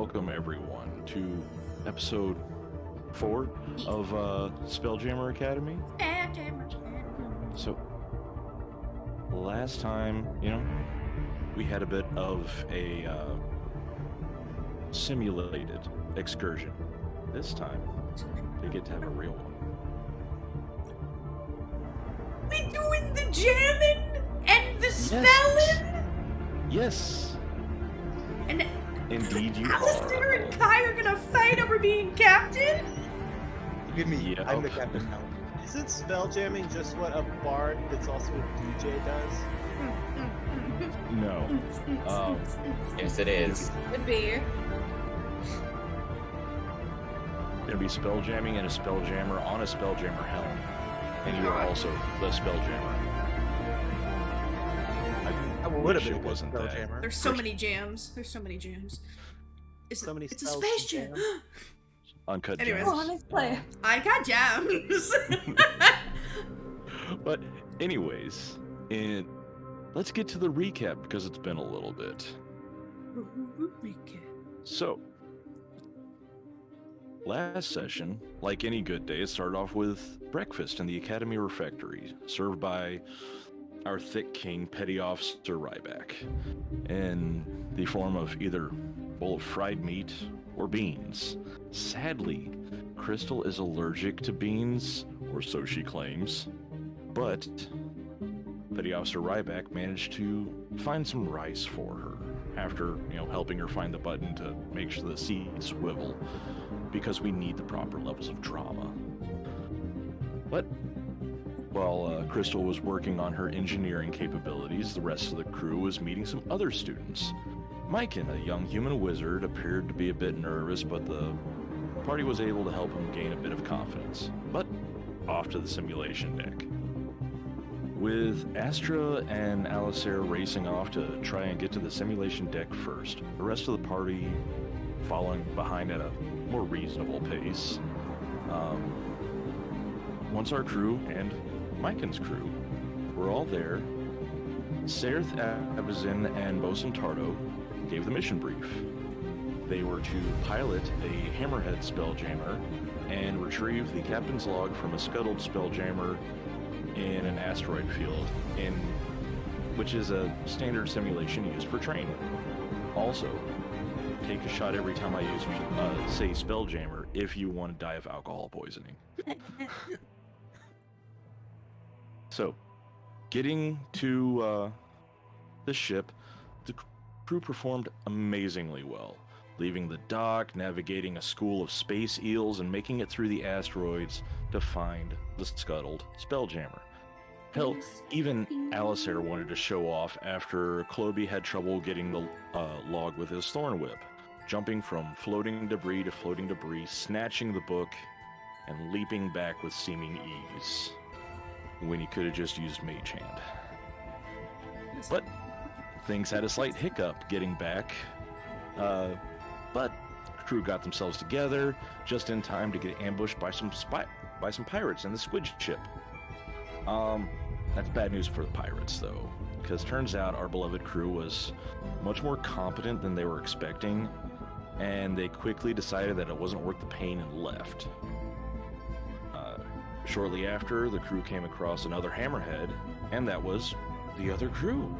welcome everyone to episode 4 of Spelljammer Academy. So, last time, we had a bit of a simulated excursion. This time, they get to have a real one. We doing the jamming and the spelling? Yes. And indeed you Alistair are. and Kai are gonna fight over being captain? Look at me, Yep. I'm the captain now. Isn't spelljamming just what a bard that's also a DJ does? No. Yes, it is. Would be. Gonna be spelljamming and a spelljammer on a spelljammer helm. And you are also the spelljammer. I would have wish been it a good wasn't that. spelljammer. There's so many jams. There's so many jams. So many It's a spells space to jam. jam. Uncut Anyways. gems. Oh, let's play. I got jams. But anyways, let's get to the recap because it's been a little bit. So, last session, like any good day, it started off with breakfast in the Academy Refectory, served by our thick king, Petty Officer Ryback, in the form of either a bowl of fried meat or beans. Sadly, Crystal is allergic to beans, or so she claims, but Petty Officer Ryback managed to find some rice for her after, helping her find the button to make sure the seeds swivel, because we need the proper levels of drama. But while Crystal was working on her engineering capabilities, the rest of the crew was meeting some other students. Myken, a young human wizard, appeared to be a bit nervous, but the party was able to help him gain a bit of confidence. But off to the simulation deck. With Astra and Alistair racing off to try and get to the simulation deck first, the rest of the party following behind at a more reasonable pace. Once our crew and Myken's crew were all there, Serth Abazin and Bosun Tarto gave the mission brief. They were to pilot a hammerhead spelljammer and retrieve the captain's log from a scuttled spelljammer in an asteroid field, which is a standard simulation used for training. Also, take a shot every time I say spelljammer if you want to die of alcohol poisoning. So, getting to the ship, the crew performed amazingly well, leaving the dock, navigating a school of space eels, and making it through the asteroids to find the scuttled spelljammer. Hell, even Alistair wanted to show off after Cloby had trouble getting the log with his thorn whip, jumping from floating debris to floating debris, snatching the book, and leaping back with seeming ease, when he could have just used Mage Hand. But things had a slight hiccup getting back, but the crew got themselves together just in time to get ambushed by some pirates in the squid ship. That's bad news for the pirates, though, because turns out our beloved crew was much more competent than they were expecting, and they quickly decided that it wasn't worth the pain and left. Shortly after, the crew came across another hammerhead, and that was the other crew.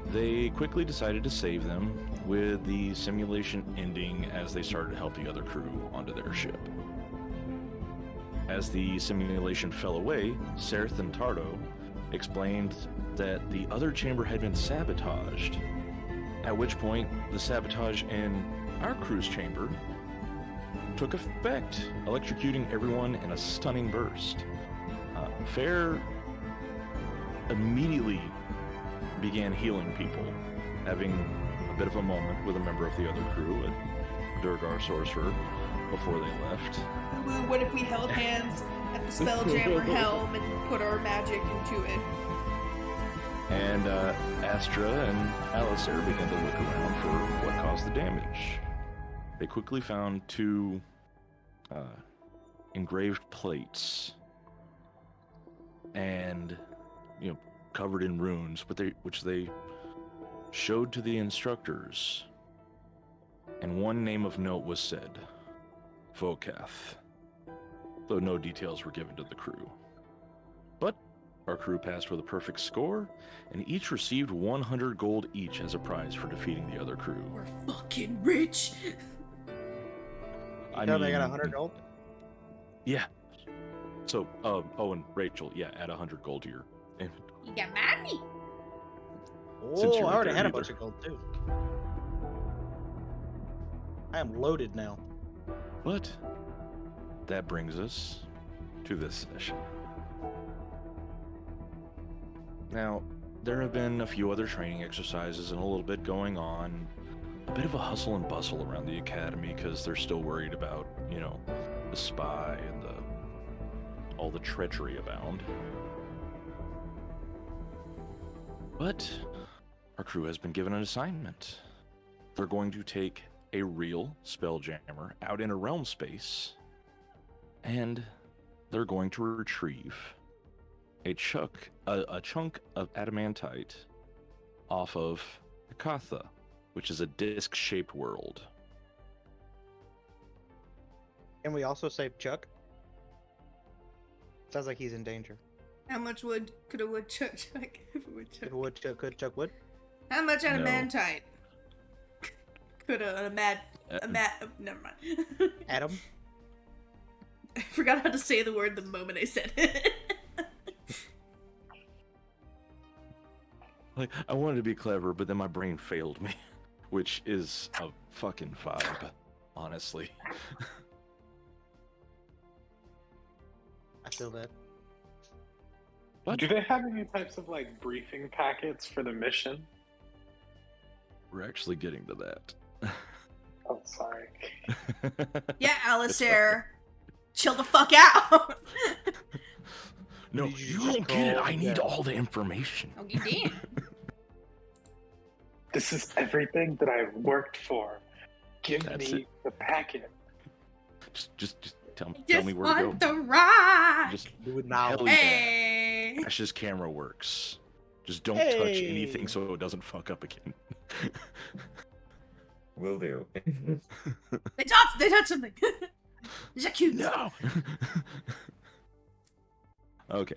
They quickly decided to save them, with the simulation ending as they started to help the other crew onto their ship. As the simulation fell away, Serth and Tarto explained that the other chamber had been sabotaged, at which point the sabotage in our crew's chamber took effect, electrocuting everyone in a stunning burst. Fair immediately began healing people, having a bit of a moment with a member of the other crew, a Durgar sorcerer, before they left. What if we held hands at the spelljammer helm and put our magic into it? And Astra and Alistair began to look around for what caused the damage. They quickly found 2 engraved plates, and covered in runes, which they showed to the instructors. and one name of note was said, Vokath, though no details were given to the crew. But our crew passed with a perfect score, and each received 100 gold each as a prize for defeating the other crew. We're fucking rich. I got 100 gold. Yeah. So, and Rachel, yeah, add 100 gold to your inventory. You got money. Since Oh, you're I already there had a either. bunch of gold too. I am loaded now. But that brings us to this session. Now, there have been a few other training exercises and a little bit going on. A bit of a hustle and bustle around the academy because they're still worried about, the spy and all the treachery abound. But our crew has been given an assignment. They're going to take a real Spelljammer out in a realm space, and they're going to retrieve a chunk of adamantite off of Hakatha, which is a disc-shaped world. Can we also save Chuck? Sounds like he's in danger. How much wood could a woodchuck chuck? If a woodchuck. If Woodchuck could Chuck wood. How much No. adamantite could a never mind. Adam? I forgot how to say the word the moment I said it. Like, I wanted to be clever, but then my brain failed me, which is a fucking vibe, honestly. I feel that. What? Do they have any types of like briefing packets for the mission? We're actually getting to that. Oh, sorry. Yeah, Alistair. Chill the fuck out. No, Did you you just don't get it. call I need that? all the information. Oh, you damn. This is everything that I've worked for. Give That's me it. the packet. Just tell me Just where to go. want the ride. Just Do it now. hell yeah. Hey. Ash's camera works. Just don't touch Hey. anything so it doesn't fuck up again. Will do. They touched something. J'accuse. No. Okay.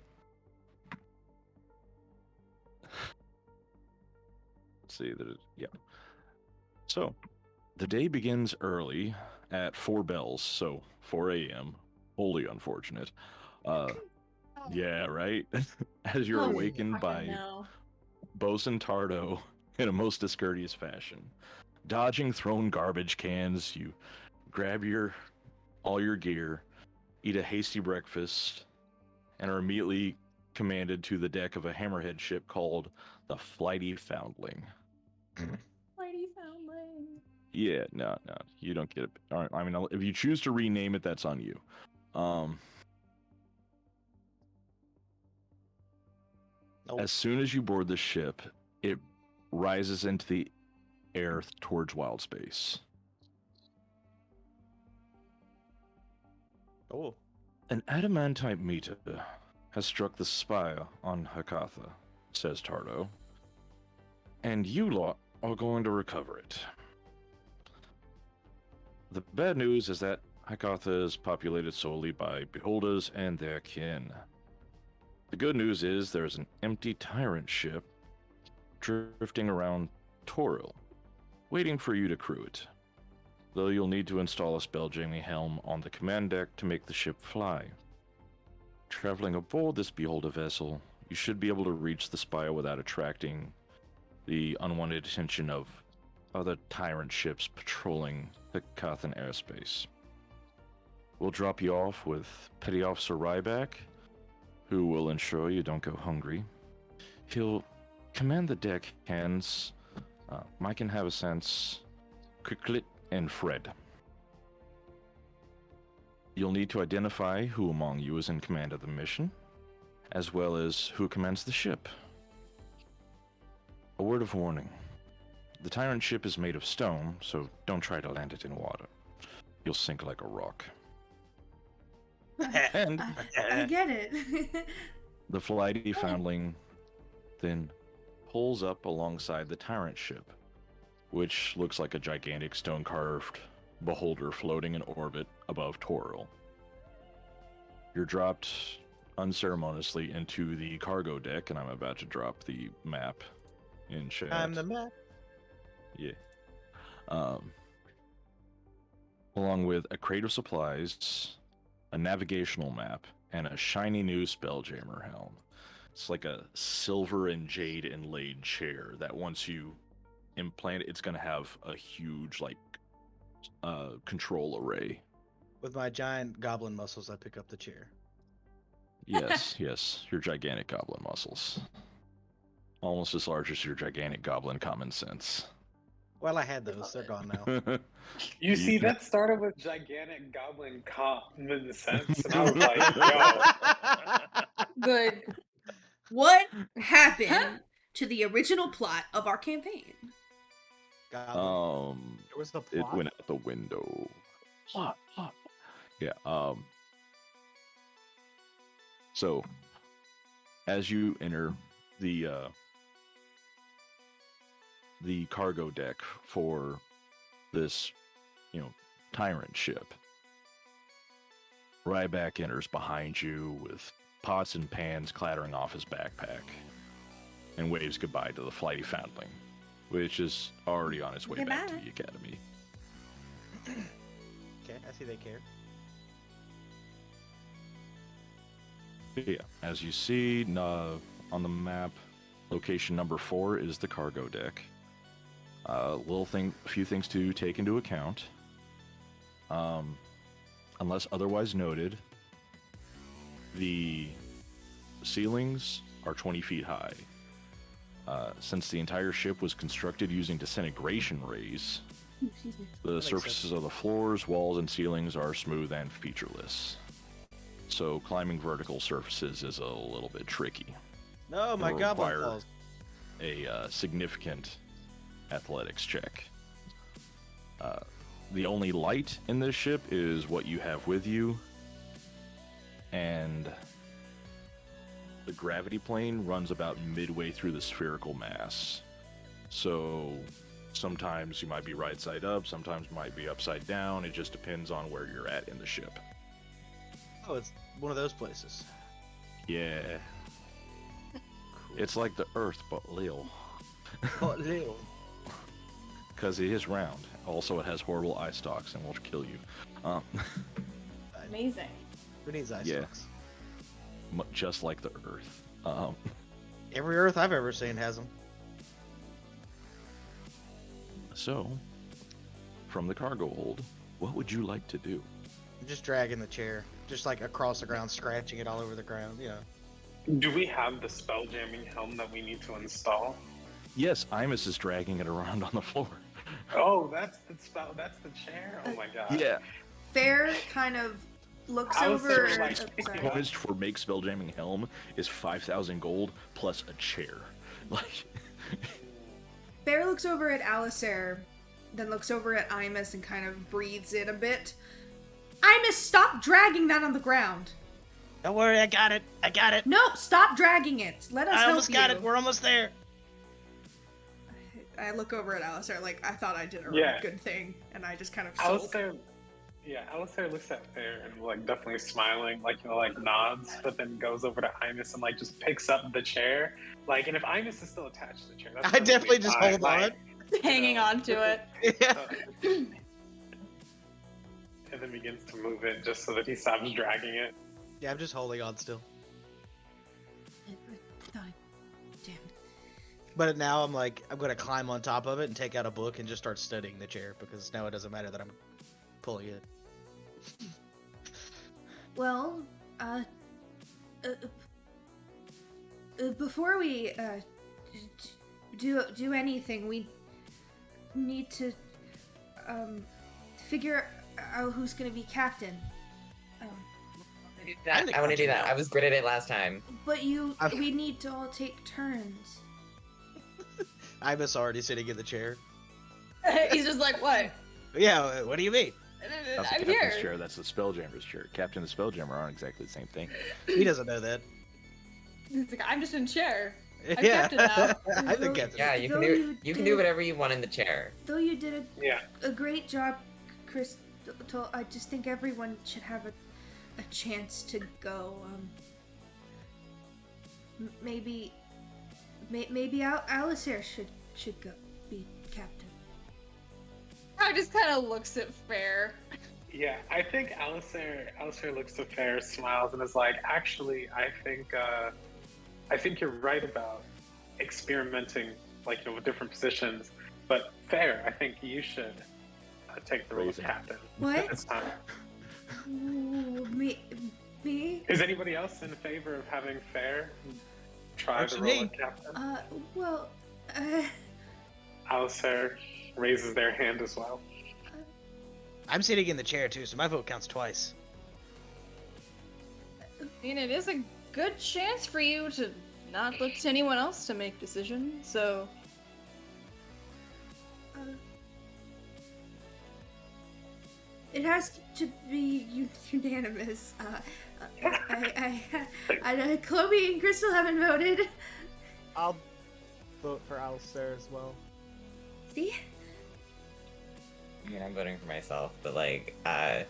Let's see that. Yeah. So, the day begins early at 4 bells, so 4 a.m. Wholly unfortunate. Yeah, right. As you're Oh, awakened fucking by no. Bosun Tarto in a most discourteous fashion. Dodging thrown garbage cans, you grab all your gear, eat a hasty breakfast, and are immediately commanded to the deck of a hammerhead ship called the Flighty Foundling. Flighty Foundling. Yeah, no, you don't get it. All right, I mean, if you choose to rename it, that's on you. Nope. As soon as you board the ship, it rises into the air towards wild space. Oh. An adamantite meteor has struck the spire on Hakatha, says Tarto, and you lot are going to recover it. The bad news is that Hakatha is populated solely by beholders and their kin. The good news is there's an empty tyrant ship drifting around Toril, waiting for you to crew it. Though you'll need to install a spelljamming helm on the command deck to make the ship fly. Traveling aboard this beholder vessel, you should be able to reach the spire without attracting the unwanted attention of other tyrant ships patrolling the Kathan airspace. We'll drop you off with Petty Officer Ryback, who will ensure you don't go hungry. He'll command the deck hands, Mike and Have a Sense, Cricklet, and Fred. You'll need to identify who among you is in command of the mission, as well as who commands the ship. A word of warning. The tyrant ship is made of stone, so don't try to land it in water. You'll sink like a rock. And I get it. the Flighty Foundling then pulls up alongside the tyrant ship, which looks like a gigantic stone-carved beholder floating in orbit above Toril. You're dropped unceremoniously into the cargo deck, and I'm about to drop the map in chat. I'm the map. Yeah. Along with a crate of supplies, a navigational map, and a shiny new Spelljammer helm. It's like a silver and jade inlaid chair that once you implant it, it's going to have a huge, like, control array. With my giant goblin muscles, I pick up the chair. Yes, yes, your gigantic goblin muscles. Almost as large as your gigantic goblin common sense. Well, I had those. They're gone now. You see, that started with gigantic goblin common sense, and I was like, yo. Good. What happened to the original plot of our campaign? Goblin. There was a It plot. went out the window. Plot. Yeah, so, as you enter the cargo deck for this, tyrant ship, Ryback enters behind you with pots and pans clattering off his backpack and waves goodbye to the Flighty Foundling, which is already on its way back to Goodbye. the academy. Okay, I see they care. Yeah, as you see on the map, location number 4 is the cargo deck. A few things to take into account. Unless otherwise noted, the ceilings are 20 feet high. Since the entire ship was constructed using disintegration rays, the makes surfaces of the floors, walls, and ceilings are smooth and featureless. So climbing vertical surfaces is a little bit tricky. No, my It'll goblin require falls. a significant athletics check. The only light in this ship is what you have with you, and the gravity plane runs about midway through the spherical mass. So sometimes you might be right side up, sometimes you might be upside down. It just depends on where you're at in the ship. Oh, it's one of those places. Yeah. It's like the Earth, but lil. Oh, Leo. Because it is round. Also, it has horrible eye stalks and will kill you. Amazing. Who needs ice Yeah. stalks? Just like the Earth. Every Earth I've ever seen has them. So, from the cargo hold, what would you like to do? I'm just dragging the chair, just like across the ground, scratching it all over the ground. Do we have the spell jamming helm that we need to install? Yes, Imus is dragging it around on the floor. Oh, that's the spell. That's the chair. Oh my god. Yeah. Fair kind of looks I was over. so, like, sorry. Poised for make spelljamming helm is 5,000 gold plus a chair. Like, Fair looks over at Alistair, then looks over at Imus and kind of breathes in a bit. Imus, stop dragging that on the ground. Don't worry, I got it. I got it. No, stop dragging it. Let us I help almost got you. it. We're almost there. I look over at Alistair like I thought I did a Yeah. good thing, and I just kind of sulk. Alistair looks at Fair and like definitely smiling, like like nods, but then goes over to Imus and like just picks up the chair. Like, and if Imus is still attached to the chair, that's I definitely just fine. hold Like, Hanging on to it. Yeah. and then begins to move it just so that he stops dragging it. Yeah, I'm just holding on still. Damn. But now I'm like, I'm gonna climb on top of it and take out a book and just start studying the chair because now it doesn't matter that I'm pulling it. Well, before we do anything, we need to figure out who's gonna be captain. I want to do that. I was good at it last time. But we need to all take turns. Imus already sitting in the chair. He's just like, what? Yeah, what do you mean? that's the I'm captain's here. chair, that's the spelljammer's chair. Captain and spelljammer aren't exactly the same thing. He doesn't know that. He's like, I'm just in chair. I'm Yeah. captain now. I'm the captain. Yeah, you can Though do you can do did- whatever you want in the chair. Though you did Yeah. a great job, Crystal, I just think everyone should have a chance to go. Maybe Alistair should go be captain. I just kind of looks at Fair. Yeah, I think Alistair looks to Fair, smiles, and is like, actually, I think you're right about experimenting, like, with different positions. But Fair, I think you should take the role of captain What? this time. Ooh, me? Is anybody else in favor of having Fair try the Actually, role of captain? Well, Alistair raises their hand as well. I'm sitting in the chair too, so my vote counts twice. I mean, it is a good chance for you to not look to anyone else to make decisions, so... it has to be unanimous. Chloe and Crystal haven't voted. I'll vote for Alistair as well. See? I mean, I'm voting for myself, but like, I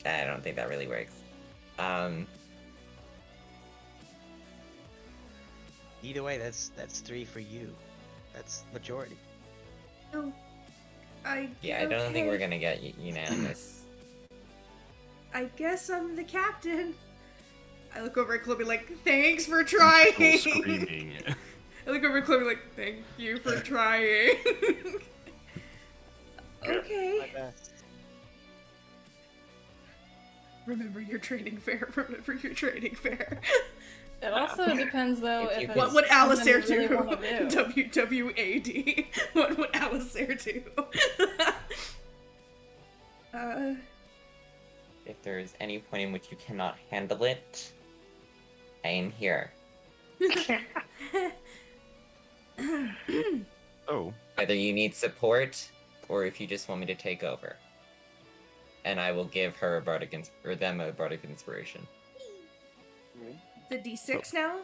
don't think that really works. Either way, that's 3 for you. That's majority. Oh, Yeah, I don't think okay. we're gonna get unanimous. I guess I'm the captain. I look over at Chloe like, thanks for trying. Still screaming. I look over at Chloe like, thank you for trying. My Okay. best. Remember your training fair. Remember your training fair. It also depends, though, If you if could- it's What would Alistair something you do? really wanna do. WWAD. What would Alistair do? If there is any point in which you cannot handle it, I am here. Oh, Whether you need support, or if you just want me to take over. And I will give her a bardic or them a bardic inspiration. The D6 now?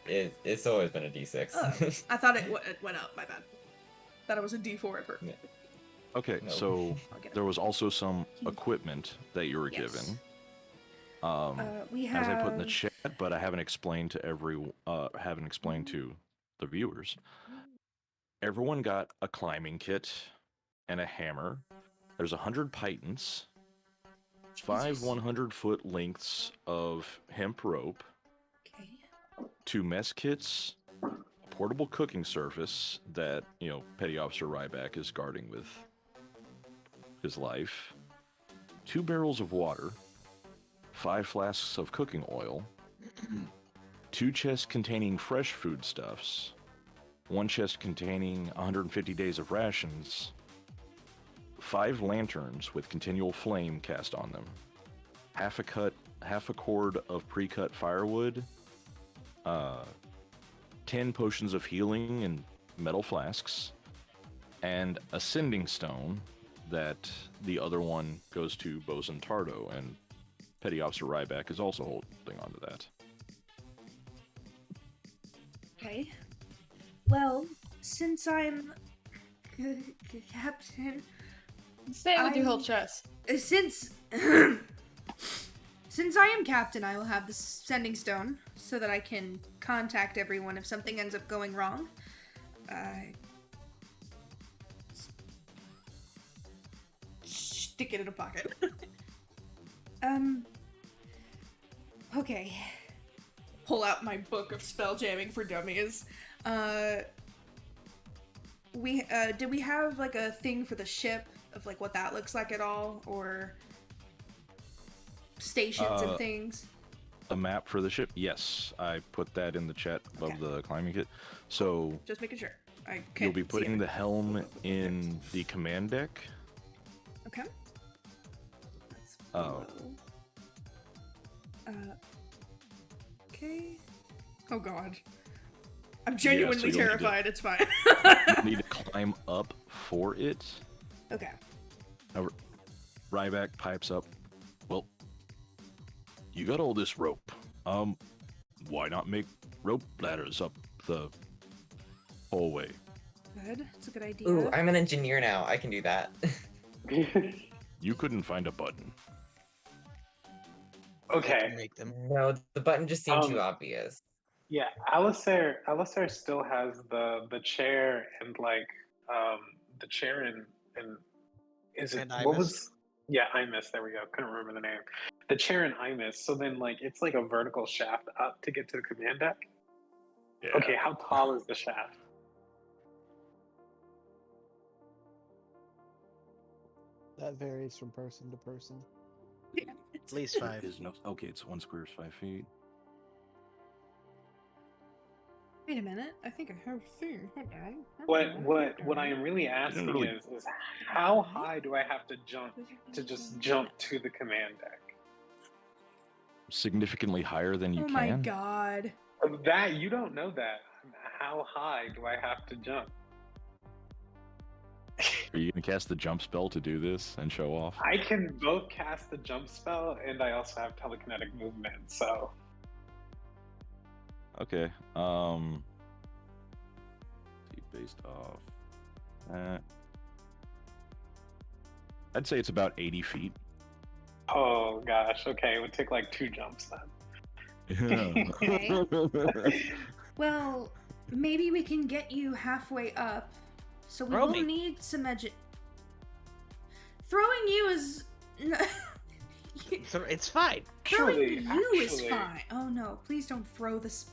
It's always been a D6. Oh, I thought it went up. My bad. Thought it was a D4 at first. Yeah. okay. No. So I'll get it. there was also some equipment that you were Yes. given. We have. As I put in the chat, but I haven't explained to haven't explained to the viewers. Everyone got a climbing kit and a hammer. There's 100 pythons, 5 Jesus. 100-foot lengths of hemp rope, Okay. 2 mess kits, a portable cooking surface that, Petty Officer Ryback is guarding with his life, 2 barrels of water, 5 flasks of cooking oil, 2 chests containing fresh foodstuffs, 1 chest containing 150 days of rations, 5 lanterns with continual flame cast on them, half a cord of pre-cut firewood, 10 potions of healing in metal flasks, and a sending stone that the other one goes to Bosun Tarto, and Petty Officer Ryback is also holding on to that. Okay. Well, since I'm captain, Say it with your I- whole chest. since since I am captain, I will have the sending stone so that I can contact everyone if something ends up going wrong. Stick it in a pocket. Okay. Pull out my book of spell jamming for dummies. Did we have like a thing for the ship of like what that looks like at all, or stations and things? A map for the ship? Yes, I put that in the chat above Okay. the climbing kit. So Just making sure. I you'll can't be see putting it. the helm in the command deck. Okay. That's Oh. Okay. Oh god. I'm genuinely you'll need to- terrified. It's fine. You need to climb up for it. Okay. Ryback pipes up. Well, you got all this rope. Why not make rope ladders up the hallway. Good. It's a good idea. Ooh, I'm an engineer now. I can do that. You couldn't find a button. I Okay. can make them. No, the button just seemed too Um, obvious. Yeah, Alistair still has the chair and like the chair and is it And what Imus? was Imus, there we go. Couldn't remember the name. The chair and Imus. So then like it's like a vertical shaft up to get to the command deck. Yeah. Okay, how tall is the shaft? That varies from person to person. At least 5. Is no, okay, it's 1 square is 5 feet. Wait a minute. I think I have a thing. Hold on. What I am really asking really- is how high do I have to jump to just jump to the command deck? Significantly higher than you Oh can. my god. That you don't know that. How high do I have to jump? Are you gonna cast the jump spell to do this and show off? I can both cast the jump spell and I also have telekinetic movement, so Okay. See, based off that, I'd say it's about 80 feet. oh gosh, okay, it would take like 2 jumps then. Okay. Well, maybe we can get you halfway up. So we Throw will me. need some Throwing you is. So it's fine. Throwing you is Actually- fine. Oh no! Please don't throw this.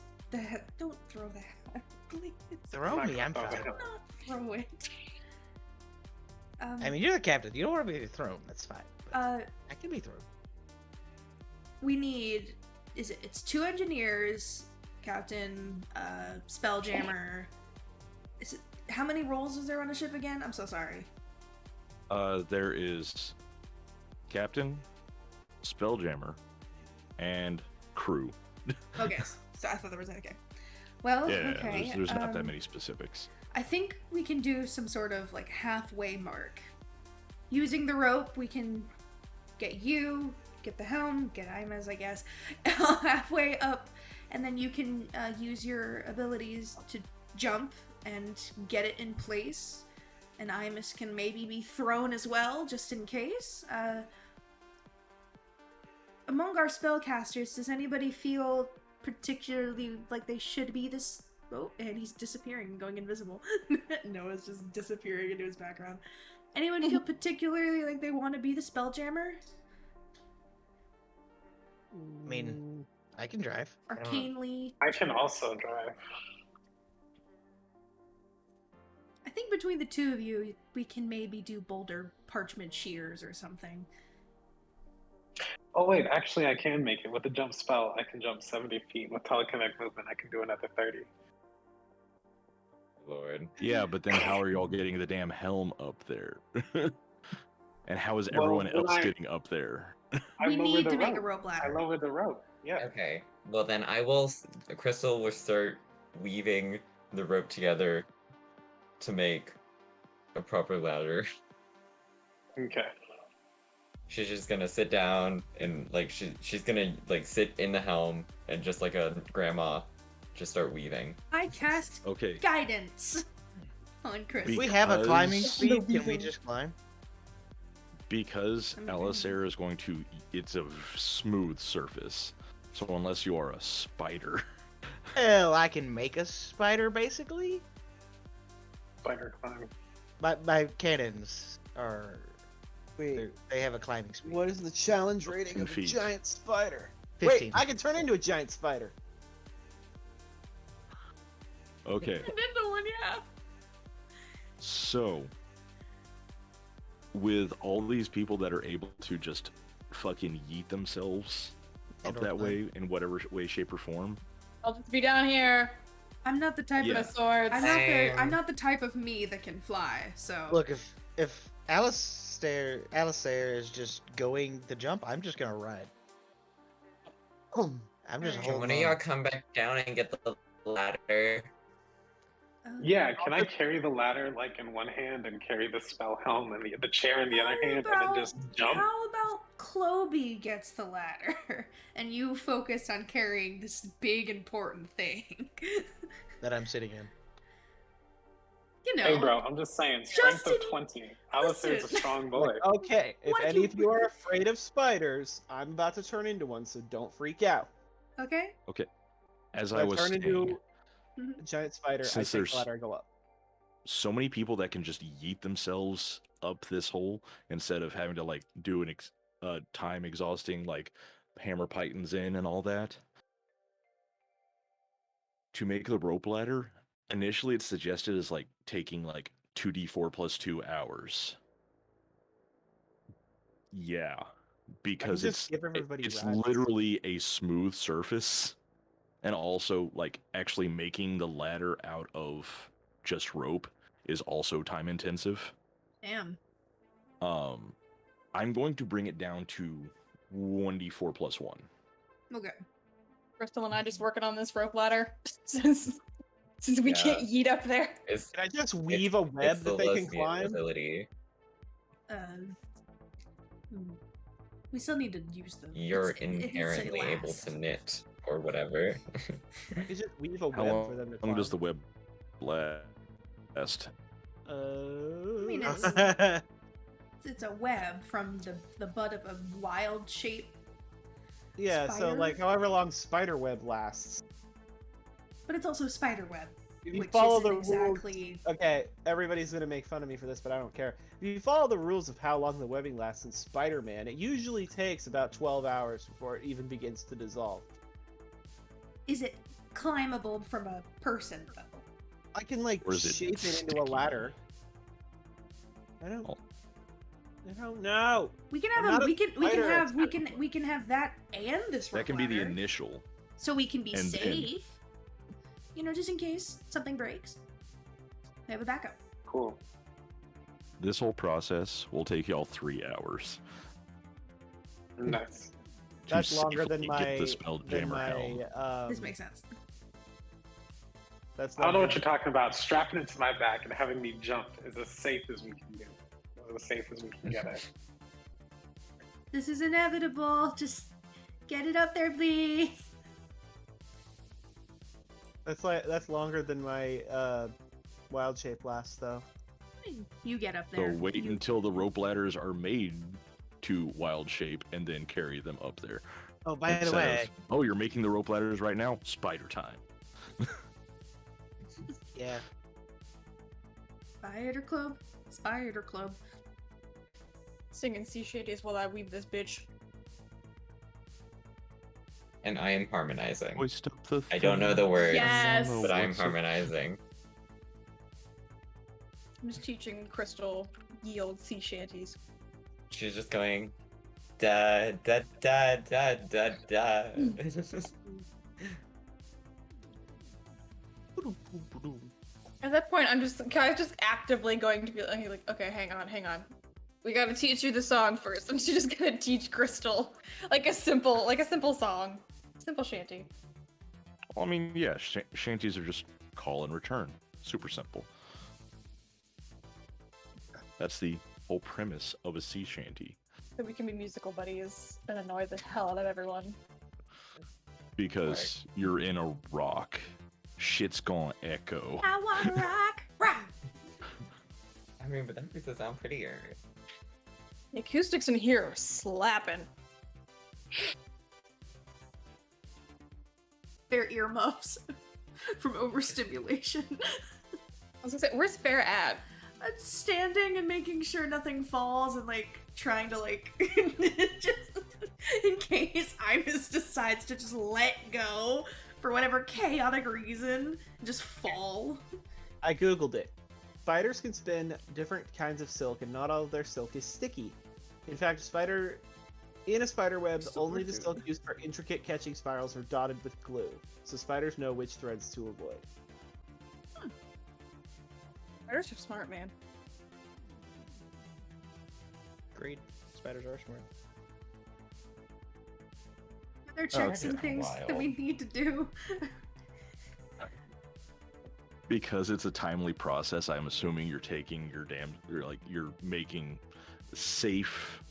Don't throw that. Please. Throw me, I'm not fine. gonna Not throw it. I mean, you're the captain. You don't want to be thrown. That's fine. But Uh, I can be thrown. we need. It's 2 engineers, captain, spelljammer. Is it? How many roles is there on a ship again? I'm so sorry. There is captain, spelljammer, and crew. Okay, so I thought there was okay. Well, Yeah, okay. there's not that many specifics. I think we can do some sort of like halfway mark. Using the rope, we can get the helm, get Imas, I guess, halfway up, and then you can use your abilities to jump and get it in place. And Imus can maybe be thrown as well, just in case. Among our spellcasters, does anybody feel particularly like they should be this? Oh, and he's disappearing and going invisible. Noah's just disappearing into his background. Anyone feel particularly like they want to be the spelljammer? I mean, I can drive. Arcanely. I can also drive. I think between the two of you, we can maybe do boulder parchment shears or something. Oh wait, actually I can make it. With the jump spell, I can jump 70 feet. With telekinetic movement, I can do another 30. Lord. Yeah, but then how are y'all getting the damn helm up there? And how is Well, everyone when else I- getting up there? I We lower need the to make a rope. rope I ladder. lower the rope. Yeah. Okay. Well, then Crystal will start weaving the rope together to make a proper ladder. Okay. She's just gonna sit down and like she's gonna like sit in the helm and just like a grandma, just start weaving. I cast Okay. guidance on Chris. We have a climbing Because- speed. Can we just climb? Because I'm Alisair is going to, it's a smooth surface. So unless you are a spider, Well, I can make a spider basically. Spider climb. My cannons are. Wait, They have a climbing speed. what is the challenge rating 10 of a feet. giant spider? 15. Wait, I can turn into a giant spider. okay. Nintendo one, yeah. So, with all these people that are able to just fucking yeet themselves up And that or way in whatever way, shape, or form, I'll just be down here I'm not the type Yeah. with of the swords. I'm not the type of me that can fly. So Look, if Alistair is just going the jump, I'm just gonna ride. I'm just Alright. Can one holding of y'all on. come back down and get the ladder? Yeah, can I carry the ladder in one hand and carry the spell helm and the chair in the other hand and then just jump? How about Cloby gets the ladder, and you focus on carrying this big important thing. That I'm sitting in. You know. Hey, bro, I'm just saying, strength Justin, of 20. Alistair's a listen. strong boy. Like, okay, if What if any you- of you are afraid of spiders, I'm about to turn into one, so don't freak out. Okay. As So I was turn saying, into Mhm. a giant spider. I Since take there's- the ladder and go up. so many people that can just yeet themselves up this hole instead of having to like do an time exhausting like hammer pythons in and all that. To make the rope ladder, initially it's suggested as like taking like 2d4 plus 2 hours. Yeah, because just give everybody it's rides. literally a smooth surface, and also like actually making the ladder out of just rope is also time intensive. Damn. I'm going to bring it down to 1d4 plus 1. Okay. Crystal and I just working on this rope ladder since we can't yeet up there. It's, Can I just weave a web it's that the they can lesbian climb? ability. We still need to use them. You're It's- it- it's a inherently able last. to knit or whatever. I could just weave a How web for them to climb. long does the web last? I mean, It's a web from the butt of a wild shape, yeah, so spider? like however long spider web lasts. but it's also spider web, If you which follow isn't the rules, exactly. okay, everybody's gonna make fun of me for this, but I don't care. If you follow the rules of how long the webbing lasts in Spider-Man, it usually takes about 12 hours before it even begins to dissolve. Is it climbable from a person though? I can like Or is it shape it into a sticky? ladder. I don't. Oh. I don't know. We can I'm have not a, a we can spider have that and this That rope can be the ladder, initial. so we can be and then- safe. You know, just in case something breaks, we have a backup. Cool. This whole process will take y'all 3 hours. Nice. to That's longer than safely my. get the Spelljammer helm. This makes sense. That's I don't know longer what you're talking about. Strapping it to my back and having me jump is as safe as we can do. As safe as we can get it. This is inevitable. Just get it up there, please. That's longer than my wild shape lasts though. You get up So there. wait You- until the rope ladders are made to wild shape and then carry them up there. Oh, by the Instead way, of, oh, you're making the rope ladders right now? Spider time. yeah. Spider Club. Spider Club. Singing sea shadies while I weave this bitch. And I am harmonizing. Hoist up the I don't know the words, Yes. but I am What's it- harmonizing. I'm just teaching Crystal ye old sea shanties. She's just going da da da da da da. At that point, I'm just kind of just actively going to be like, okay, hang on. We gotta teach you the song first. I'm just gonna teach Crystal like a simple song, simple shanty. Well, I mean, yeah, shanties are just call and return. Super simple. That's the whole premise of a sea shanty. So we can be musical buddies and annoy the hell out of everyone. Because you're in a rock. Shit's gonna echo. I wanna rock, rock. I mean, but that makes it sound prettier. The acoustics in here are slapping. Their earmuffs from overstimulation. I was gonna say, where's Fair at? Standing and making sure nothing falls and like trying to like just in case Imus decides to just let go for whatever chaotic reason and just fall. I googled it. Spiders can spin different kinds of silk, and not all of their silk is sticky. In fact, in a spider web, only the silk used for intricate catching spirals are dotted with glue, so spiders know which threads to avoid. Spiders are smart, man. Agreed. Spiders are smart. Are there checks and that's things that we wild. need to do? Because it's a timely process, I'm assuming you're taking you're making safe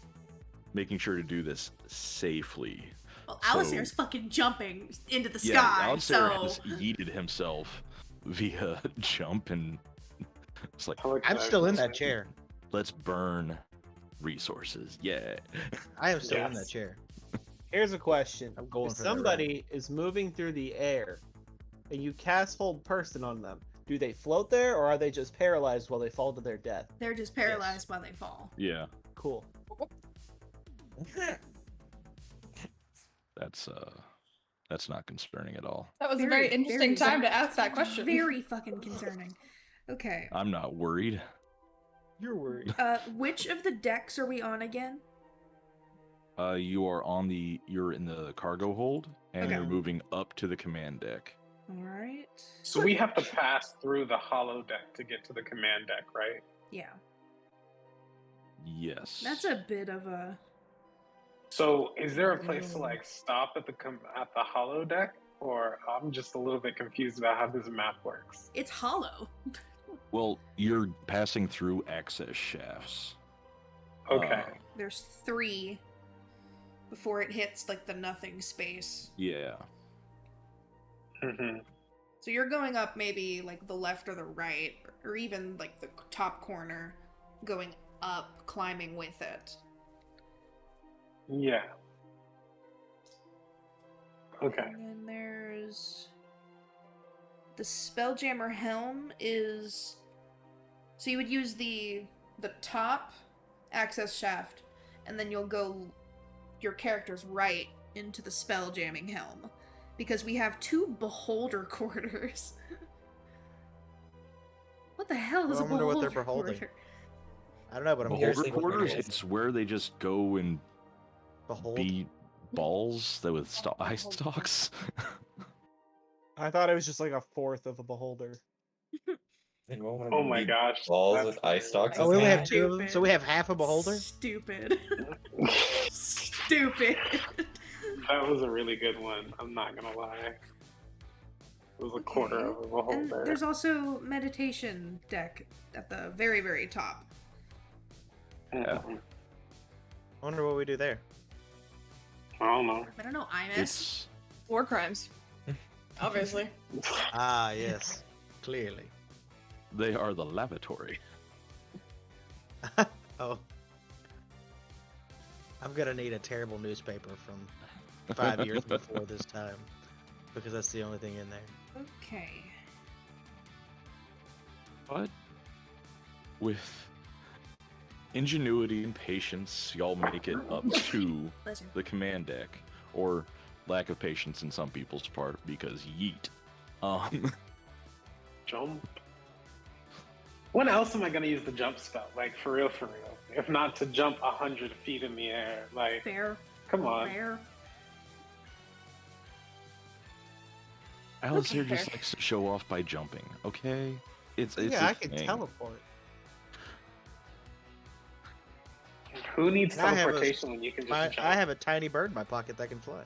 making sure to do this safely. Well, So- Alistair's fucking jumping into the Yeah, sky, Alistair so has yeeted himself via jump, and it's like, I'm still in that chair. let's burn resources. Yeah. I am still in Yes. that chair. Here's a question. I'm going If for that somebody is moving through the air and you cast hold person on them, do they float there or are they just paralyzed while they fall to their death? they're just paralyzed while they fall. Yeah. Cool. That's not concerning at all. That was a Very, very interesting very- time to ask that question. Very fucking concerning. Okay. I'm not worried. You're worried. Which of the decks are we on again? You're in the cargo hold, and Okay. you're moving up to the command deck. All right. So we have to pass through the hollow deck to get to the command deck, right? Yeah, Yes. that's a bit of a. So is there a place to like stop at the hollow deck, or I'm just a little bit confused about how this map works? It's hollow. Well, you're passing through access shafts. Okay. There's 3 before it hits like the nothing space. Yeah. hmm So you're going up maybe like the left or the right, or even like the top corner, going up, climbing with it. Yeah. Okay. And then there's the Spelljammer helm is. So you would use the top access shaft, and then you'll go your character's right into the Spelljamming helm, because we have 2 beholder quarters. What the hell is Well, a I wonder what beholder they're beholding. quarter? I don't know, but I'm Beholder Seriously, what quarters, it is? it's where they just go and behold. beat balls that with eye stalks. I thought it was just like a fourth of a beholder. Anyone wanna Oh my beat gosh. balls that's with eye stalks? Oh, we only have Okay. 2 of them, so we have half a beholder. Stupid. Stupid. That was a really good one. I'm not gonna lie. It was a quarter Okay. of a And beholder. there's also meditation deck at the very, very top. Mhm. I wonder what we do there. I don't know. I don't know, Imus. It's War crimes. Obviously. Ah, yes, clearly. they are the lavatory. Oh, I'm gonna need a terrible newspaper from 5 years before this time, because that's the only thing in there. Okay. But with ingenuity and patience, y'all make it up to Listen. the command deck, or lack of patience in some people's part because yeet. Jump. When else am I gonna use the jump spell? Like for real, for real. If not to jump 100 feet in the air. Like, Fair. come on. Fair. Alistair Okay. just likes to show off by jumping. Okay, it's Yeah, a I can thing. teleport. Who needs I have a- teleportation when you can just jump? I have a tiny bird in my pocket that can fly.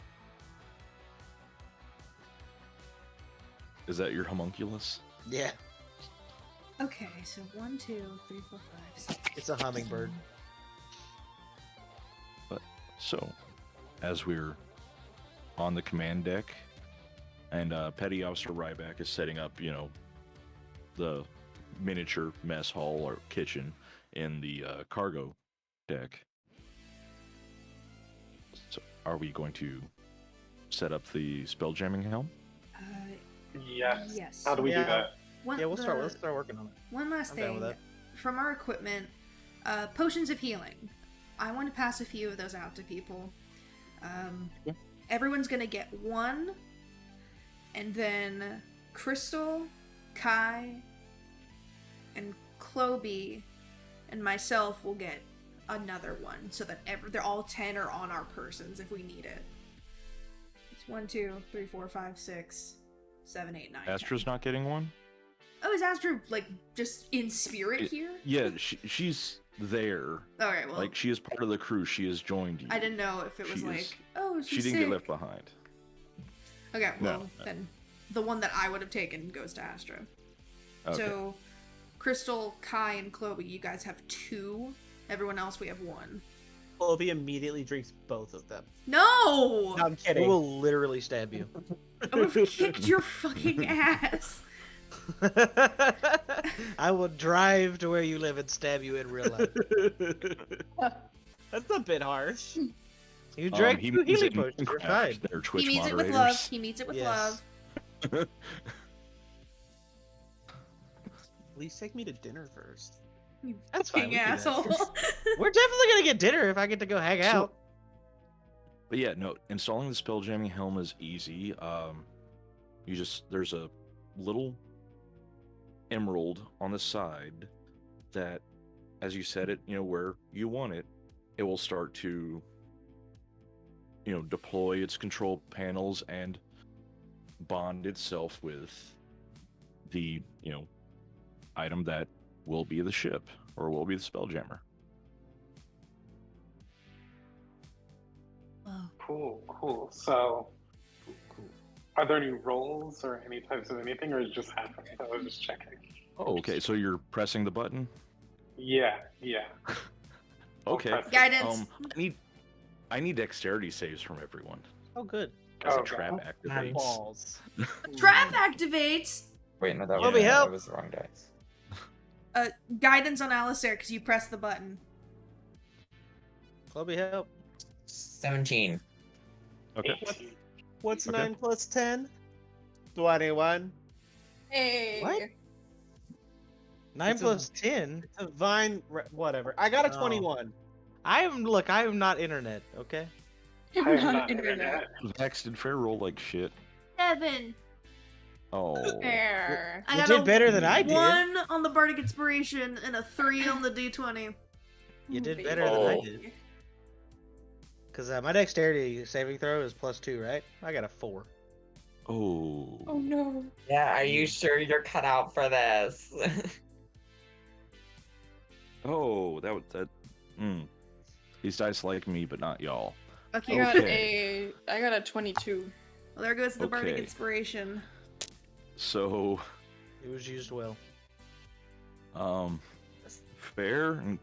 Is that your homunculus? Yeah, Okay, so 1, 2, 3, 4, 5, 6. it's a hummingbird. So, as we're on the command deck, and Petty Officer Ryback is setting up, the miniature mess hall or kitchen in the cargo deck. So, are we going to set up the spelljamming helm? Yes. Yes. How do we do Yeah. that? One, Yeah, we'll start. the- Let's start working on it. One last I'm down thing. with From our equipment, potions of healing. I want to pass a few of those out to people. Yeah. Everyone's going to get 1, and then Crystal, Kai, and Cloby, and myself will get another one, so that they're all 10 are on our persons if we need it. It's 1, 2, 3, 4, 5, 6, 7, 8, 9. 10. Astra's not getting one? Oh, is Astra like just in spirit It- here? Yeah, she's there. All right, well, Like, she is part of the crew. She has joined you. I didn't know if it was She like, is- oh, She she's didn't get sick. left behind. Okay, No, well no. then, the one that I would have taken goes to Astra. Okay. So, Crystal, Kai, and Chloe, you guys have 2. Everyone else, we have 1. Obi immediately drinks both of them. No! No, I'm We kidding. will literally stab you. I would have kicked your fucking ass. I will drive to where you live and stab you in real life. That's a bit harsh. You drank he two means healing it in potions. You're Minecraft, fine. they're Twitch He means it moderators. with love. He means it with Yes. love. Please take me to dinner first. You That's fine. fucking we can do that. asshole. We're definitely gonna get dinner if I get to go hang So- out. But yeah, no, installing the spelljamming helm is easy. There's a little emerald on the side that, as you set it, where you want it, it will start to, deploy its control panels and bond itself with the, item that will be the ship or will be the spelljammer. Cool. So, are there any rolls or any types of anything, or is it just happening? I was just checking. Oh, okay. So you're pressing the button. Yeah. I'll Okay. press it. Guidance. I need dexterity saves from everyone Oh, good. as a Okay. trap activates. Balls. Trap activates. Wait, no, that Let me was, help. that was the wrong dice. Guidance on Alistair because you pressed the button. Chloe, help. 17. Okay. 18. What's Okay. 9 plus 10? 21. Hey. What? 9 It's a- plus 10? It's a vine, whatever. I got a Oh. 21. I am not internet, okay? I am Not not internet. Max did fair roll like shit. 7. Oh. Fair. I You got did a better than I did. 1 on the Bardic Inspiration and a 3 on the D20. You did better than I Oh. did. Because my dexterity saving throw is +2, right? I got a 4. Oh. Oh no. Yeah, are you sure you're cut out for this? Oh, that. These dice like me, but not y'all. Okay. I got a 22. Well, there goes the Bardic Okay. Inspiration. So, It was used well. fair and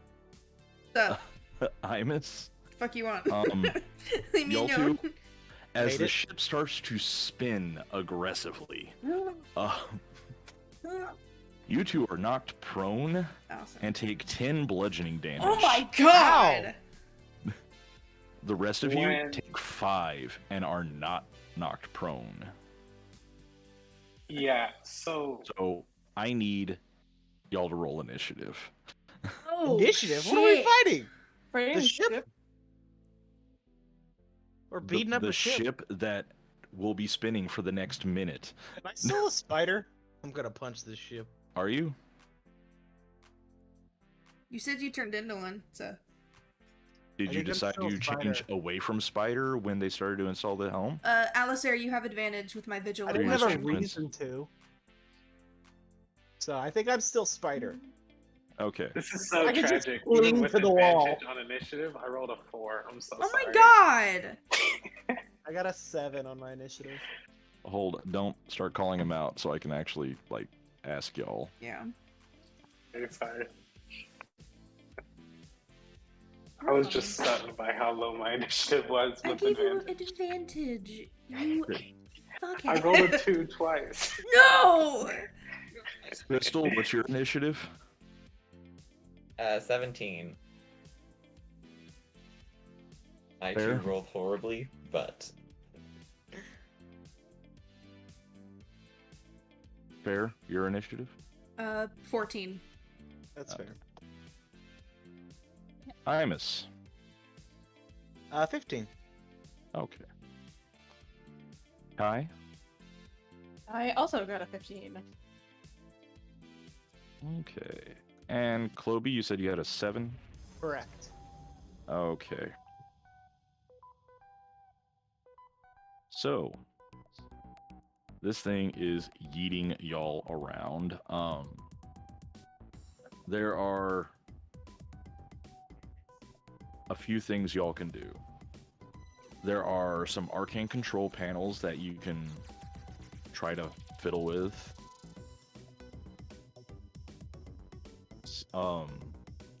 So, Imus, fuck you want? Leave me y'all alone. two? As Made the it. ship starts to spin aggressively, uh, you two are knocked prone Awesome. and take 10 bludgeoning damage. Oh my god! The rest of you When- take 5 and are not knocked prone. Yeah. So So I need y'all to roll initiative. Oh, Initiative? What are we shit. fighting? Right? The ship? We're beating up the a ship. that will be spinning for the next minute. Am I still a spider? I'm gonna punch this ship. Are you? You said you turned into one, so. Did I you think I'm decide still to change spider. away from spider when they started to install the helm? Alistair, you have advantage with my I vigilant didn't Pretty have a much weapon. wins. reason to. So I think I'm still spider. Okay. this is so I can just tragic. cling Even with to the wall. advantage on initiative, I rolled a 4. I'm so Oh sorry. my god! I got a 7 on my initiative. Don't start calling him out so I can actually, ask y'all. Yeah. Very sorry. I was just stunned by how low my initiative was I with gave you advantage. advantage. You fuckhead. I rolled a 2 twice. No! Crystal, what's your initiative? 17. I too Fair. rolled horribly, but Fair, your initiative? 14. That's fair. Imus. 15. Okay. Kai? I also got a 15. Okay. And Cloby, you said you had a 7? Correct. Okay. So, this thing is yeeting y'all around. There are a few things y'all can do. There are some arcane control panels that you can try to fiddle with.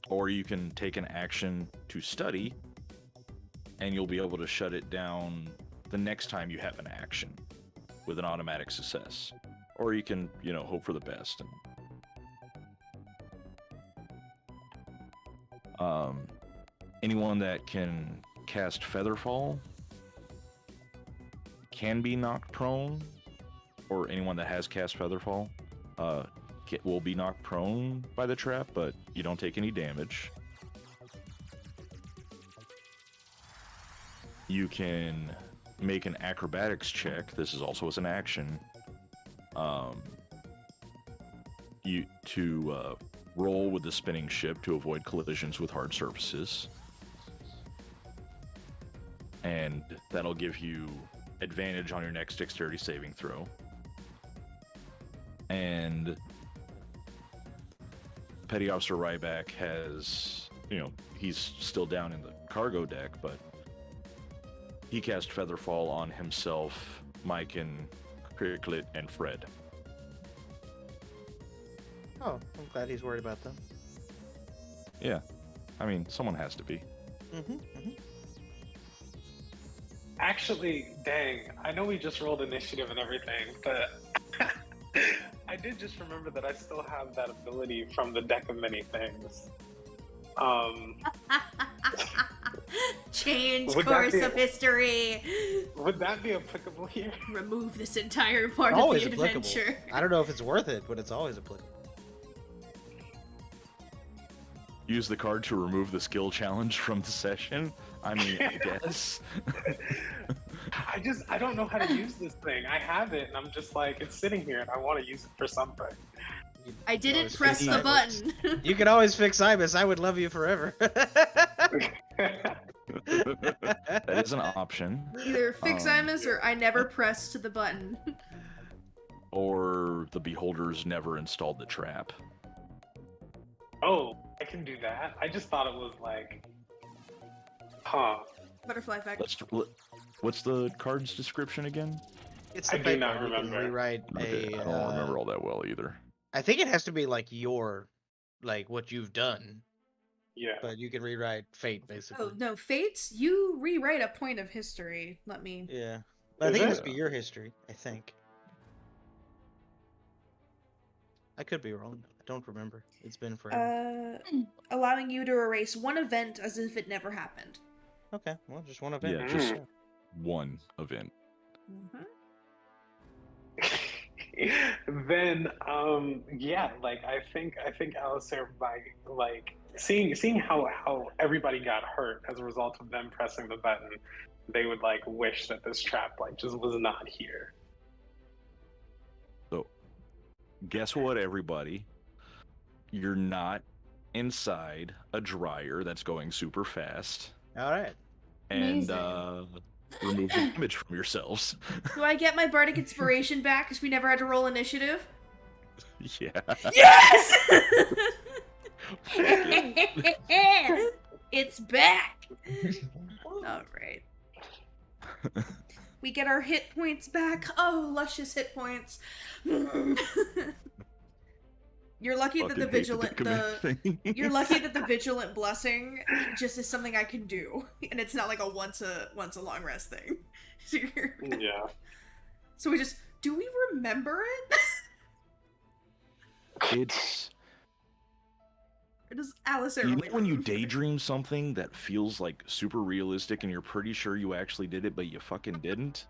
Or you can take an action to study and you'll be able to shut it down the next time you have an action with an automatic success. Or you can, hope for the best. And, anyone that can cast Featherfall can be knocked prone, or anyone that has cast Featherfall will be knocked prone by the trap, but you don't take any damage. You can make an acrobatics check. This is also as an action. To roll with the spinning ship to avoid collisions with hard surfaces. And that'll give you advantage on your next dexterity saving throw. And Petty Officer Ryback has, he's still down in the cargo deck, but he cast Featherfall on himself, Mike, and Cricklet, and Fred. Oh, I'm glad he's worried about them. Yeah. I mean, someone has to be. Actually, dang, I know we just rolled initiative and everything, but I did just remember that I still have that ability from the deck of many things. Change Would that course be- of history. Would that be applicable here? Remove this entire part Always of the applicable. adventure. I don't know if it's worth it, but it's always applicable. Use the card to remove the skill challenge from the session? I mean, I guess. I don't know how to use this thing. I have it, and I'm just like, it's sitting here, and I want to use it for something. I didn't always press fix the Ibis. button. You can always fix Ibis. I would love you forever. That is an option. Either fix Um, Imus or I never pressed the button. Or the beholders never installed the trap. Oh, I can do that. I just thought it was like, huh. Butterfly effect. What's the card's description again? It's I the do fake not card. You can remember. rewrite Okay, I don't remember all that well either. I think it has to be like what you've done, Yeah. but you can rewrite fate basically. Oh no, Fates, you rewrite a point of history. Let me. Yeah, but I Is think it it? has to be your history. I think. I could be wrong. I don't remember. It's been forever. Allowing you to erase one event as if it never happened. Okay, well, just one event. Yeah, just one event. Then yeah, like I think Alistair by like seeing how everybody got hurt as a result of them pressing the button, they would like wish that this trap like just was not here. So, guess what, everybody? You're not inside a dryer that's going super fast. All right. And Amazing. remove the image from yourselves. Do I get my bardic inspiration back because we never had to roll initiative? Yeah. Yes! It's back! Alright. We get our hit points back. Oh, luscious hit points. You're lucky that the Fucking hate vigilant thing. you're lucky that the vigilant blessing just is something I can do, and it's not like a once a long rest thing. Yeah. So we just do we remember it? It's Or does Alice you know when you daydream something that feels like super realistic and you're pretty sure you actually did it, but you fucking didn't?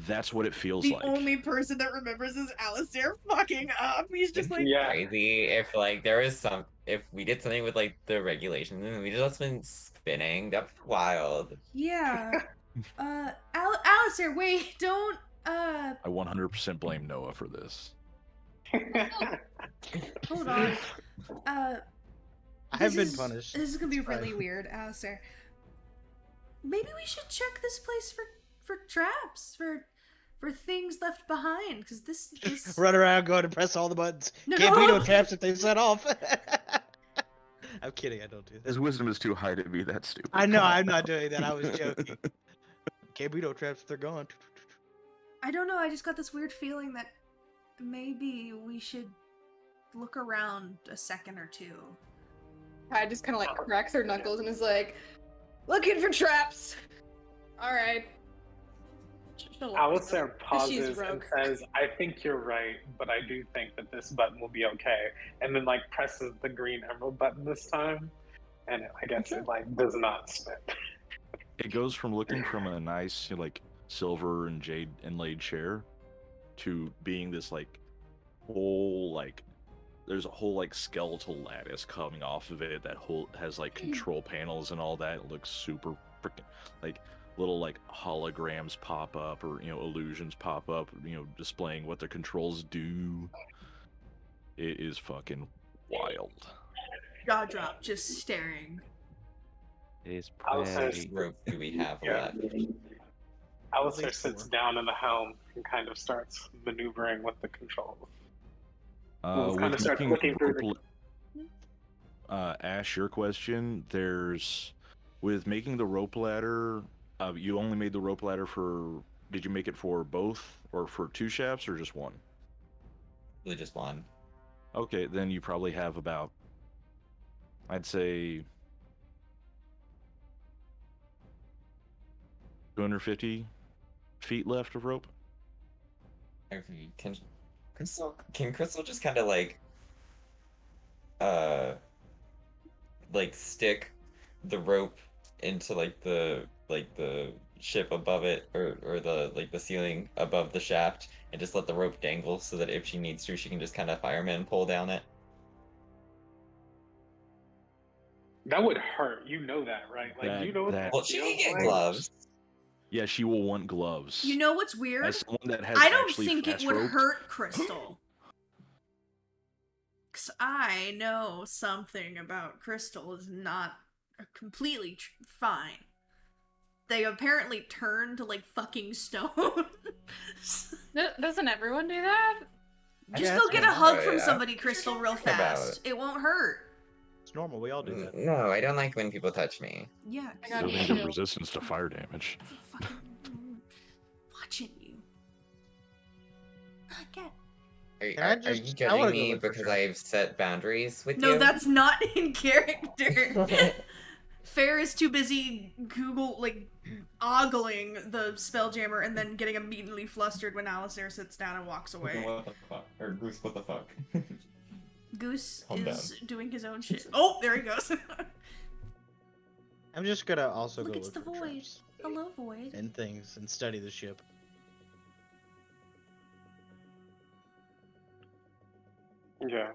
That's what it feels The like. only person that remembers is Alistair fucking up. He's just like, Yeah. Crazy if like there was if we did something with like the regulations and we just been spinning. That's wild. yeah. Alistair, wait, don't. I 100% blame Noah for this. Hold on. I have been This punished. is gonna be It's fine. really weird, Alistair. Maybe we should check this place for traps, for things left behind, because this Run around, go and press all the buttons. No. Can't be no traps if they set off. I'm kidding. I don't do that. His wisdom is too high to be that stupid. I know. Come I'm on. not doing that. I was joking. Can't be no traps if they're gone. I don't know. I just got this weird feeling that maybe we should look around a second or two. Kai just kind of like cracks her knuckles and is like, Looking for traps. All right. Alistair She's pauses and rogue. says, I think you're right, but I do think that this button will be okay. And then, like, presses the green emerald button this time. And I guess it, like, does not spin. It goes from looking from a nice, like, silver and jade inlaid chair to being this, like, whole, like, there's a whole, like, skeletal lattice coming off of it that whole has, like, control panels and all that. It looks super freaking, like, little, like, holograms pop up or, illusions pop up, displaying what the controls do. It is fucking wild. Jaw drop, just staring. It's Alistair, pretty. Rope do we have Yeah. left? Alistair least sits four. down in the helm and kind of starts maneuvering with the controls. Kind of With starts making looking through rope Ash, your question, with making the rope ladder, you only made the rope ladder did you make it for both or for 2 shafts or just one? Really just one. Okay, then you probably have about, I'd say, 250 feet left of rope. Okay, can Crystal just kind of like stick the rope into the ship above it or the ceiling above the shaft and just let the rope dangle so that if she needs to she can just kind of fireman pull down it? That would hurt. You know that, right? Like, you know what that Well, she feels can get like? gloves. Yeah, she will want gloves. You know what's weird? As someone that has I don't actually think it fast would roped, hurt Crystal. Because I know something about Crystal is not completely fine. They apparently turn to, like, fucking stone. Doesn't everyone do that? Just Yeah, go it's get a normal. hug from Yeah. somebody, Crystal, real About fast. It won't hurt. It's normal. We all do that. No, I don't like when people touch me. Yeah, I got building you. the resistance to fire damage. fucking watching you. Get. Can I Are just- you I judging wanna go me look for because traps. I've set boundaries with No, you? that's not in character. Fair is too busy ogling the Spelljammer and then getting immediately flustered when Alistair sits down and walks away. What the fuck? Or Goose, what the fuck? Goose Calm is doing his own shit. Oh, there he goes. I'm just gonna also Look, go it's look the for void. traps Hello, Void. and things and study the ship. Yeah.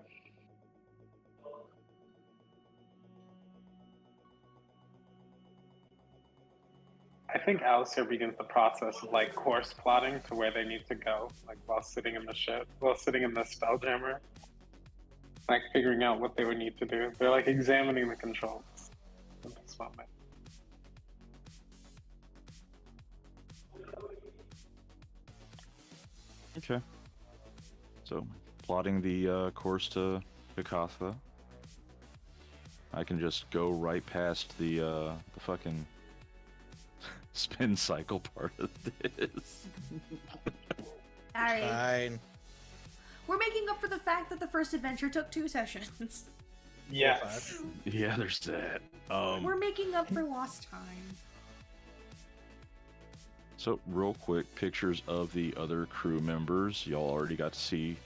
I think Alistair begins the process of, like, course plotting to where they need to go, like, while sitting in the Spelljammer. Like, figuring out what they would need to do. They're, like, examining the controls at this moment. Okay. So, plotting the course to Bikatha. I can just go right past the fucking spin cycle part of this. Alright. Fine. We're making up for the fact that the first adventure took 2 sessions. Yes. Yeah, there's that. We're making up for lost time. So, real quick, pictures of the other crew members. Y'all already got to see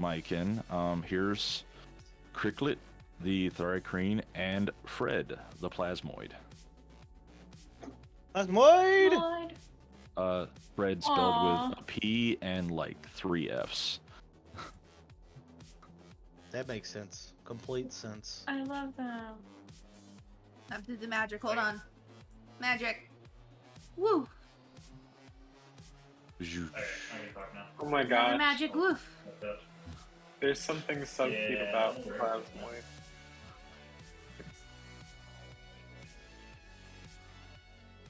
Myken. Here's Cricklet, the Thrycreen, and Fred, the Plasmoid. Plasmoid! Fred spelled Aw. with a P and like 3 F's. That makes sense. Complete sense. I love them. Up to the magic. Hold on. Magic. Woo. Oh my The gosh. magic woof. There's something so cute about the Plasmoid.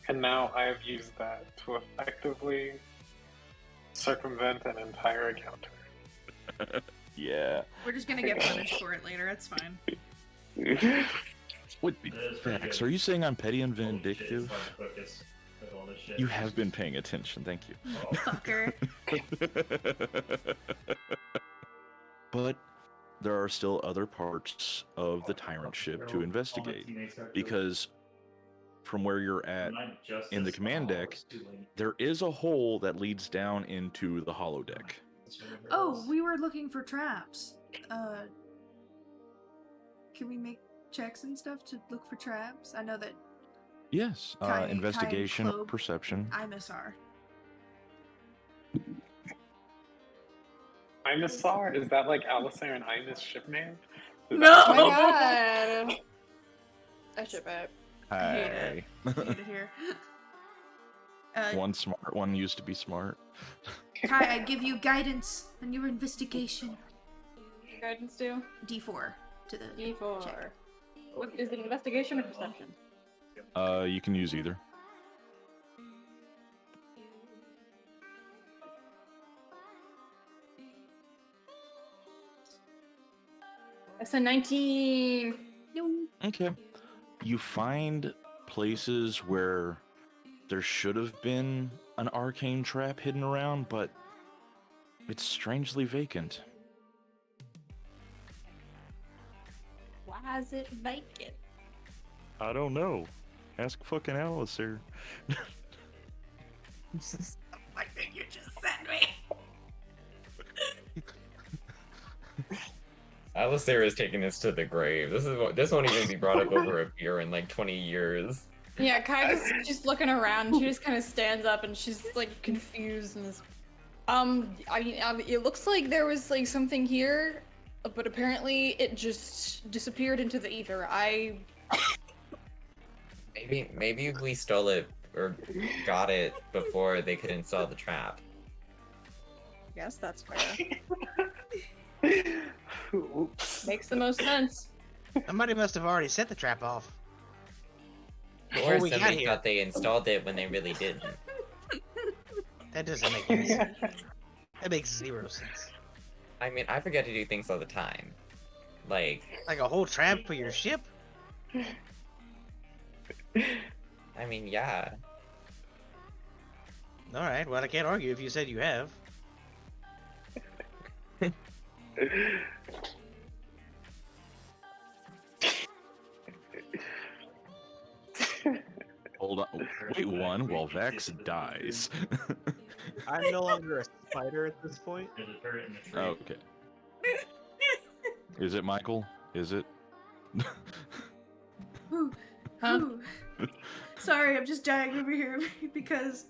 And now I have used that to effectively circumvent an entire encounter. Yeah. We're just gonna get punished for it later. It's fine. What facts? Are you saying I'm petty and vindictive? You have been paying attention, thank you. Fucker. But there are still other parts of the tyrant ship to investigate, because from where you're at in the command deck, there is a hole that leads down into the hollow deck. Oh, we were looking for traps. Can we make checks and stuff to look for traps? I know that Yes, Kai- investigation Kai or Cloak- perception. Imisar. Imisar? Is that like Alistair and Imis ship name? Is No! Oh my god. I ship it. I hate it. I hate it here. One smart, one used to be smart. Kai, I give you guidance on your investigation. Guidance do? D4 to the D4. check. What is it, investigation or perception? You can use either. That's a 19. Okay. You find places where there should have been an arcane trap hidden around, but it's strangely vacant. Why is it vacant? I don't know. Ask fucking Alistair. I think you just sent me. Alistair is taking this to the grave. This won't even be brought up over a beer in like 20 years. Yeah, Kai just looking around. She just kind of stands up and she's like confused and is. It looks like there was like something here, but apparently it just disappeared into the ether. Maybe we stole it or got it before they could install the trap. Guess that's fair. Oops. Makes the most sense. Somebody must have already set the trap off. Or Before we got somebody here. thought they installed it when they really didn't. That doesn't make any sense. That makes 0 sense. I mean, I forget to do things all the time. Like Like a whole trap for your ship? I mean, yeah. Alright, well I can't argue if you said you have. Hold on. Wait one while Vex dies. I'm no longer a spider at this point. Okay. Is it Michael? Is it? Ooh, Huh? ooh. Sorry, I'm just dying over here because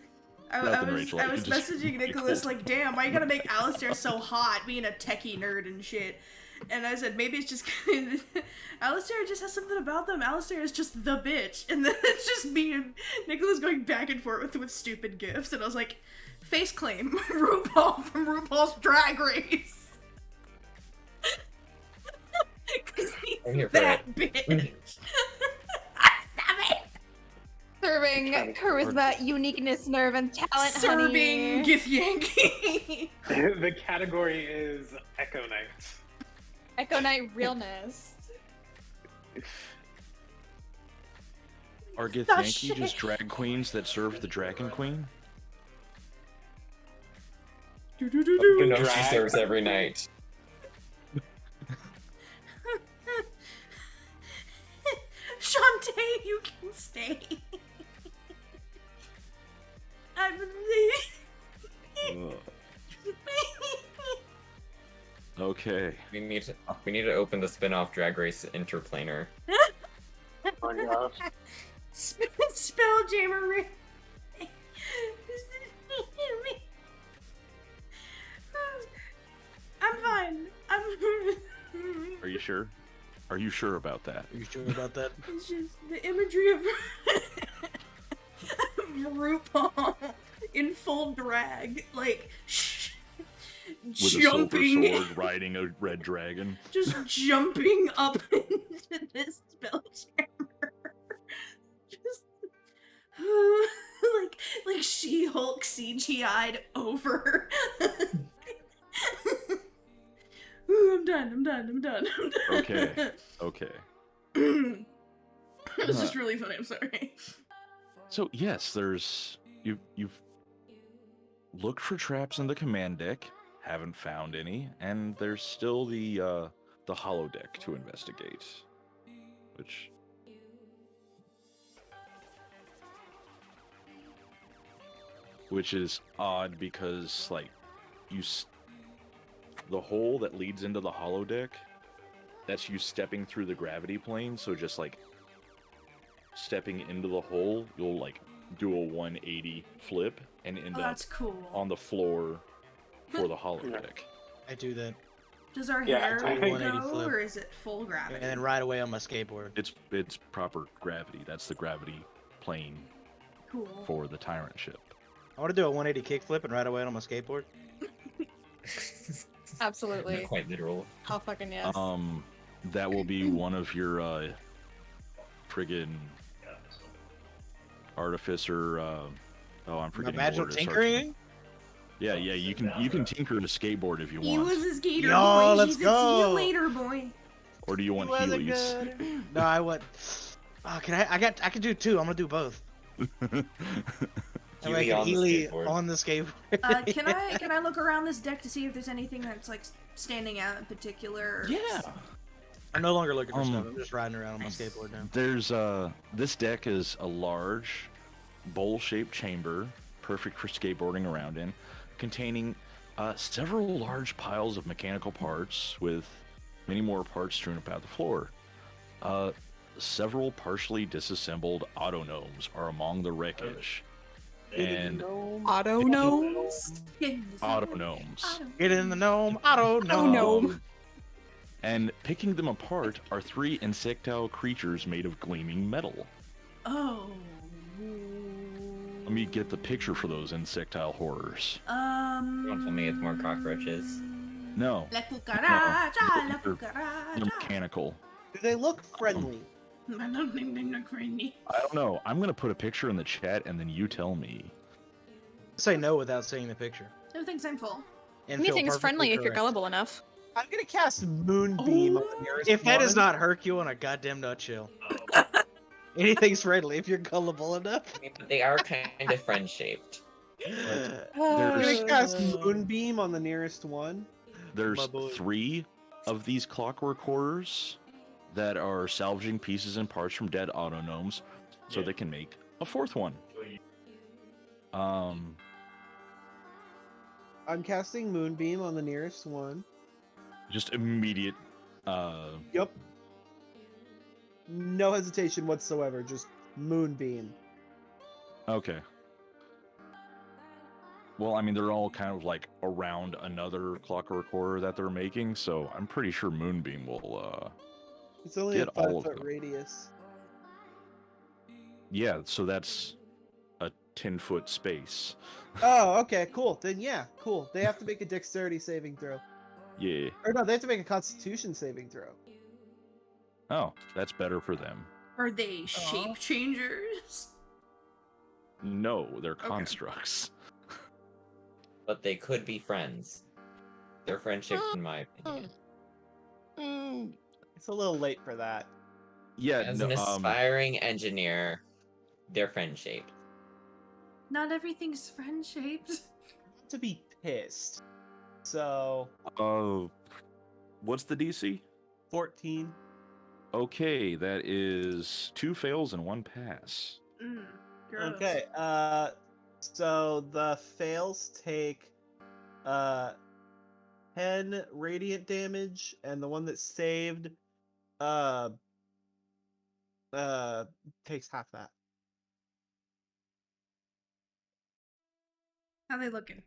I Nothing, was Rachel, I you was can just messaging be Nicholas cool. like, damn, why you gotta make Alistair so hot being a techie nerd and shit? And I said, maybe it's just Alistair just has something about them. Alistair is just the bitch. And then it's just me and Nicholas going back and forth with stupid gifts. And I was like, face claim, RuPaul from RuPaul's Drag Race. Because he's I'm here for that bitch. Stop it! Serving charisma, uniqueness, nerve, and talent, Serving honey. Githyanki. The category is Echo Knight. Echo Knight realness. Are The Githyanki shit. just drag queens that serve the Dragon Queen? You Do-do-do-do. know she Drag. serves every night. Shantae, you can stay. I believe. Okay. We need to open the spin-off Drag Race Interplanar. Oh my gosh. Spelljammer ring. I'm fine. Are you sure? Are you sure about that? Are you sure about that? It's just the imagery of RuPaul in full drag, like With a silver jumping, sword riding a red dragon. just jumping up into this Spelljammer. Just like She-Hulk CGI'd over. Ooh, I'm done. Okay. Okay. It was just really funny. I'm sorry. So yes, you've looked for traps in the command deck, haven't found any, and there's still the hollow deck to investigate, which which is odd because like the hole that leads into the holodeck, that's you stepping through the gravity plane. So just like stepping into the hole, you'll like do a 180 flip and end up That's cool. on the floor for the holodeck. I do that. Does our Yeah, hair I think- go, 180 flip. or is it full gravity? And then right away on my skateboard. It's proper gravity. That's the gravity plane Cool. for the tyrant ship. I want to do a 180 kickflip and ride away on my skateboard. Absolutely. Not quite literal. How fucking yes. That will be one of your friggin' artificer. Oh, I'm forgetting the Imaginal word. It starts with- tinkering? Yeah, you can tinker a skateboard if you He want. was a skater Yo, boy. let's She said, see you go." later, boy. Or do you want Wasn't Heelys? good. No, I want. Oh, I can do two. I'm gonna do both. I Heely make on an the Heely skateboard. on the skateboard. Can I look around this deck to see if there's anything that's like standing out in particular? or- Yeah. I'm no longer looking for stuff. Um, I'm just riding around on my nice. skateboard now. There's this deck is a large bowl-shaped chamber, perfect for skateboarding around in, containing several large piles of mechanical parts with many more parts strewn about the floor. Several partially disassembled auto gnomes are among the wreckage. And Auto gnomes. auto gnomes. Get in the gnome. Auto Oh, gnome. gnome. And picking them apart are 3 insectile creatures made of gleaming metal. Oh. Let me get the picture for those insectile horrors. Don't tell me it's more cockroaches. No, La cucaracha, la They're cucaracha. mechanical. Do they look friendly? I don't know. I'm gonna put a picture in the chat and then you tell me. Say no without seeing the picture. No thinks I'm full. And feel Anything's perfectly friendly if you're correct. gullible enough. I'm gonna cast Moonbeam on the nearest If that is one. not Hercule in a goddamn nutshell. Anything's friendly if you're gullible enough. I mean, but they are kind of friend shaped. I'm There's- gonna cast Moonbeam on the nearest one. There's My boy. 3 of these clockwork horrors that are salvaging pieces and parts from dead auto gnomes, so they can make a 4th one. I'm casting Moonbeam on the nearest one. Just immediate. Yup. No hesitation whatsoever. Just Moonbeam. Okay. Well, I mean, they're all kind of like around another clockwork horror that they're making, so I'm pretty sure Moonbeam will. It's only Get a all of 5-foot them. radius. Yeah, so that's a 10-foot space. Oh, okay, cool. Then yeah, cool. They have to make a dexterity saving throw. Yeah. Or no, they have to make a constitution saving throw. Oh, that's better for them. Are they shape changers? No, they're constructs. But they could be friends. They're friendship, in my opinion. It's a little late for that. Yeah, As no, an aspiring engineer, they're friend shaped. Not everything's friend shaped. To be pissed. So what's the DC? 14. Okay, that is 2 fails and 1 pass. Gross. Okay. So the fails take 10 radiant damage, and the one that saved takes half that. How they looking?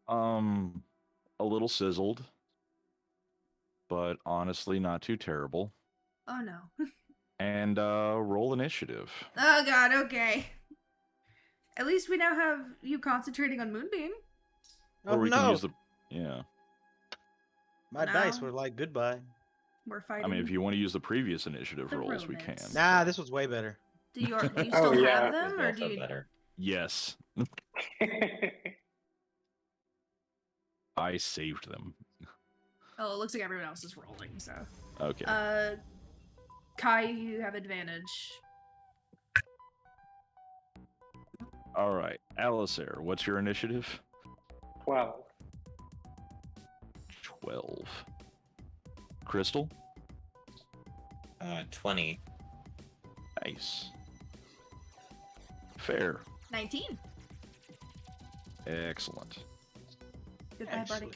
A little sizzled, but honestly not too terrible. Oh no. And roll initiative. Oh god, okay. At least we now have you concentrating on Moonbeam. Oh Or we no! can use the yeah. My No. dice were like goodbye. We're fighting. I mean, if you want to use the previous initiative The rolls, we can. romance. Nah, this was way better. do you Oh, still yeah. have them, or It's do also you? better. Yes, I saved them. Oh, it looks like everyone else is rolling. So, Okay. Kai, you have advantage. All right, Alistair, what's your initiative? 12. 12. Crystal? 20. Nice. Fair. 19. Excellent. Goodbye, Barty.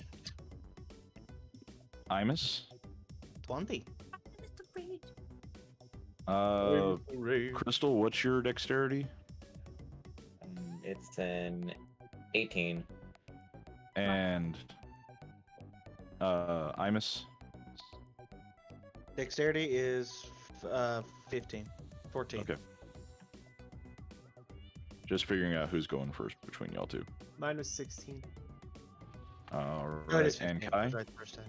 Imus? 20. Crystal, what's your dexterity? It's an 18. And Imus? Dexterity is 15. 14. Okay. Just figuring out who's going first between y'all two. Mine was 16. All Oh, it is right, and 15. I Kai? was right the first time.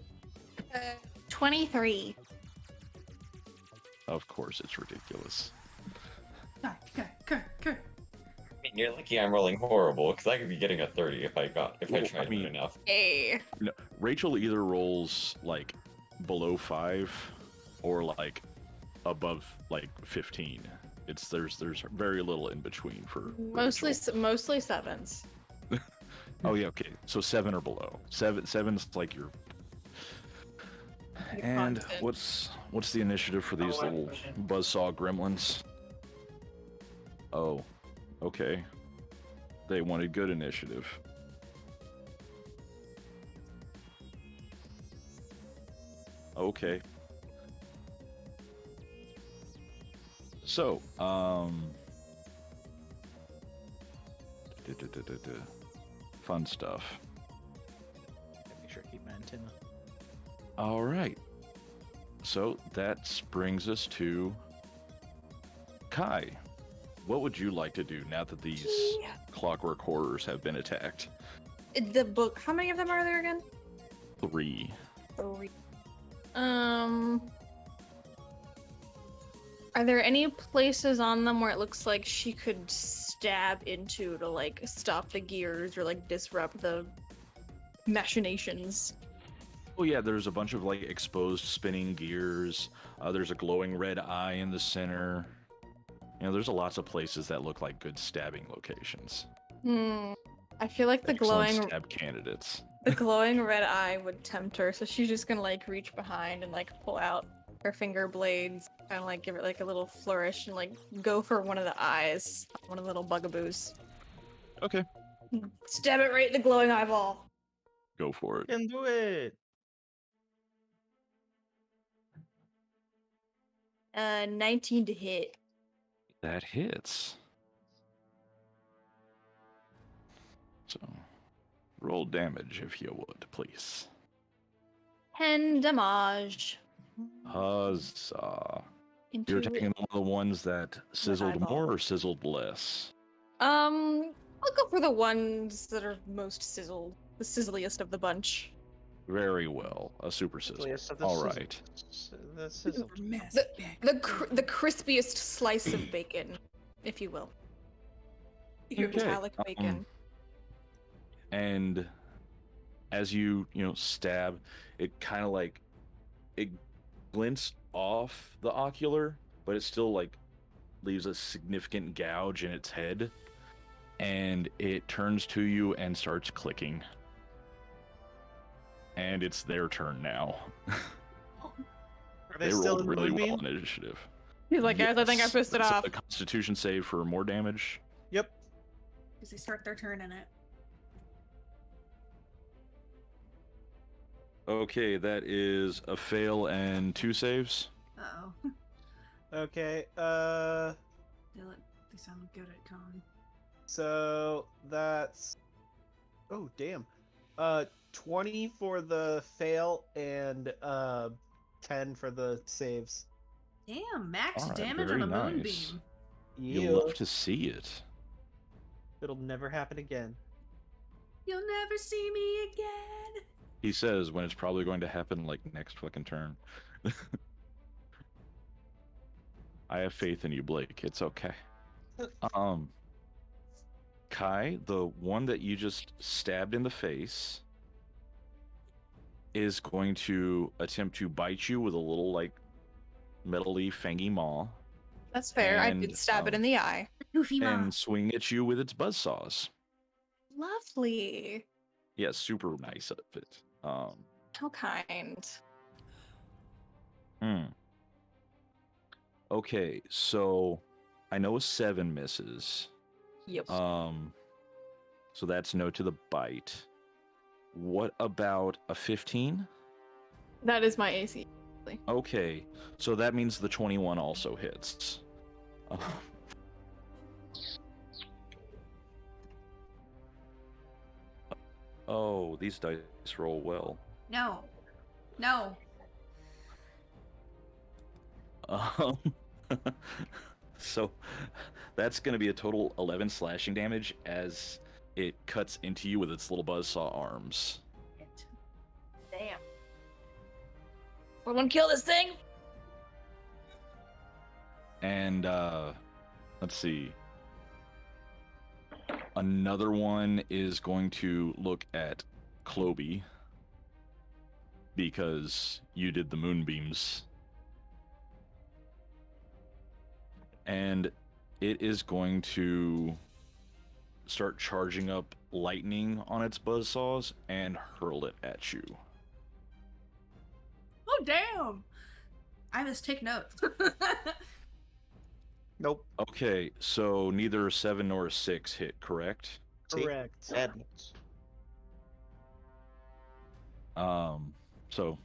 23. Of course, it's ridiculous. Go. I mean, you're lucky I'm rolling horrible because I could be getting a 30 if I Well, tried I mean- hard enough. Hey. No, Rachel either rolls like below 5 or like above like 15. There's very little in between for Mostly Rachel. mostly sevens. Oh yeah, okay. So 7 or below. Seven's like your. Your And constant. what's the initiative for these little buzzsaw gremlins? Oh, okay. They wanted good initiative. Okay. So, fun stuff. Make sure I keep my antenna. All right. So that brings us to Kai. What would you like to do now that these clockwork horrors have been attacked? The book. How many of them are there again? 3. 3. Are there any places on them where it looks like she could stab into to like stop the gears or like disrupt the machinations? Oh yeah, there's a bunch of like exposed spinning gears. There's a glowing red eye in the center. You know, there's lots of places that look like good stabbing locations. I feel like the Excellent glowing stab candidates. the glowing red eye would tempt her, so she's just gonna like reach behind and like pull out her finger blades, kind of like give it like a little flourish and like go for one of the eyes, one of the little bugaboos. Okay, Stab it right in the glowing eyeball. go for it. Can do it. 19 to hit. That hits. So, roll damage if you would, please. 10 damage. Huzzah. Into You're taking one of the ones that sizzled eyeball. more or sizzled less? I'll go for the ones that are most sizzled, the sizzliest of the bunch. Very well. A super sizzle. Yes, that's All sizzle. right. The sizzle. The crispiest slice of bacon, if you will. Okay, Metallic bacon. And as you stab, it kind of like it glints off the ocular, but it still like leaves a significant gouge in its head, and it turns to you and starts clicking. And it's their turn now. Are they still rolled in the really well moonbeam? on initiative. He's like, guys, I think I Yes. pissed it So off. the Constitution save for more damage. Yep. Because they start their turn in it. Okay, that is a fail and 2 saves. Uh-oh. Okay, They sound good at con. so that's oh damn. 20 for the fail and 10 for the saves. Damn, max Alright, damage very on a nice. moonbeam. You love to see it. It'll never happen again. You'll never see me again. He says when it's probably going to happen like next fucking turn. I have faith in you, Blake. It's okay. Kai, the one that you just stabbed in the face, is going to attempt to bite you with a little like metally fangy maw That's fair. I And, did stab it in the eye. Goofy mom. and swing at you with its buzzsaws. Lovely. Yeah, super nice of it. How kind. Okay, so I know a 7 misses. Yep. So that's no to the bite. What about a 15? That is my AC. Okay, so that means the 21 also hits. Oh, these dice roll well. No. No. Um, so that's going to be a total 11 slashing damage as it cuts into you with its little buzzsaw arms. Damn. Someone kill this thing? And let's see. Another one is going to look at Cloby because you did the moonbeams. And it is going to start charging up lightning on its buzzsaws and hurl it at you. Oh, damn. I must take notes. Nope. Okay, so neither a 7 nor a 6 hit, correct? See? Correct. Sadness. So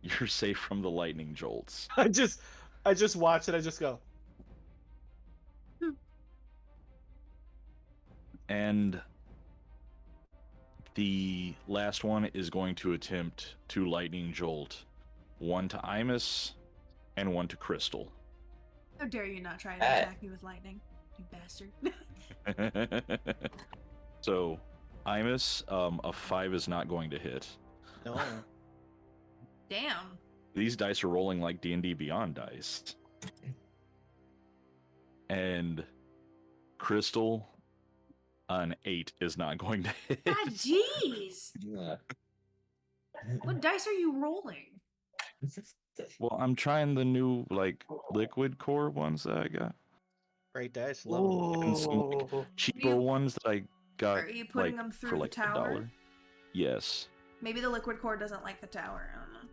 you're safe from the lightning jolts. I just watch it. I just go. And the last one is going to attempt to lightning jolt one to Imus and one to Crystal. How dare you not try to attack me with lightning, you bastard. So, Imus, a 5 is not going to hit. No. Damn. These dice are rolling like D&D Beyond dice. And Crystal, an 8 is not going to hit. God, jeez. Yeah. What dice are you rolling? Well, I'm trying the new, like, liquid core ones that I got. Great dice. Love 'em. And some like, cheaper You- ones that I got Are you putting like, them through for like the tower? $1. Yes. Maybe the liquid core doesn't like the tower. I don't know.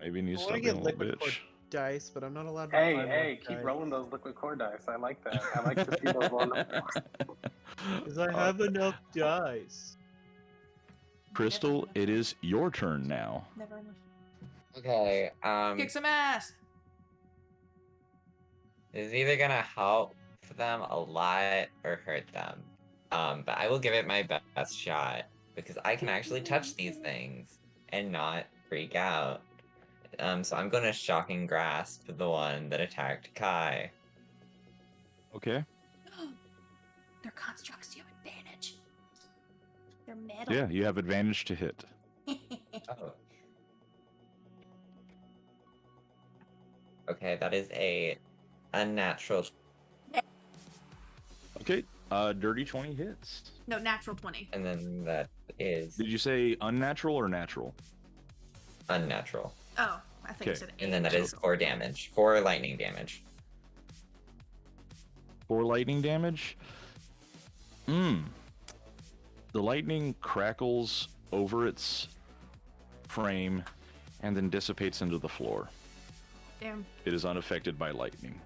Maybe it needs I to want stop to being get a little liquid core bitch. dice, but I'm not allowed to. Hey, buy hey, more keep rolling those liquid core dice. I like that. I like to see those roll up. Because I have enough dice. Crystal, it is your turn now. Never enough. Okay. Kick some ass. It's either gonna help them a lot or hurt them. But I will give it my best shot because I can actually touch these things and not freak out. So I'm gonna shocking grasp the one that attacked Kai. Okay. Their constructs, you have advantage. They're metal. Yeah, you have advantage to hit. Oh. Okay, that is a unnatural. Okay. Dirty 20 hits. No, natural 20. And then that is Did you say unnatural or natural? unnatural. Oh, I think you Okay. said And then that is natural. 4 damage. 4 lightning damage. 4 lightning damage. The lightning crackles over its frame and then dissipates into the floor. Damn. It is unaffected by lightning.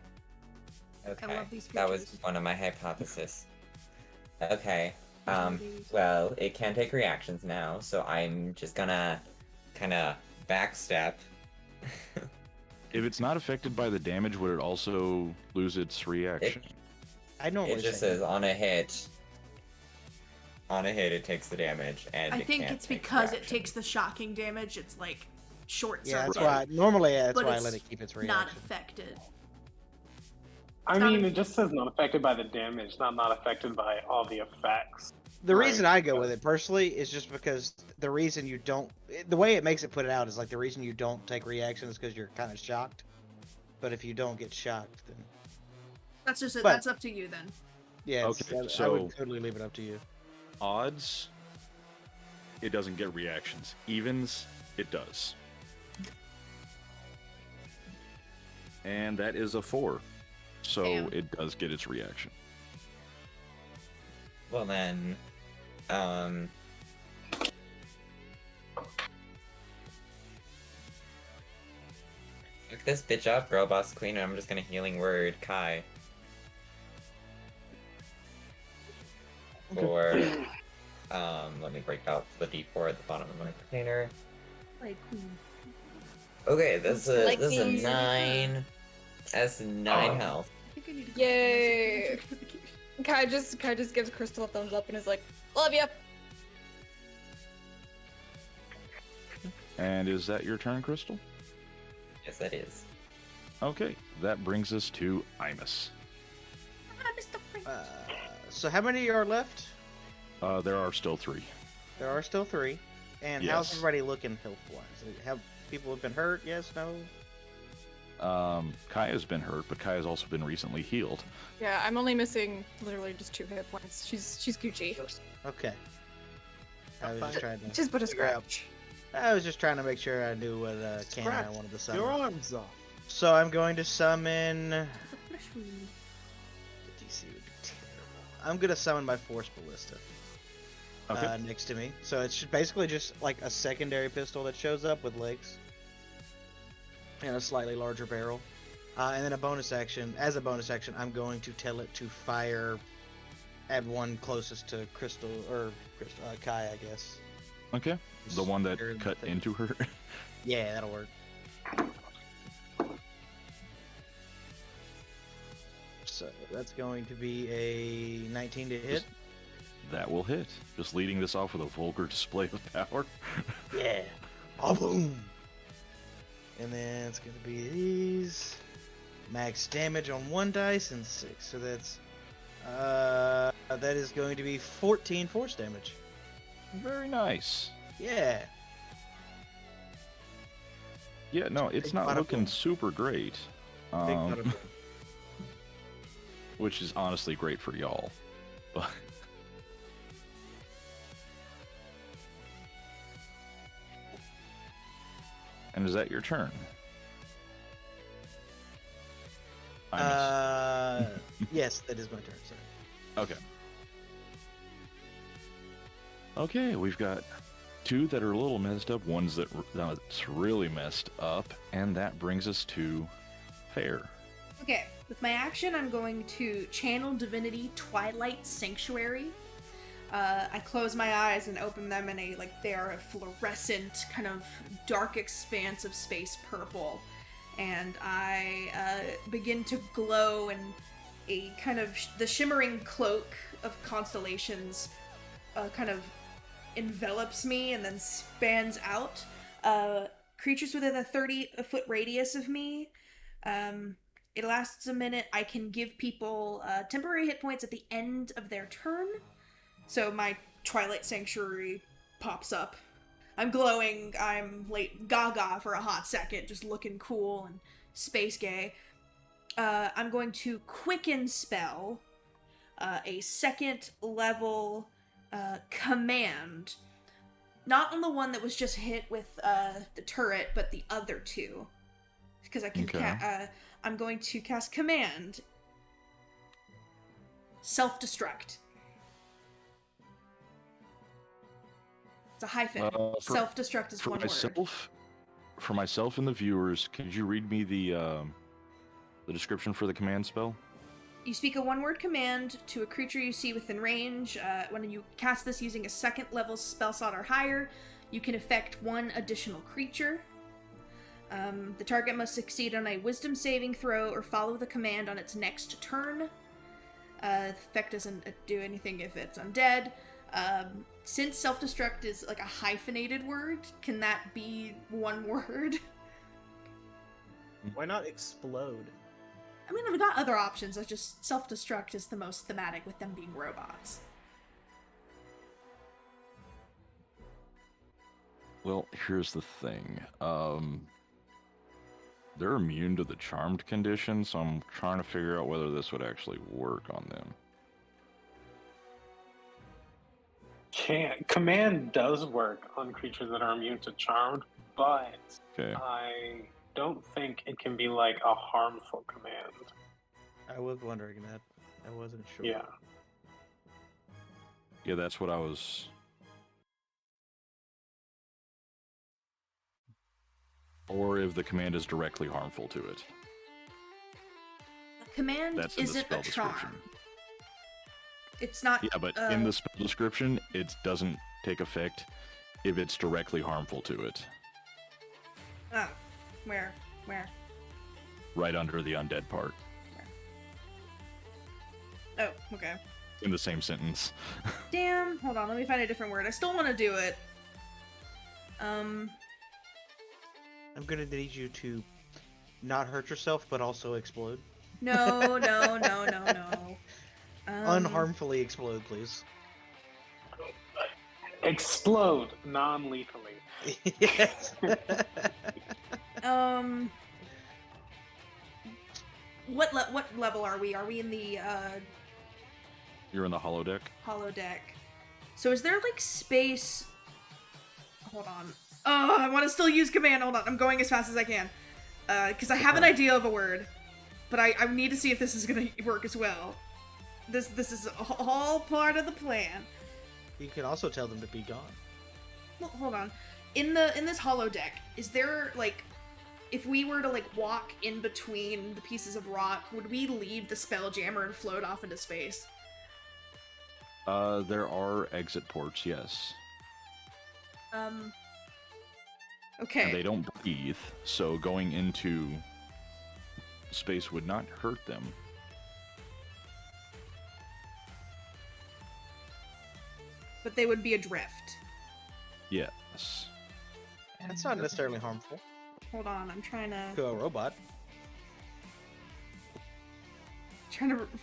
Okay, love these that was creatures. one of my hypotheses. Okay, love these. well, it can take reactions now, so I'm just gonna kind of backstep. If it's not affected by the damage, would it also lose its reaction? I normally It just say says on a hit. On a hit, it takes the damage, and I it think can't it's take because it reactions. takes the shocking damage. It's like short Yeah, that's circuit. why. Normally, that's But why I it's let it keep its Not reaction. affected. I not mean, a- it just says not affected by the damage, not affected by all the effects. The Right. reason I go with it personally is just because the reason you don't, the way it makes it put it out is like the reason you don't take reactions because you're kind of shocked. But if you don't get shocked, then That's just it. But- That's up to you then. yeah, Okay, I so- would totally leave it up to you. Odds, it doesn't get reactions. Evens, it does. And that is a 4. So Damn. it does get its reaction. Well then, Look this bitch up, girl boss queen, and I'm just gonna healing word Kai. Okay. For the D4 at the bottom of my container. Like, Okay, that's a Like that's a these. 9. That's 9 health. I think I need to go Yay. back to my certification. Kai just gives Crystal a thumbs up and is like, love you. And is that your turn, Crystal? Yes, that is. Okay, that brings us to Imus. Ah, Mr. Frank. So how many are left? There are still 3. There are still 3. And how's Yes. everybody looking health-wise? Have people have been hurt? Yes, no? Kaya's been hurt, but Kaya's also been recently healed. Yeah, I'm only missing literally just 2 hit points. She's Gucci. Okay. I was just trying to Just but a figure out. scratch. I was just trying to make sure I knew what cannon I Scratch wanted to summon. Your arms off. So I'm going to summon. The Flesh wound. DC would be terrible. I'm gonna summon my Force Ballista Okay. next to me. So it's basically just like a secondary pistol that shows up with legs and a slightly larger barrel. And then as a bonus action, I'm going to tell it to fire at one closest to Kai, I guess. Okay. The one that You're in the cut thing. into her. Yeah, that'll work. So that's going to be a 19 to hit. That will hit. Just leading this off with a vulgar display of power. Yeah. Oh, boom. And then it's going to be these. Max damage on 1 dice and 6. So that's that is going to be 14 force damage. Very nice. Yeah. Yeah, no, it's Big not pot of looking gold. super great. Big pot of gold. Which is honestly great for y'all. But and is that your turn? Yes, that is my turn, sorry. Okay. Okay, we've got 2 that are a little messed up, one's that's really messed up, and that brings us to Fair. Okay, with my action, I'm going to channel Divinity Twilight Sanctuary. I close my eyes and open them, and they are a fluorescent, kind of dark expanse of space purple. And I begin to glow, and a kind of the shimmering cloak of constellations kind of envelops me and then spans out. Creatures within a 30-foot radius of me. It lasts a minute. I can give people temporary hit points at the end of their turn. So my Twilight Sanctuary pops up. I'm glowing. I'm late gaga for a hot second, just looking cool and space gay. I'm going to quicken spell a 2nd level command. Not on the one that was just hit with the turret, but the other 2. Because I can Okay. I'm going to cast command. Self-destruct. It's a hyphen. Self-destruct is For one word. for myself and the viewers, could you read me the description for the command spell? You speak a one-word command to a creature you see within range. When you cast this using a 2nd level spell slot or higher, you can affect 1 additional creature. The target must succeed on a wisdom saving throw or follow the command on its next turn. The effect doesn't do anything if it's undead. Since self-destruct is like a hyphenated word, can that be 1 word? Why not explode? I mean, I've got other options. I just self-destruct is the most thematic with them being robots. Well, here's the thing. They're immune to the charmed condition, so I'm trying to figure out whether this would actually work on them. Command does work on creatures that are immune to charmed, but Okay. I don't think it can be like a harmful command. I was wondering that. I wasn't sure. Yeah. Yeah, that's what I was. Or if the command is directly harmful to it. The command That's in the isn't spell a charm. description. It's not. Yeah, but in the spell description, it doesn't take effect if it's directly harmful to it. Ah, where? Right under the undead part. Oh, okay. In the same sentence. Damn, hold on, let me find a different word. I still want to do it. I'm gonna need you to not hurt yourself, but also explode. No. Unharmfully explode, please. Explode non-lethally. Yes. What level are we? Are we in the You're in the holodeck. holodeck? So is there like space? Hold on. Oh, I want to still use command. Hold on, I'm going as fast as I can. Because I have an idea of a word, but I need to see if this is gonna work as well. This is all part of the plan. You can also tell them to be gone. Well, hold on. In this holodeck, is there like, if we were to like walk in between the pieces of rock, would we leave the Spelljammer and float off into space? There are exit ports, yes. Okay. And they don't breathe, so going into space would not hurt them. But they would be adrift. Yes. That's not necessarily harmful Hold on, I'm trying to to a robot.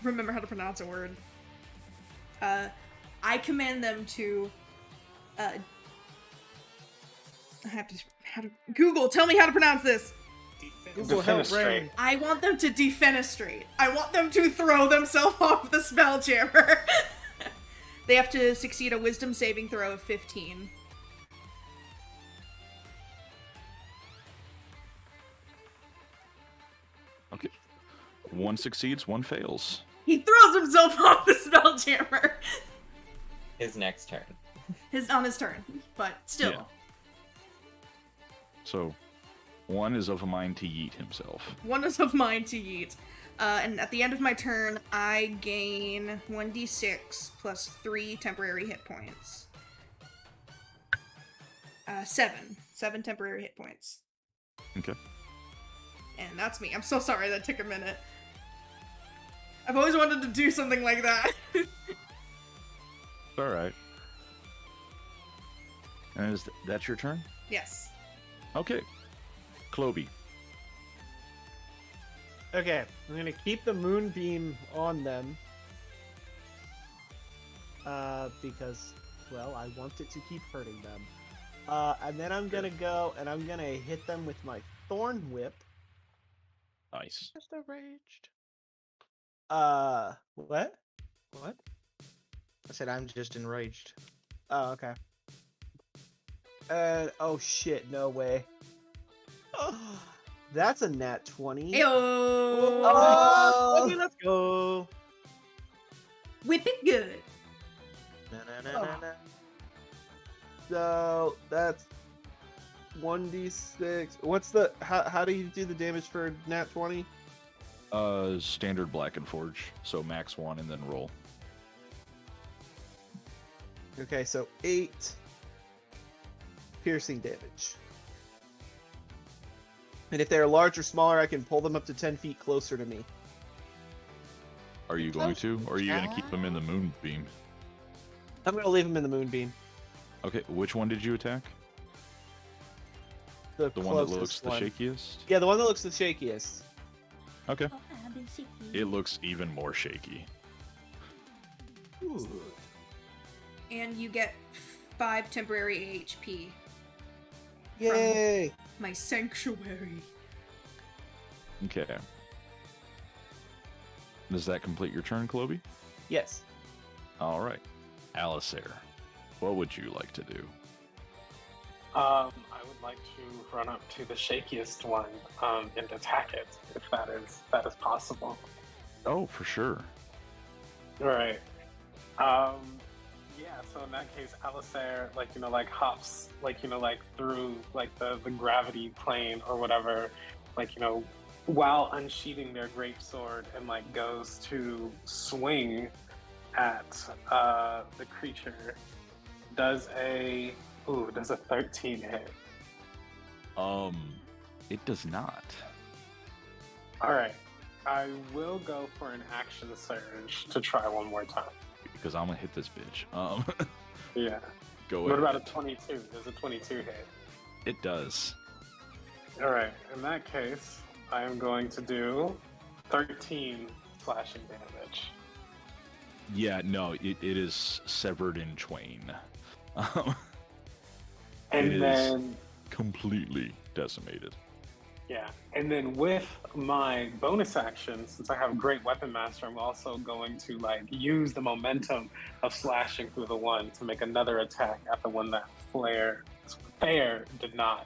remember how to pronounce a word. I command them to I have to Google, tell me how to pronounce this. Google help Defenestrate. Rain. I want them to defenestrate. I want them to throw themselves off the Spelljammer. They have to succeed a wisdom saving throw of 15. Okay. One succeeds, one fails. He throws himself off the Spelljammer. His next turn. On his turn, but still. Yeah. So, one is of a mind to yeet himself. One is of mine to yeet. And at the end of my turn, I gain 1d6 plus 3 temporary hit points. 7. 7 temporary hit points. Okay. And that's me. I'm so sorry that took a minute. I've always wanted to do something like that. Alright. And that's your turn? Yes. Okay. Cloby. Okay, I'm gonna keep the moonbeam on them. Because, well, I want it to keep hurting them. And then I'm gonna go and I'm gonna hit them with my thorn whip. Nice. Just enraged. What? What? I said I'm just enraged. Oh, okay. And, oh shit, no way. That's a nat 20. Ayo! Oh, okay, let's go. Whip it good. Na, na, na, na, na. So that's 1d6. What's the how do you do the damage for nat 20? Standard Black and Forge. So max 1 and then roll. Okay, so 8 piercing damage. And if they're large or smaller, I can pull them up to 10 feet closer to me. Are you going to? Or are you going to keep them in the moonbeam? I'm going to leave them in the moonbeam. Okay, which one did you attack? The The one that looks closest the one. shakiest? Yeah, the one that looks the shakiest. Okay. It looks even more shaky. Ooh. And you get 5 temporary HP. Yay! My sanctuary. Okay. Does that complete your turn, Cloby? Yes. All right. Alistair, what would you like to do? I would like to run up to the shakiest one and attack it, if that is possible. Oh, for sure. Right. Yeah, so in that case, Alistair, hops, through, the gravity plane or whatever, while unsheathing their great sword and, goes to swing at the creature Does a 13 hit? It does not. All right. I will go for an action surge to try one more time. Because I'm gonna hit this bitch. Yeah. Go What ahead. about a 22? Does a 22 hit? It does. All right. In that case, I am going to do 13 slashing damage. Yeah, no, it is severed in twain. It And is then, completely decimated. yeah. And then with my bonus action, since I have Great Weapon Master, I'm also going to use the momentum of slashing through the one to make another attack at the one that Flare did not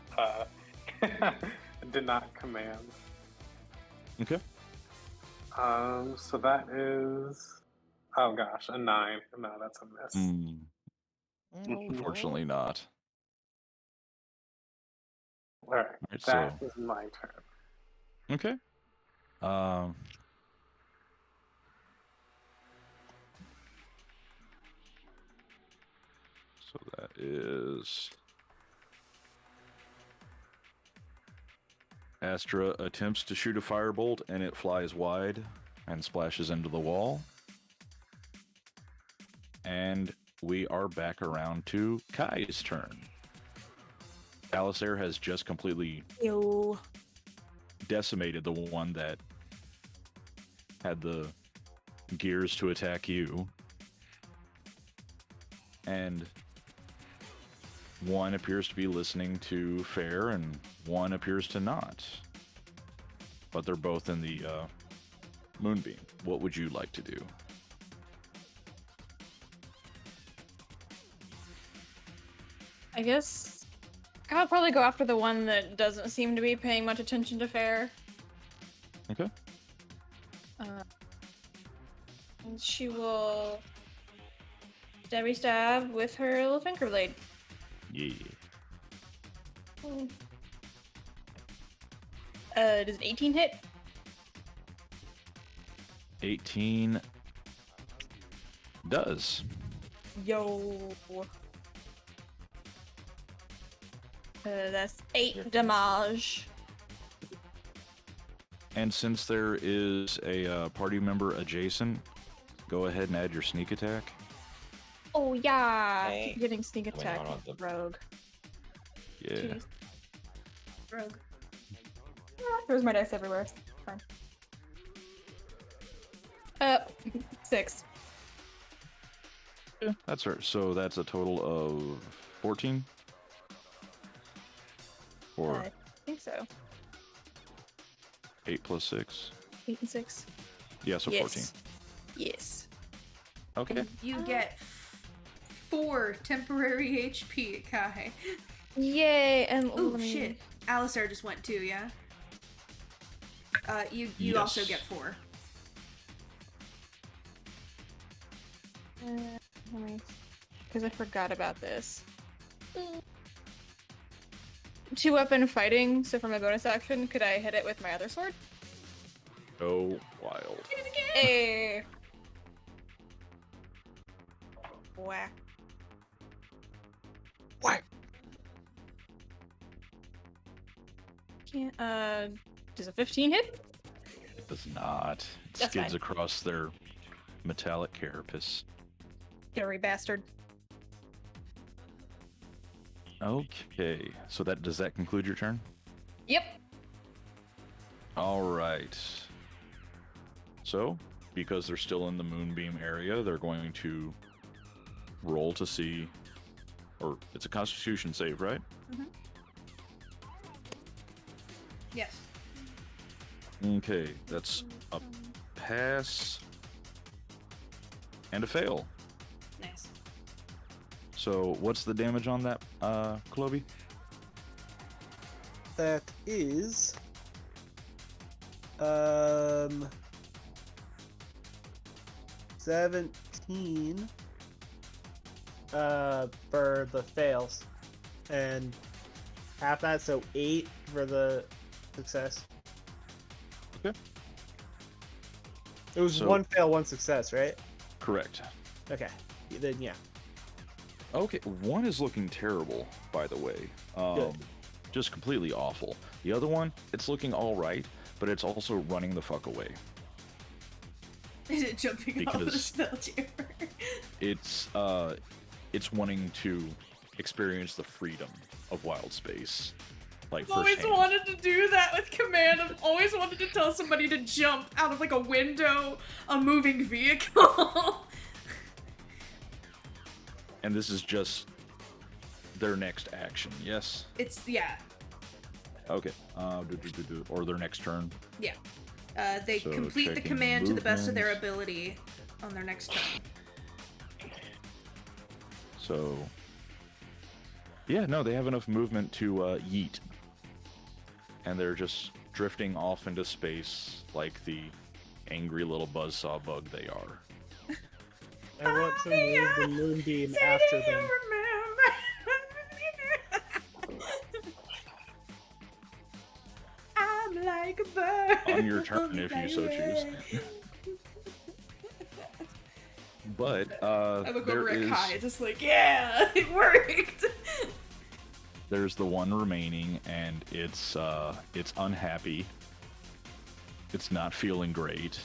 did not command. Okay. So that is, oh gosh, a 9. No, that's a miss. Unfortunately not. All right, Alright, that so is my turn. okay. So that is Astra attempts to shoot a firebolt and it flies wide and splashes into the wall. And we are back around to Kai's turn. Alistair has just completely decimated the one that had the gears to attack you. And one appears to be listening to Fair, and one appears to not. But they're both in the moonbeam. What would you like to do? I guess I'll probably go after the one that doesn't seem to be paying much attention to Fair. Okay. And she will stabby stab with her little finger blade. Yeah. Does an 18 hit? 18 does. Yo. That's 8 damage. And since there is a party member adjacent, go ahead and add your sneak attack. Oh yeah, Okay. keep getting sneak Wait, attack. hold on, Rogue. Yeah. Jeez. Rogue. There's my dice everywhere. Fine. 6. Yeah, that's right. So that's a total of 14? Or I think so. 8 plus 6? 8 and 6. Yeah, so 14. Yes. Okay. You get 4 temporary HP, Kai. Yay! And Oh let me- shit. Alistair just went too, yeah? You Yes. also get 4. Let me, because I forgot about this. 2-weapon fighting. So for my bonus action, could I hit it with my other sword? Go wild. Hey. Whack. Whack. Can't. Does a 15 hit? It does not. It That's skids fine. across their metallic carapace. Scary bastard. Okay. So does that conclude your turn? Yep. All right. So, because they're still in the moonbeam area, they're going to roll to see, or it's a Constitution save, right? Yes. Okay, that's a pass and a fail. Nice. So, what's the damage on that, Chloe? That is 17 for the fails, and half that, so 8 for the success. Okay. It was So- 1 fail, 1 success, right? Correct. Okay. Then yeah. Okay, one is looking terrible, by the way. Good. Just completely awful. The other one, it's looking all right, but it's also running the fuck away. Is it jumping off the Because- Spelljammer? It's wanting to experience the freedom of wild space, like I've always firsthand. wanted to do that with command. I've always wanted to tell somebody to jump out of like a window, a moving vehicle. And this is just their next action, yes? It's, yeah. Okay. Or their next turn. Yeah. They So complete the checking command to the best of their movements. ability on their next turn. So, yeah, no, they have enough movement to yeet. And they're just drifting off into space like the angry little buzzsaw bug they are. I want to move the moonbeam after them. I'm like a bird. On your turn, if you so choose. But I look there over at is Kai, just like, yeah, it worked. there's the one remaining, and it's unhappy. It's not feeling great,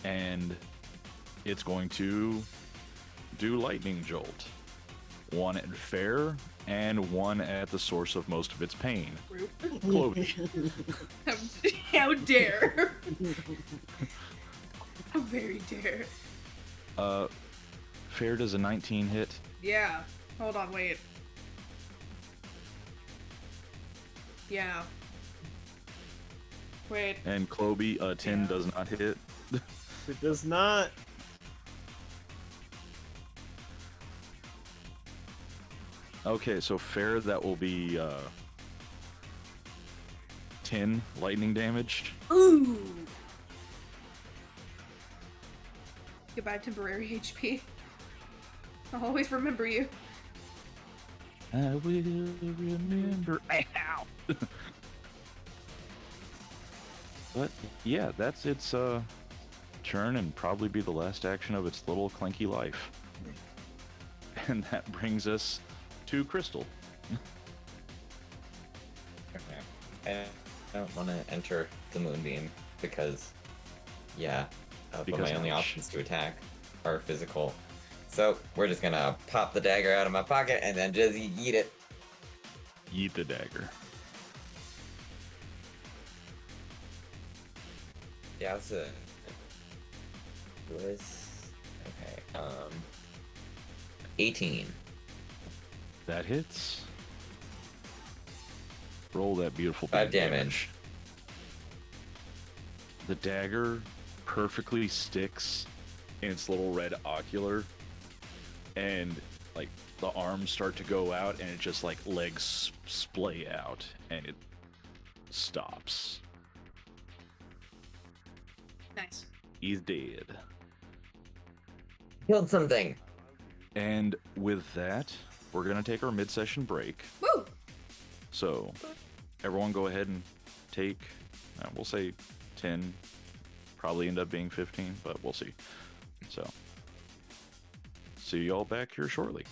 and it's going to do lightning jolt. One at Fair, and one at the source of most of its pain, Chloe. How dare? How very dare? Fair does a 19 hit. Yeah. Hold on, wait. Yeah. Wait. And Chloe, 10 Yeah. does not hit. It does not. Okay, so Fair, that will be 10 lightning damage. Ooh. Goodbye, temporary HP. I'll always remember you. I will remember. Ow! But yeah, that's its turn, and probably be the last action of its little clanky life. And that brings us to Crystal. I don't want to enter the moonbeam because, yeah, but Because my only ouch. options to attack are physical. So we're just gonna pop the dagger out of my pocket and then just yeet it. Yeet the dagger. Yeah, it's a. Okay. 18. That hits. Roll that beautiful 5 big damage. The dagger perfectly sticks in its little red ocular, and like the arms start to go out, and it just like legs splay out, and it stops. Nice. He's dead. Killed something. And with that, we're gonna take our mid-session break. Woo! So, everyone go ahead and take, we'll say 10, probably end up being 15, but we'll see. So, see y'all back here shortly.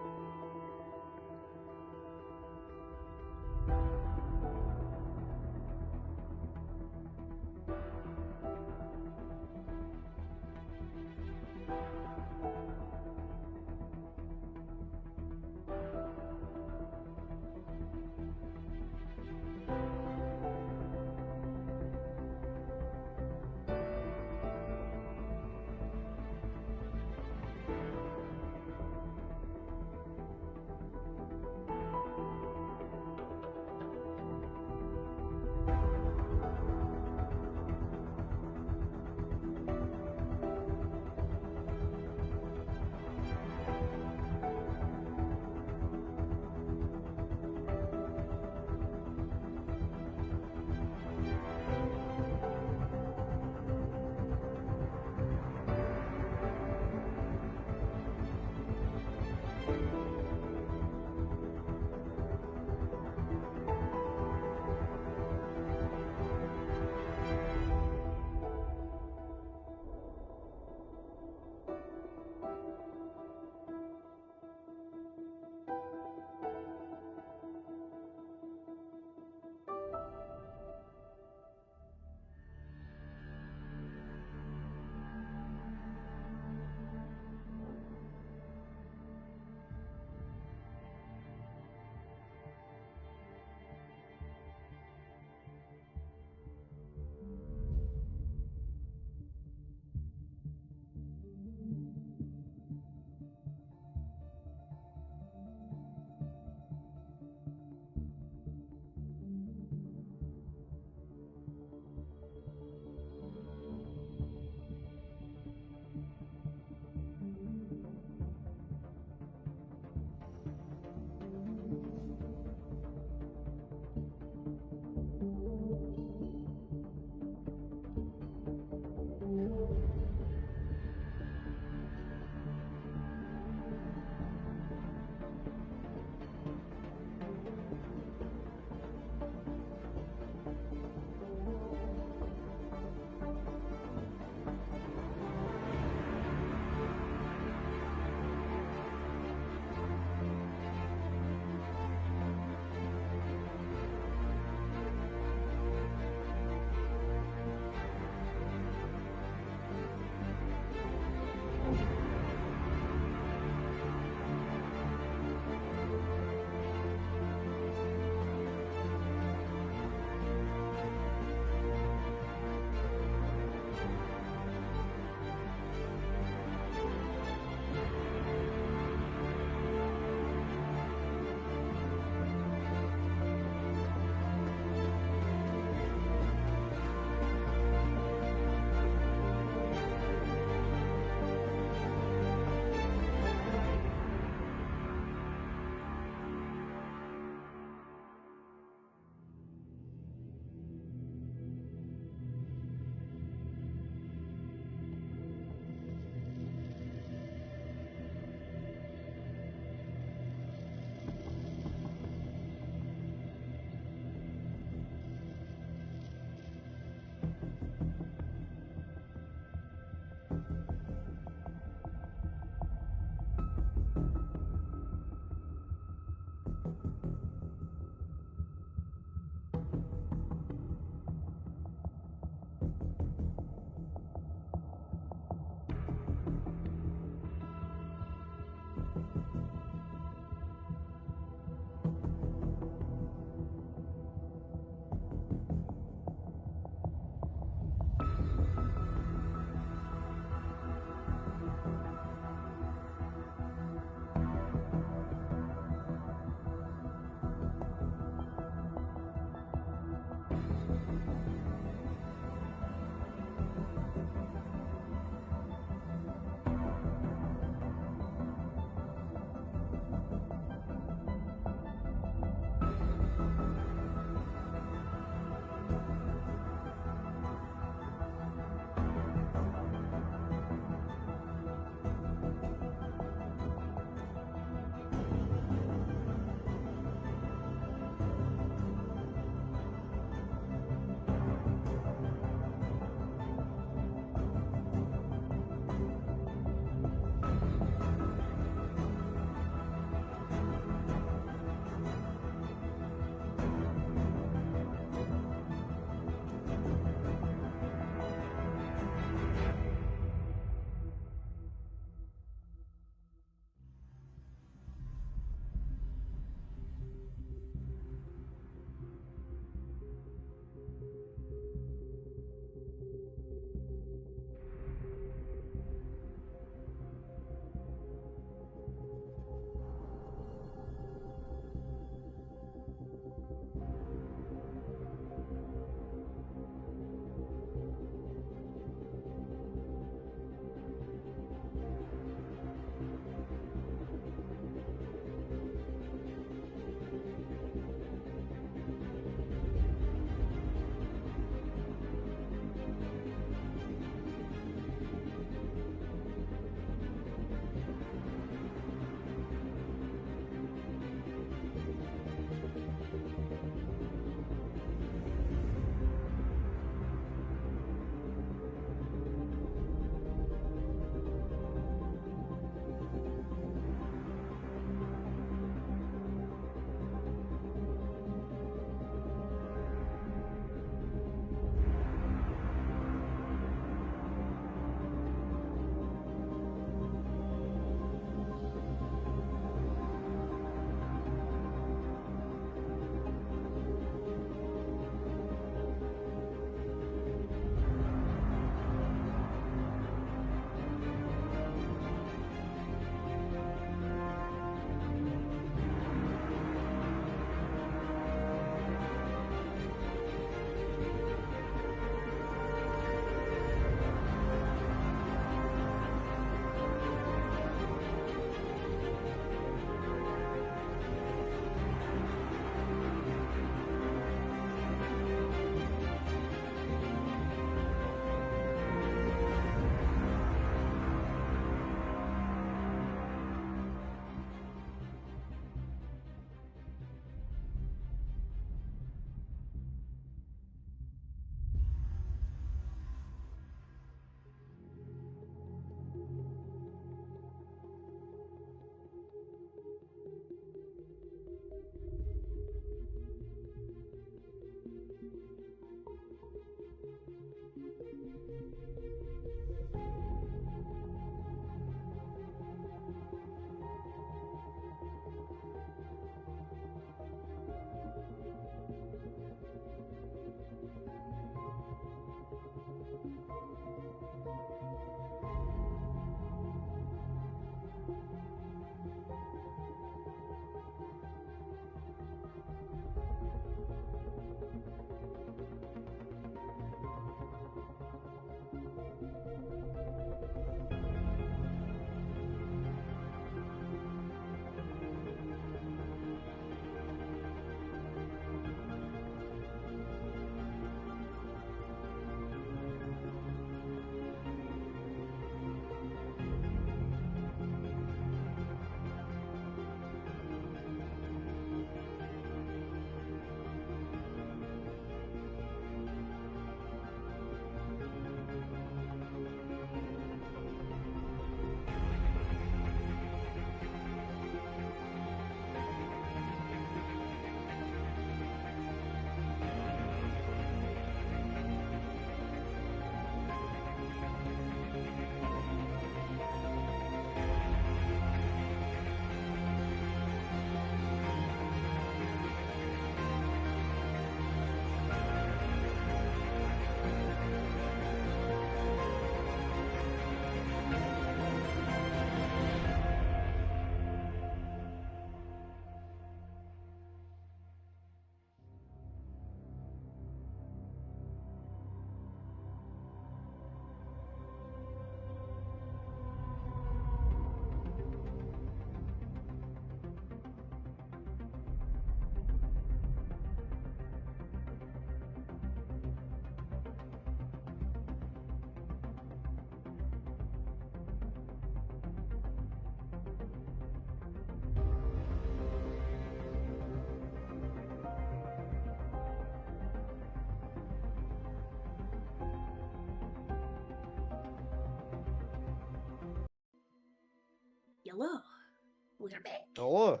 Oh, I'm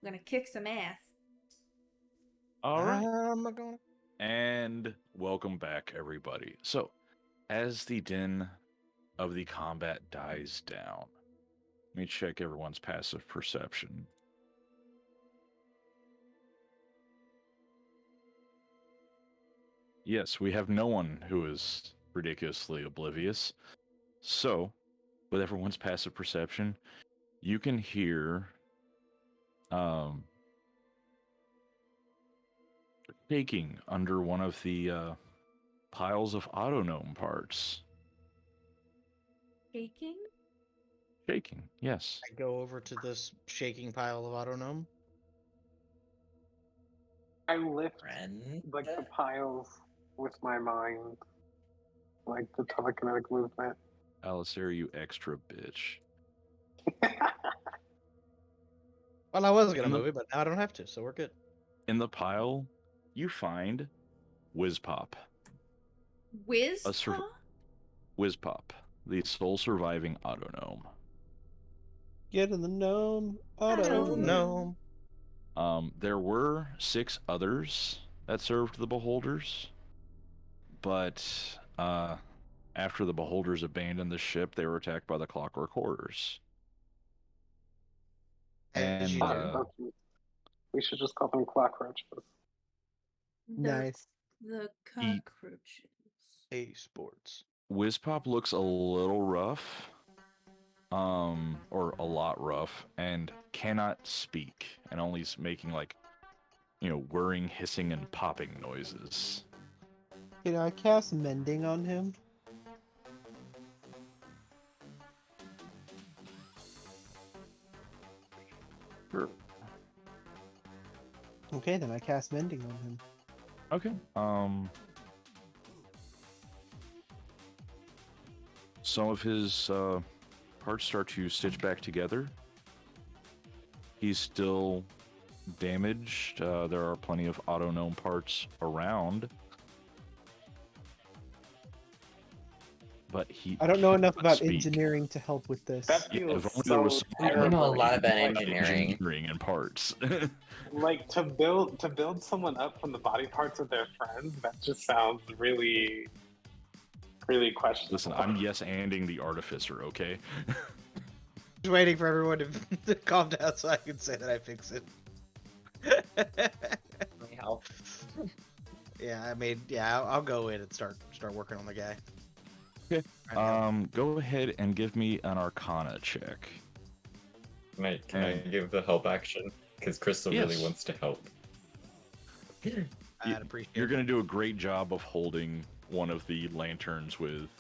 gonna kick some ass. All right. I'm not gonna. And welcome back, everybody. So, as the din of the combat dies down, let me check everyone's passive perception. Yes, we have no one who is ridiculously oblivious. So, with everyone's passive perception, you can hear shaking under one of the piles of autonome parts. Shaking? Shaking, yes. I go over to this shaking pile of autonome. I lift Friend? like the piles with my mind, like the telekinetic movement. Alistair, you extra bitch. Well, I was gonna In the- move it, but now I don't have to, so we're good. In the pile, you find Whizpop. Whiz? A sur- Whizpop, the sole surviving autonome. Get in the gnome. Auto No. There were 6 others that served the beholders, but after the beholders abandoned the ship, they were attacked by the clockwork horrors. As you And do. We should just call them cockroaches. Nice. The cockroaches. Hey, sports. Whizpop looks a little rough, or a lot rough, and cannot speak, and only is making like, whirring, hissing, and popping noises. Can I cast mending on him? Sure. Okay, then I cast mending on him. Okay. Some of his parts start to stitch back together. He's still damaged. There are plenty of autonome parts around. But I don't know enough cannot about speak. engineering to help with this. That Yeah, feels if only there was so someone I don't know a terrible. lot about Like, engineering. engineering and parts. Like to build someone up from the body parts of their friends. That just sounds really, really questionable. Listen, I'm yes-anding the artificer, okay? Just waiting for everyone to calm down so I can say that I fix it. Really help. Yeah, I mean, yeah, I'll go in and start working on the guy. Okay. Right now. Go ahead and give me an Arcana check. Can I give the help action? Because Crystal Yes. really wants to help. I'd appreciate You're it. going to do a great job of holding one of the lanterns with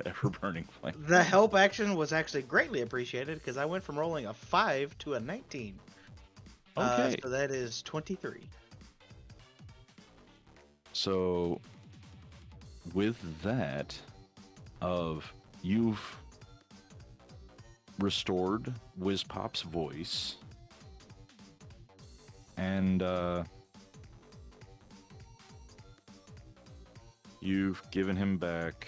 ever-burning flame. The help action was actually greatly appreciated because I went from rolling a 5 to a 19. Okay. So that is 23. So, with that, you've restored Whizpop's voice, and you've given him back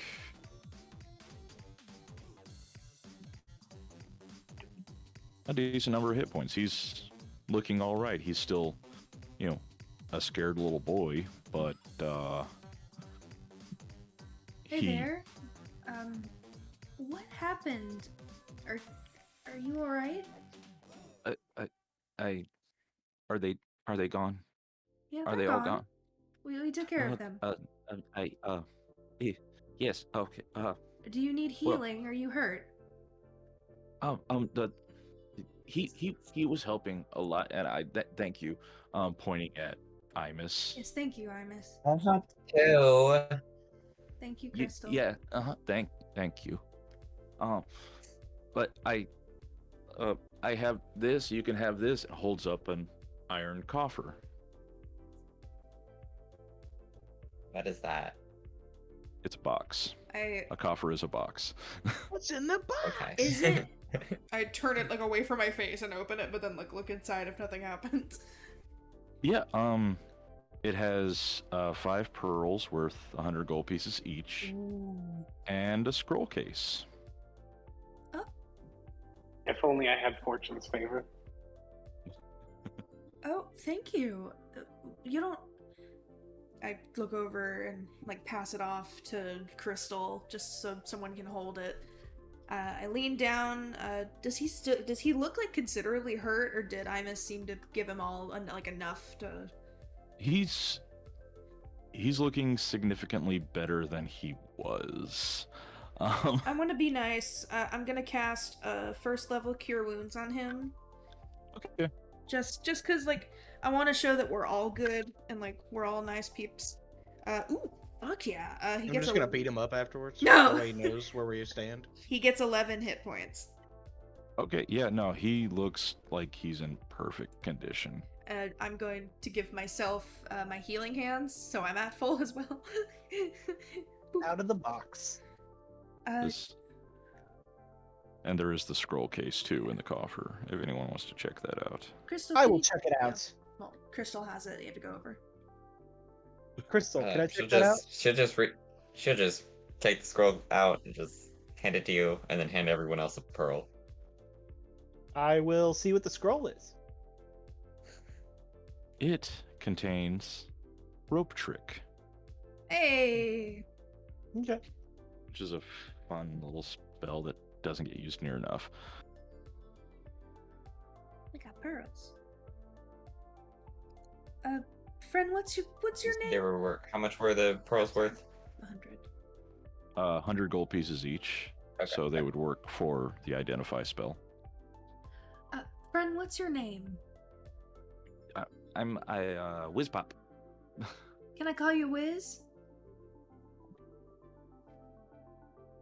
a decent number of hit points. He's looking all right. He's still, a scared little boy, but Hey there. What happened? Are you alright? Are they gone? Yeah, Are they're they all gone? We took care of them. Yes. Okay. Do you need healing? Are you hurt? He was helping a lot, and thank you. Pointing at Imus. Yes, thank you, Imus. I have Two. Thank you, Crystal. Yeah. Thank you. But I have this. You can have this. It holds up an iron coffer. What is that? It's a box. A coffer is a box. What's in the box? Okay. Is it? I turn it like away from my face and open it, but then like look inside if nothing happens. Yeah. It has 5 pearls worth 100 gold pieces each, Ooh. and a scroll case. Oh. If only I had Fortune's favor. Oh, thank you. You don't. I look over and like pass it off to Crystal just so someone can hold it. I lean down. Does he look like considerably hurt, or did Imus seem to give him all like enough to? He's looking significantly better than he was. I'm gonna be nice. I'm gonna cast first level cure wounds on him. Okay. Just cause like I want to show that we're all good and like we're all nice peeps. Ooh, fuck yeah. He I'm gets just gonna beat him up afterwards. No! That way he knows where you stand. He gets 11 hit points. Okay, yeah, no, he looks like he's in perfect condition. I'm going to give myself my healing hands, so I'm at full as well. Out of the box. And there is the scroll case too in the coffer, if anyone wants to check that out. Crystal, I can will you- check it out. Well, Crystal has it. You have to go over. Crystal, can I she'll check that out? she'll just take the scroll out and just hand it to you, and then hand everyone else a pearl. I will see what the scroll is. It contains rope trick, Hey. Okay. which is a fun little spell that doesn't get used near enough. I got pearls. Friend, what's your They name? were work. How much were the pearls worth? 100. 100 gold pieces each, Okay. so they would work for the identify spell. Friend, what's your name? I'm Whizpop. Can I call you Wiz?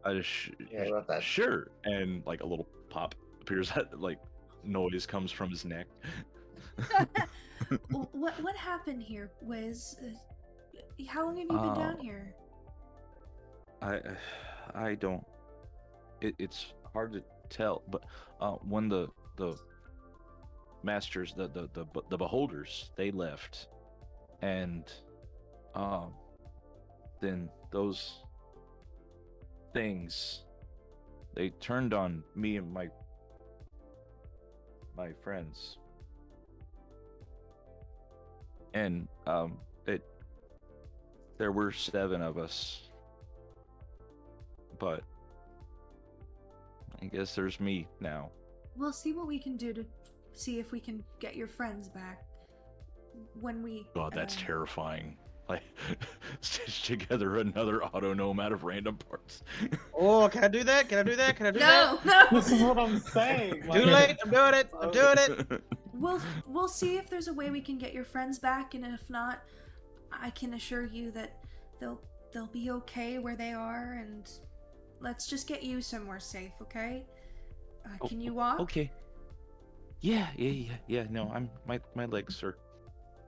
Yeah, I love that. Sure. And like a little pop appears, that like noise comes from his neck. What happened here, Wiz? How long have you been down here? I don't. It's hard to tell, but when the masters, the beholders, they left, and then those things, they turned on me and my friends, and there were 7 of us, but I guess there's me now. We'll see what we can do to see if we can get your friends back. When we. God, that's terrifying. Like, stitch together another auto gnome out of random parts. Oh, can I do that? Can I do that? Can I do No, that? no. This is what I'm saying. Too late. I'm doing it. I'm doing it. We'll see if there's a way we can get your friends back, and if not, I can assure you that they'll be okay where they are, and let's just get you somewhere safe, okay? Can you walk? Okay. Yeah. No, my legs are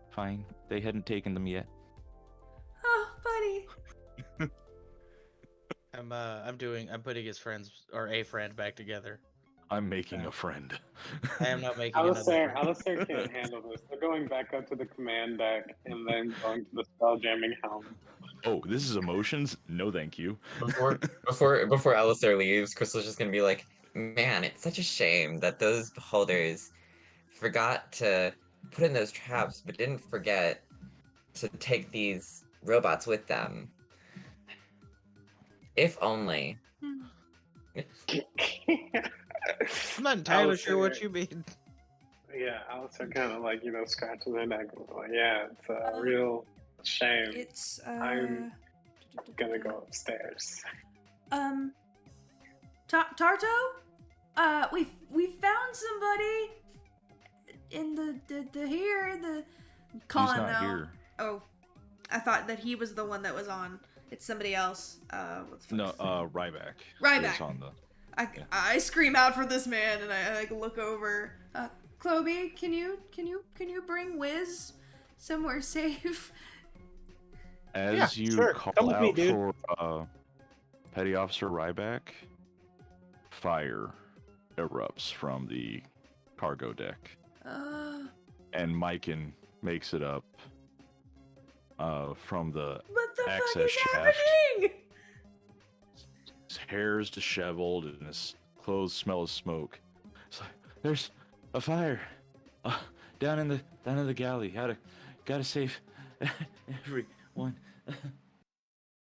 fine. They hadn't taken them yet. Oh, buddy. I'm putting his friends or a friend back together. I'm making a friend. I am not making another friend. Alistair can't handle this. They're going back up to the command deck and then going to the spelljamming helm. Oh, this is emotions? No, thank you. Before Alistair leaves, Crystal's just gonna be like, "Man, it's such a shame that those beholders forgot to put in those traps, but didn't forget to take these robots with them. If only." I'm not entirely sure what you mean. Yeah, Alistair kind of like, scratches their neck. Like, yeah, it's a real shame. It's I'm gonna go upstairs. Tarto? We found somebody in the here, the Colin He's not though. here. Oh, I thought that he was the one that was on. It's somebody else. What's the No, fuck's Ryback. Ryback. Is on the... I scream out for this man, and I like look over. Chloe, can you bring Wiz somewhere safe? As you sure. call Come with me, out dude. for Petty Officer Ryback, fire erupts from the cargo deck, and Myken makes it up from the What the fuck access is shaft. happening? His hair is disheveled and his clothes smell of smoke. There's a fire down in the galley. Gotta save everyone.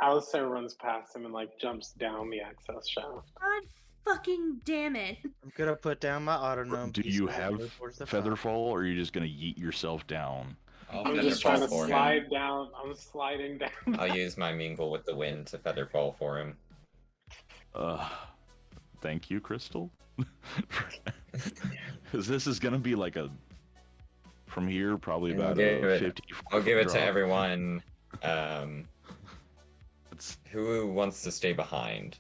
Alistair runs past him and like jumps down the access shaft. God fucking damn it. I'm gonna put down my autonome. Do you have Featherfall, or are you just gonna yeet yourself down? I'll I'm And just trying to Featherfall for him. slide down. I'm sliding down. I'll use my mingle with the wind to Featherfall for him. Thank you, Crystal. Because this is gonna be like a from here probably And about a 50. I'll give it drop. to everyone. It's, Who wants to stay behind?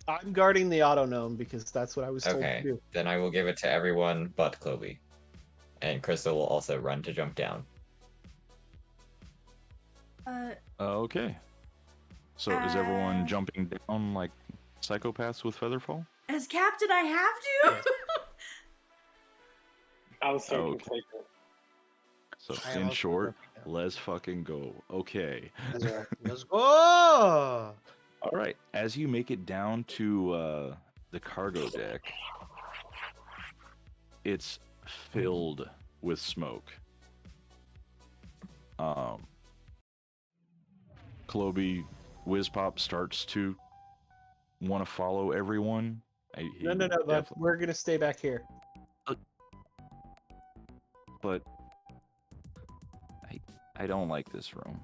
I'm guarding the autonome because that's what I was told to Okay, do. then I will give it to everyone but Chloe. And Crystal will also run to jump down. okay. So is everyone jumping down like psychopaths with Featherfall? As captain, I have to. Alistair Okay. can take it. So I in also short, jumping down. let's fucking go. Okay. Let's go. All right. As you make it down to the cargo deck, it's filled with smoke. Cloby Whizpop starts to want to follow everyone. No, bud. We're gonna stay back here. But I don't like this room.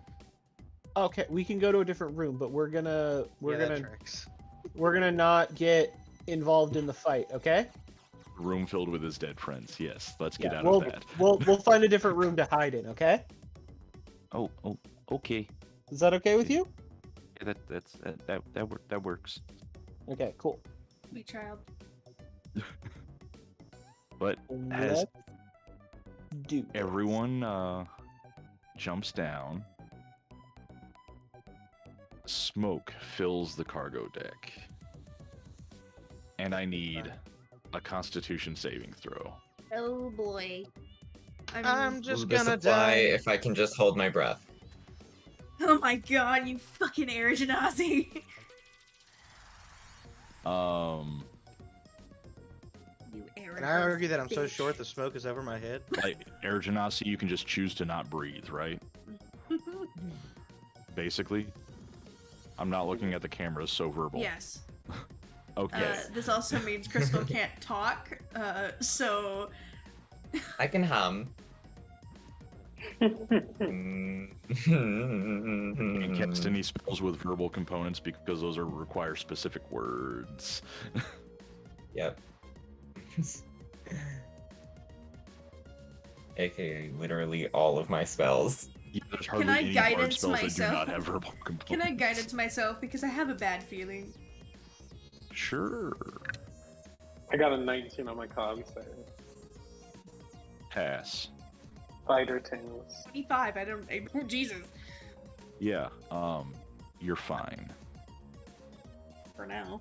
Okay, we can go to a different room, but we're gonna That tracks. not get involved in the fight. Okay? Room filled with his dead friends. Yes, let's get out we'll, of that. we'll find a different room to hide in. Okay? Oh, okay. Is that okay with you? Yeah, that works. Okay, cool. Sweet child. But has Let's do this. everyone jumps down. Smoke fills the cargo deck. And I need a Constitution saving throw. Oh boy. I'm just This gonna apply die. if I can just hold my breath. Oh my god, you fucking air genasi. You air Can I argue that I'm so short the smoke is over my head? Like air genasi, you can just choose to not breathe, right? Basically. I'm not looking at the cameras, so verbal. Yes. Okay. This also means Crystal can't talk, so... I can hum. Can't cast any spells with verbal components because those require specific words. Yep. AKA literally all of my spells. Yeah, there's Can hardly I any bard guidance spells that do myself? not have verbal components. Can I guidance myself? Because I have a bad feeling. Sure. I got a 19 on my con save. Pass. Fighter tails. 25, I don't... Oh, Jesus. Yeah, you're fine. For now.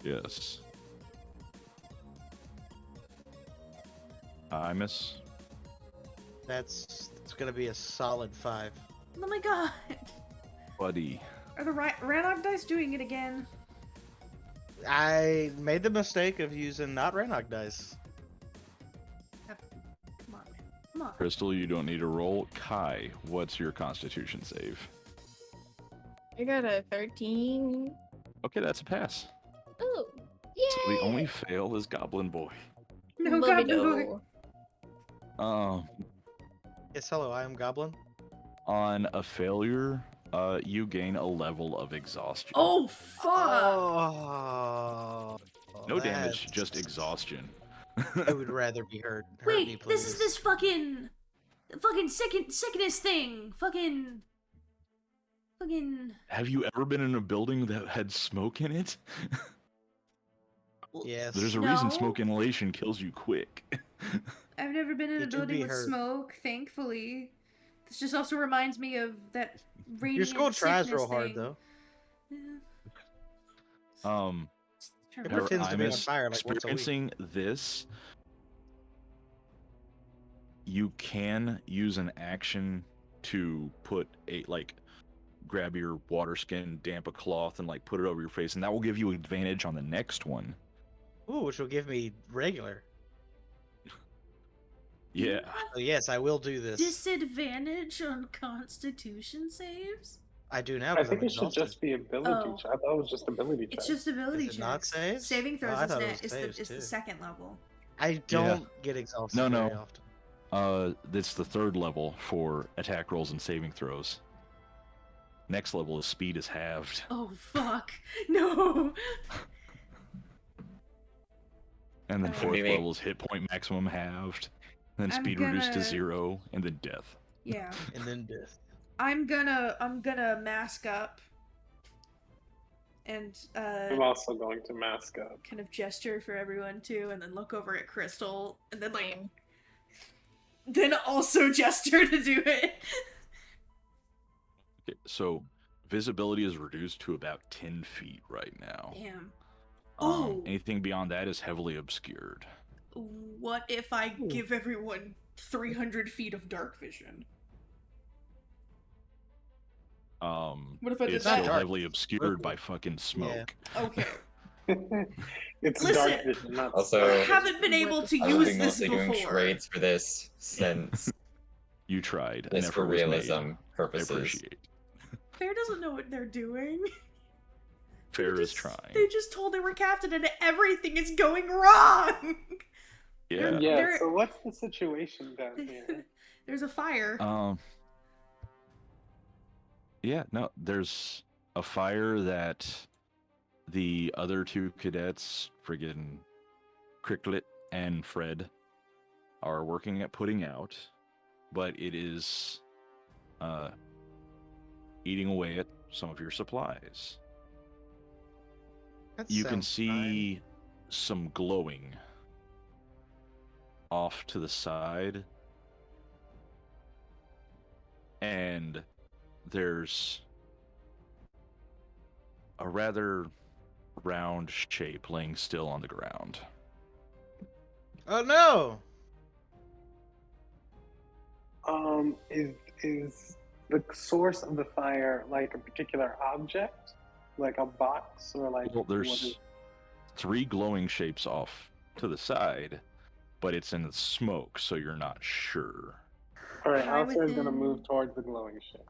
Yes. I miss. It's gonna be a solid 5. Oh my god. Buddy. Are the Ranog dice doing it again? I made the mistake of using not Ranok dice. Come on, man. Come on. Crystal, you don't need to roll. Kai, what's your Constitution save? I got a 13. Okay, that's a pass. Oh, yeah. So the only fail is Goblin Boy. No, Goblin Boy. Yes, hello, I am Goblin. On a failure, you gain a level of exhaustion. Oh, fuck! Oh, No damage, just exhaustion. I would rather be hurt. Hurt Wait, me, this is please. this fucking sickness thing. Fucking. Have you ever been in a building that had smoke in it? Yes. There's a reason No. smoke inhalation kills you quick. I've never been in a Did you building be with hurt? smoke, thankfully. This just also reminds me of that Your radiant skull tries sickness real hard thing. though. Yeah. It Whenever pretends to be on I'm fire like once a week. experiencing this, you can use an action to put grab your water skin, damp a cloth, and put it over your face, and that will give you advantage on the next one. Ooh, which will give me regular. Yeah. So yes, I will do this. Disadvantage on Constitution saves? I do now I because I'm think it should exhausted. just be ability Oh. check. I thought it was just ability check. It's just ability Is it not checks. saves? Saving Oh, throws I is, thought it net, was is, saves, the, is too. the second level. I don't get exhausted No, very no. often. It's the third level for attack rolls and saving throws. Next level is speed is halved. Oh, fuck. No. And then Oh. fourth Maybe. level is hit point maximum halved. Then I'm speed reduced to gonna- 0, and then death. Yeah. And then death. I'm gonna mask up and I'm also going to mask up. kind of gesture for everyone too, and then look over at Crystal, and then like then also gesture to do it. Okay, so visibility is reduced to about 10 feet right now. Damn. Ooh. Anything beyond that is heavily obscured. What if I give everyone 300 feet of dark vision? What if I did It's that? still Dark. heavily obscured by fucking smoke. Okay. It's Listen. dark vision, not Also- I haven't been able to I've use been this mostly doing before. charades for this since You tried. An this for effort was made. realism I purposes. appreciate. Fair doesn't know what they're doing. Fair They is just- trying. They just told they were captain and everything is going wrong. Yeah. Yeah, There- so what's the situation down here? There's a fire. Yeah, no, there's a fire that the other two cadets, friggin' Cricklet and Fred, are working at putting out, but it is eating away at some of your supplies. That You can sounds see some glowing off to the side, and there's a rather round shape laying still on the ground. fine. Oh no! Is the source of the fire like a particular object, like a box, or like? Well, what there's is- 3 glowing shapes off to the side, but it's in the smoke, so you're not sure. All right, Am I Alistair is gonna within- move towards the glowing ship.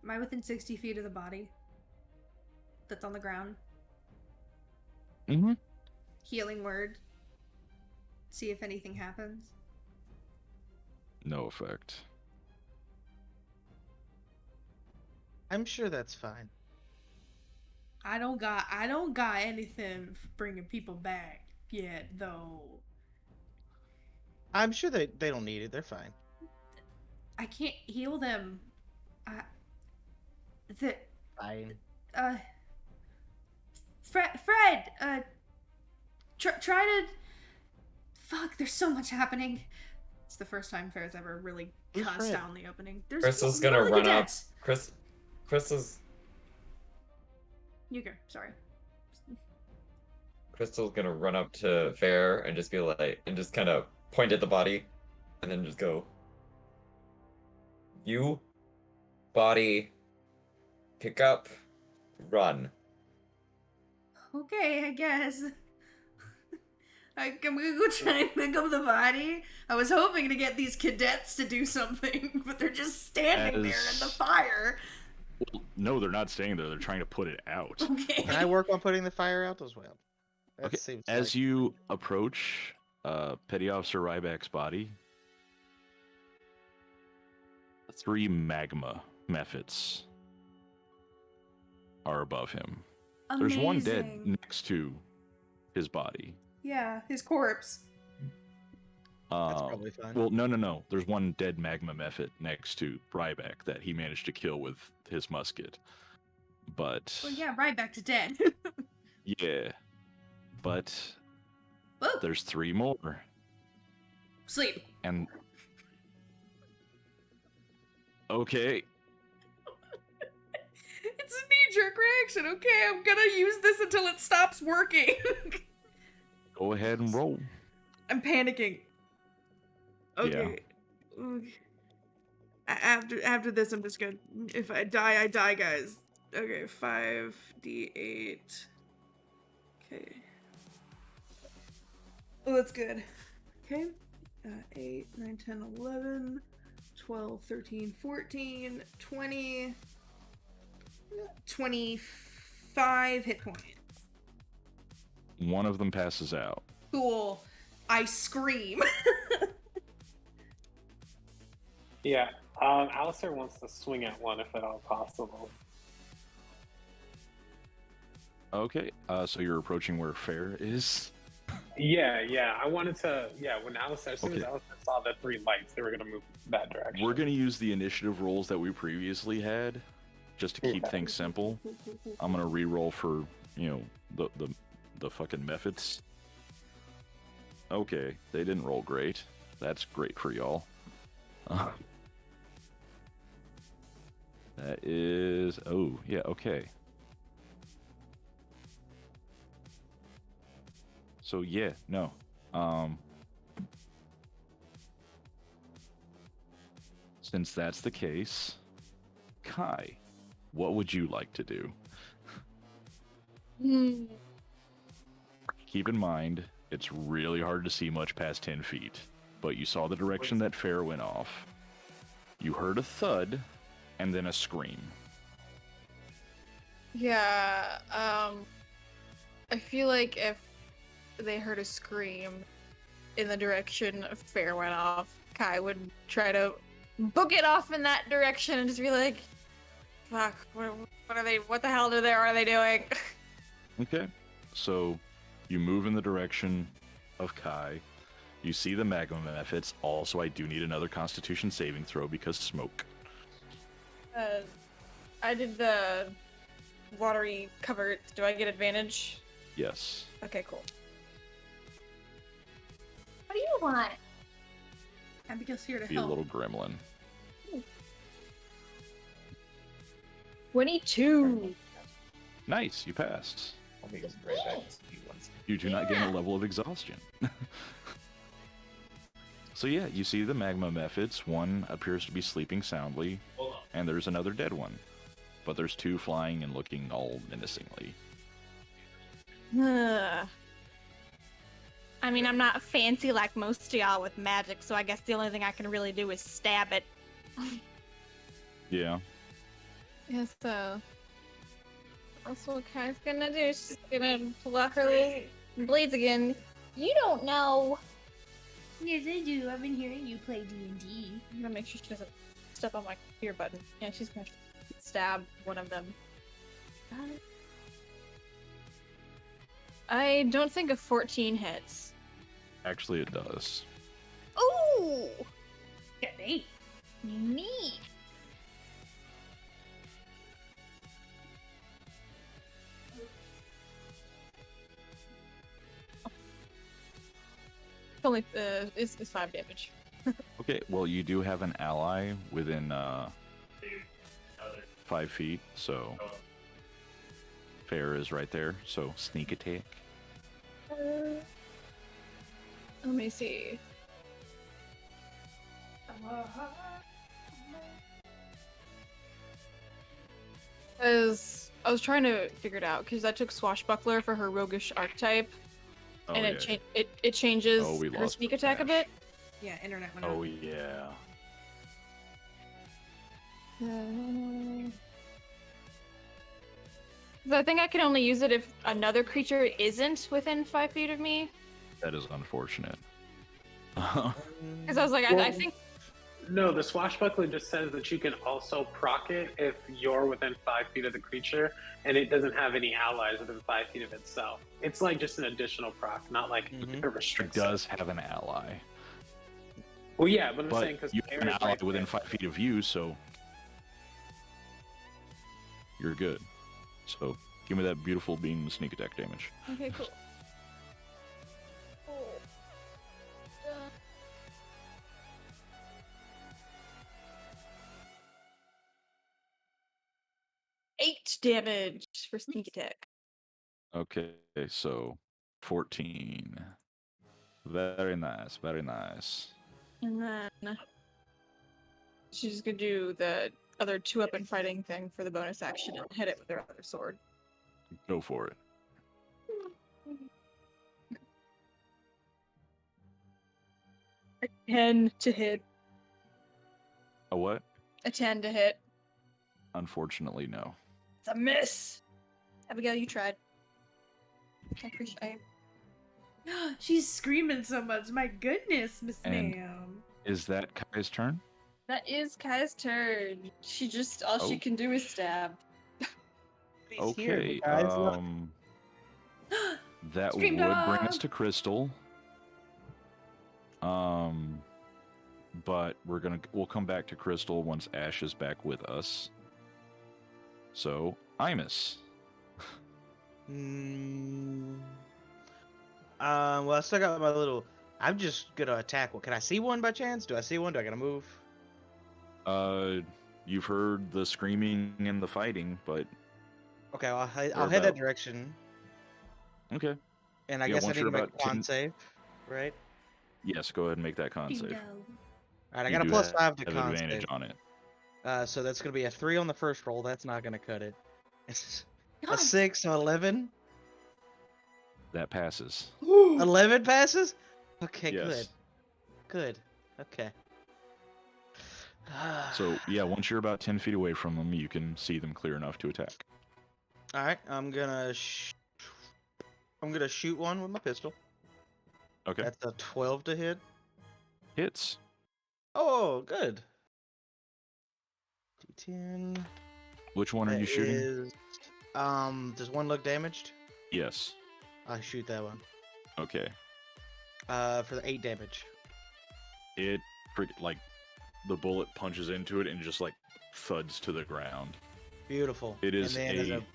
Am I within 60 feet of the body that's on the ground? Mm-hmm. Healing word. See if anything happens. No effect. I'm sure that's fine. I don't got anything for bringing people back yet, though. I'm sure they don't need it. They're fine. I can't heal them. Fine. Fred, try to. Fuck, there's so much happening. It's the first time Fair's ever really Who's cussed Fred? down the opening. There's Crystal's one gonna of the run up. cadets. Crystal's gonna run up to Fair and just be like, and just kind of point at the body, and then just go, "You, body, pick up, run." Okay, I guess. I'm gonna go try and pick up the body. I was hoping to get these cadets to do something, but they're just standing there in the As- fire. Well, no, they're not staying there. They're trying to put it out. Okay. Can I work on putting the fire out as well? That Okay, seems as like- you approach Petty Officer Ryback's body, 3 magma mephits are above him. There's one dead Amazing. next to his body. Yeah, his corpse. That's probably fine. Well, no. There's one dead magma mephit next to Ryback that he managed to kill with his musket. But Well, yeah, right back to dead. yeah. But Whoa, there's 3 more. sleep. And okay, It's a knee-jerk reaction. Okay, I'm gonna use this until it stops working. go ahead and roll. I'm panicking. Okay. After this, I'm just gonna. If I die, I die, guys. Okay, 5d8. Okay. Oh, that's good. Okay. 8, 9, 10, 11, 12, 13, 14, 20, 25 hit points. One of them passes out. Cool. I scream. Yeah. Alistair wants to swing at one if at all possible. Okay, so you're approaching where Fair is. Yeah. I wanted to. Yeah, when Alistair, as soon as Okay. Alistair saw the 3 lights, they were gonna move that direction. We're gonna use the initiative rolls that we previously had, just to keep Okay. things simple. I'm gonna re-roll for the fucking methods. Okay, they didn't roll great. That's great for y'all. That is okay. So yeah, no. Since that's the case, Kai, what would you like to do? Keep in mind, it's really hard to see much past 10 feet, but you saw the direction that Fair went off. You heard a thud, and then a scream. Yeah, I feel like if they heard a scream in the direction Fair went off, Kai would try to book it off in that direction and just be like, fuck, what the hell are they doing? Okay, so you move in the direction of Kai. You see the magma methods. Also, I do need another Constitution saving throw because smoke. I did the watery cover. Do I get advantage? Yes. Okay, cool. What do you want? Abigail's here to Be a help. little gremlin. 22. Nice, you passed. I'll be right back to you once. You do not gain a level of exhaustion. So yeah, you see the magma methods. One appears to be sleeping soundly, and there's another dead one. But there's 2 flying and looking all menacingly. I mean, I'm not fancy like most of y'all with magic, so I guess the only thing I can really do is stab it. Yeah. Yeah, so that's what Kai's gonna do. She's gonna pull out her little blades again. You don't know. Yes, I do. I've been hearing you play D&D. I'm gonna make sure she doesn't step on my ear button. Yeah, she's gonna stab one of them. I don't think a 14 hits. Actually, it does. Ooh! Get 8. Me. It's only it's 5 damage. Okay, well, you do have an ally within 5 feet, so Fair is right there. So sneak attack. Let me see. Because I was trying to figure it out, because I took Swashbuckler for her roguish archetype, Oh, and yeah. it changes Oh, we her lost sneak attack a Crash. bit. Yeah, internet went Oh out. yeah. So I think I can only use it if another creature isn't within 5 feet of me. That is unfortunate. Because I was like, I Well, think. No, the swashbuckler just says that you can also proc it if you're within 5 feet of the creature and it doesn't have any allies within 5 feet of itself. It's like just an additional proc, not like a It restrict. does have an ally, Well, yeah, but I'm but saying because you have an ally within 5 feet of you, so you're good. So give me that beautiful beam sneak attack damage. Okay, cool. Eight damage for sneak attack. Okay, so 14. Very nice, very nice. And then she's gonna do the other 2-weapon fighting thing for the bonus action and hit it with her other sword. Go for it. 10 to hit. A what? A 10 to hit. Unfortunately, no. It's a miss. Abigail, you tried. I appreciate. She's screaming so much. My goodness, Miss And- Ma'am. Is that Kai's turn? That is Kai's turn. She just all she Oh. can do is stab. He's here, Okay. guys. Look. That Stream would bring us dog. to Crystal. But we'll come back to Crystal once Ash is back with us. So, Imus. Well, I still got my little. I'm just gonna attack. Well, can I see one by chance? Do I see one? Do I gotta move? You've heard the screaming and the fighting, but Okay, well, I'll They're head that about- direction. okay. And I Yeah, guess I once need to you're make a about con 10 save, right? Yes, go ahead and make that con save. All right, I You got a do +5 to have con advantage save. on it. So that's gonna be a 3 on the first roll. That's not gonna cut it. It's a God. 6, so 11. That passes. 11 passes. Okay, Yes. good. Okay. So, yeah, once you're about 10 feet away from them, you can see them clear enough to attack. All right, I'm gonna shoot one with my pistol. Okay. That's a 12 to hit. Hits. Oh, good. D10. Which one are you shooting? Is, does one look damaged? Yes. I shoot that one. Okay. For the 8 damage. It, like, the bullet punches into it and just, like, thuds to the ground. Beautiful. It is and then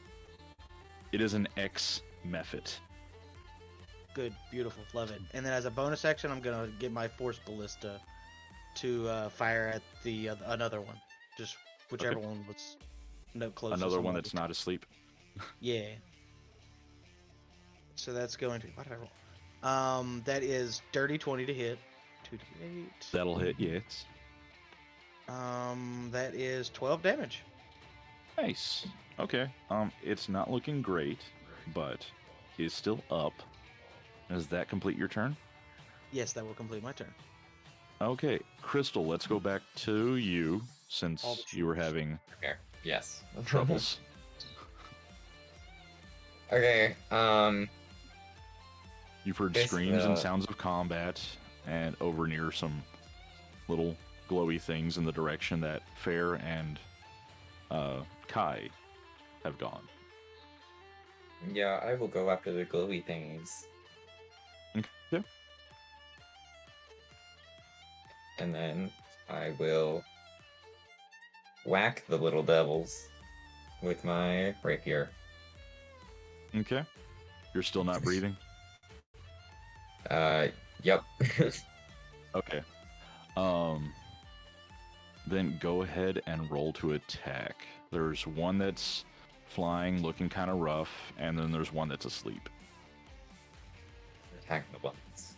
It is an X method. good, beautiful, love it. And then as a bonus action, I'm gonna get my force ballista to fire at the another one, just whichever one was no closest. Another one that's not asleep. Yeah. So that's going to what did I roll? That is dirty 20 to hit. 2d8. That'll hit, yes. That is 12 damage. Nice. Okay. It's not looking great, but is still up. Does that complete your turn? Yes, that will complete my turn. Okay, Crystal, let's go back to you since All the you were shooters. having Okay. Yes. troubles. Okay. You've heard Yes, screams and sounds of combat, and over near some little glowy things in the direction that Fair and Kai have gone. Yeah, I will go after the glowy things. Okay. And then I will whack the little devils with my rapier. Okay. You're still not breathing? Yep. Okay. Then go ahead and roll to attack. There's one that's flying, looking kind of rough, and then there's one that's asleep. Attack the ones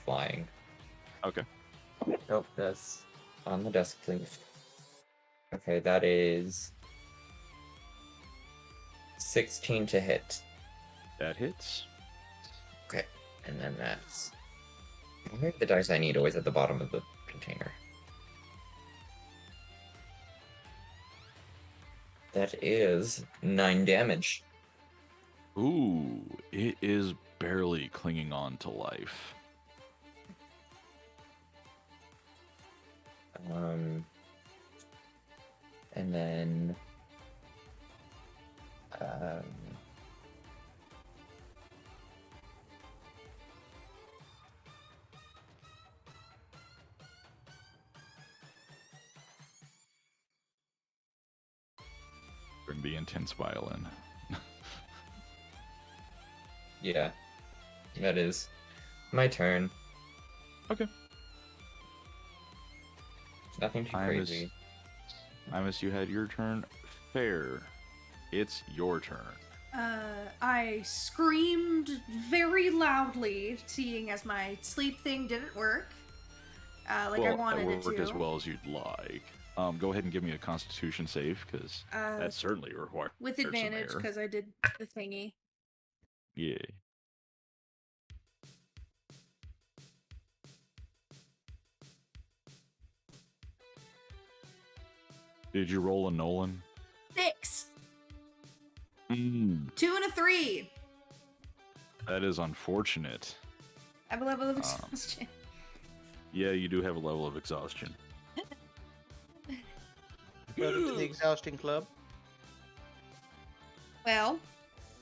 flying. Okay. Nope, that's on the desk, please. Okay, that is 16 to hit. That hits. Okay, and then that's... I think the dice I need always at the bottom of the container. That is 9 damage. Ooh, it is barely clinging on to life. And then Bring the intense violin. yeah, that is my turn. Okay. Nothing too Imus, crazy. Imus, you had your turn. Fair. It's your turn. I screamed very loudly, seeing as my sleep thing didn't work. Like I wanted that it work to. as well as you'd like. Go ahead and give me a Constitution save, because that certainly requires With some advantage, error. because I did the thingy. Yeah. Did you roll a Nolan? 6. Mm, 2 and a 3. that is unfortunate. I have a level of exhaustion. Yeah, you do have a level of exhaustion. Welcome to the Exhausting Club. Well,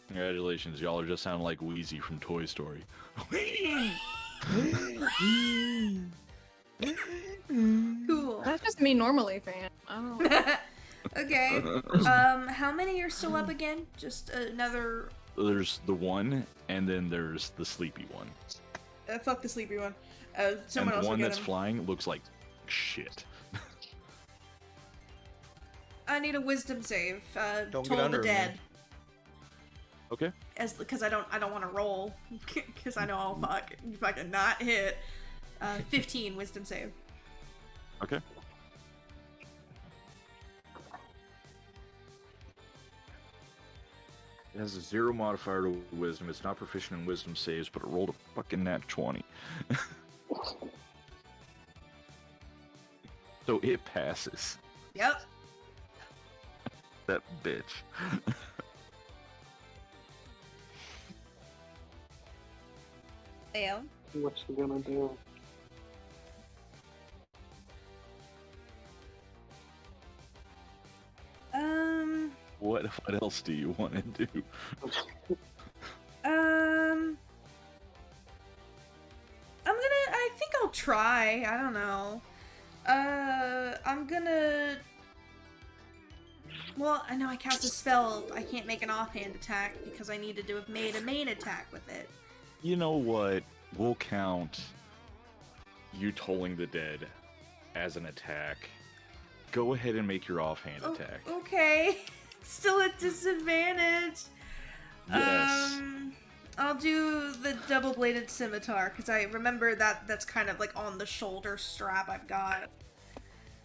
Congratulations, y'all are just sounding like Wheezy from Toy Story. cool. That's just me normally, fan. I don't know. Okay. How many are still up again? Just another. There's the one, and then there's the sleepy one. Fuck the sleepy one. And Someone the else will one get that's him. flying looks like shit. I need a wisdom save. Don't get Toll under the him, dead. man. Okay. Because I don't want to roll. Because I know I'll fucking not hit. 15 wisdom save. Okay. It has a 0 modifier to wisdom. It's not proficient in wisdom saves, but it rolled a fucking nat 20. So it passes. Yep. That bitch. Fail. What you gonna do? What else do you want to do? I think I'll try. I don't know. I'm gonna. Well, I know I cast a spell. I can't make an offhand attack because I needed to have made a main attack with it. You know what? We'll count you tolling the dead as an attack. Go ahead and make your offhand attack. Okay. Still at disadvantage. Yes. I'll do the double-bladed scimitar because I remember that's kind of like on the shoulder strap I've got.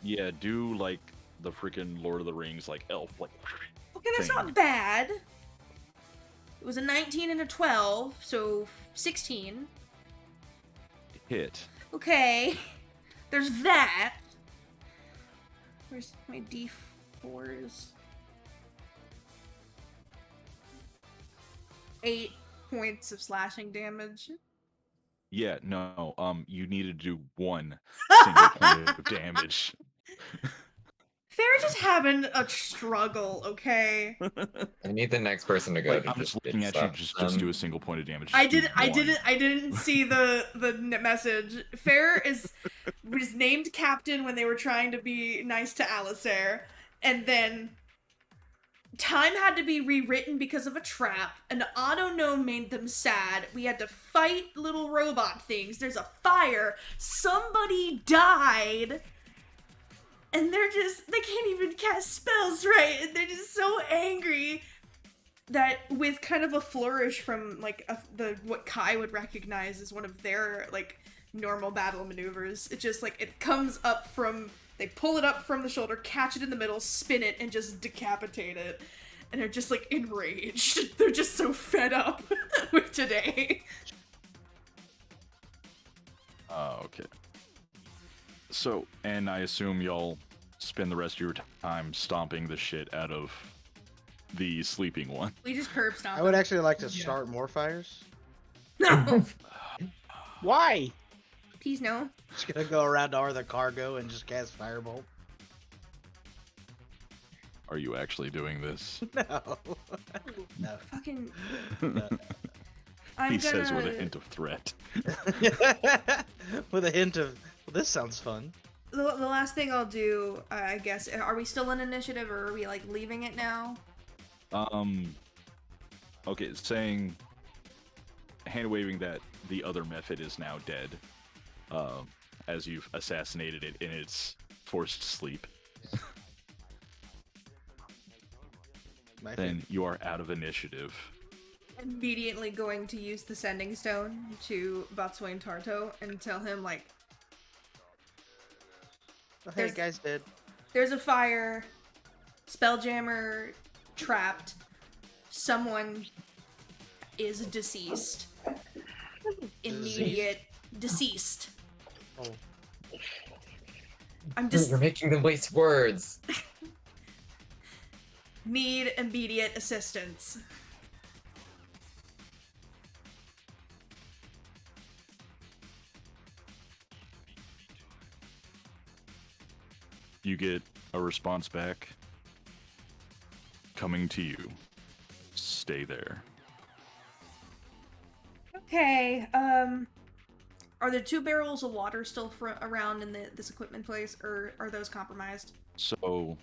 Yeah, do like the freaking Lord of the Rings, like elf, like. Okay, that's thing. not bad. It was a 19 and a 12, so 16. Hit. Okay. There's that. Where's my D4s? 8 points of slashing damage. Yeah, no. You need to do 1 single point of damage. They're just having a struggle, okay? I need the next person to go. Like, to I'm just looking bitch at you. slap Just them. do a single point of damage. I Just do didn't. one. I didn't see the message. Fair was named captain when they were trying to be nice to Alistair, and then time had to be rewritten because of a trap. An auto gnome made them sad. We had to fight little robot things. There's a fire. Somebody died. And they can't even cast spells right. And they're just so angry that with kind of a flourish from like what Kai would recognize as one of their like normal battle maneuvers, it just like it comes up from, they pull it up from the shoulder, catch it in the middle, spin it, and just decapitate it. And they're just like enraged. They're just so fed up with today. Okay. So, and I assume y'all spend the rest of your time stomping the shit out of the sleeping one. We just curb stomp. I would actually like to start more fires. No. Why? Please no. Just gonna go around to Arthur Cargo and just cast Firebolt. Are you actually doing this? No. No. Fucking. He says with a hint of threat. With a hint of, well, this sounds fun. The last thing I'll do, I guess, are we still in initiative or are we like leaving it now? Okay, it's saying, hand waving that the other method is now dead, as you've assassinated it in its forced sleep. Then you are out of initiative. Immediately going to use the sending stone to Bosun Tarto and tell him like, Oh, hey, guy's dead. there's a fire, Spelljammer trapped, someone is deceased. Immediate deceased. Oh. I'm just You're making them waste words. need immediate assistance. You get a response back. Coming to you. Stay there. Okay, are there 2 barrels of water still around in this equipment place, or are those compromised? So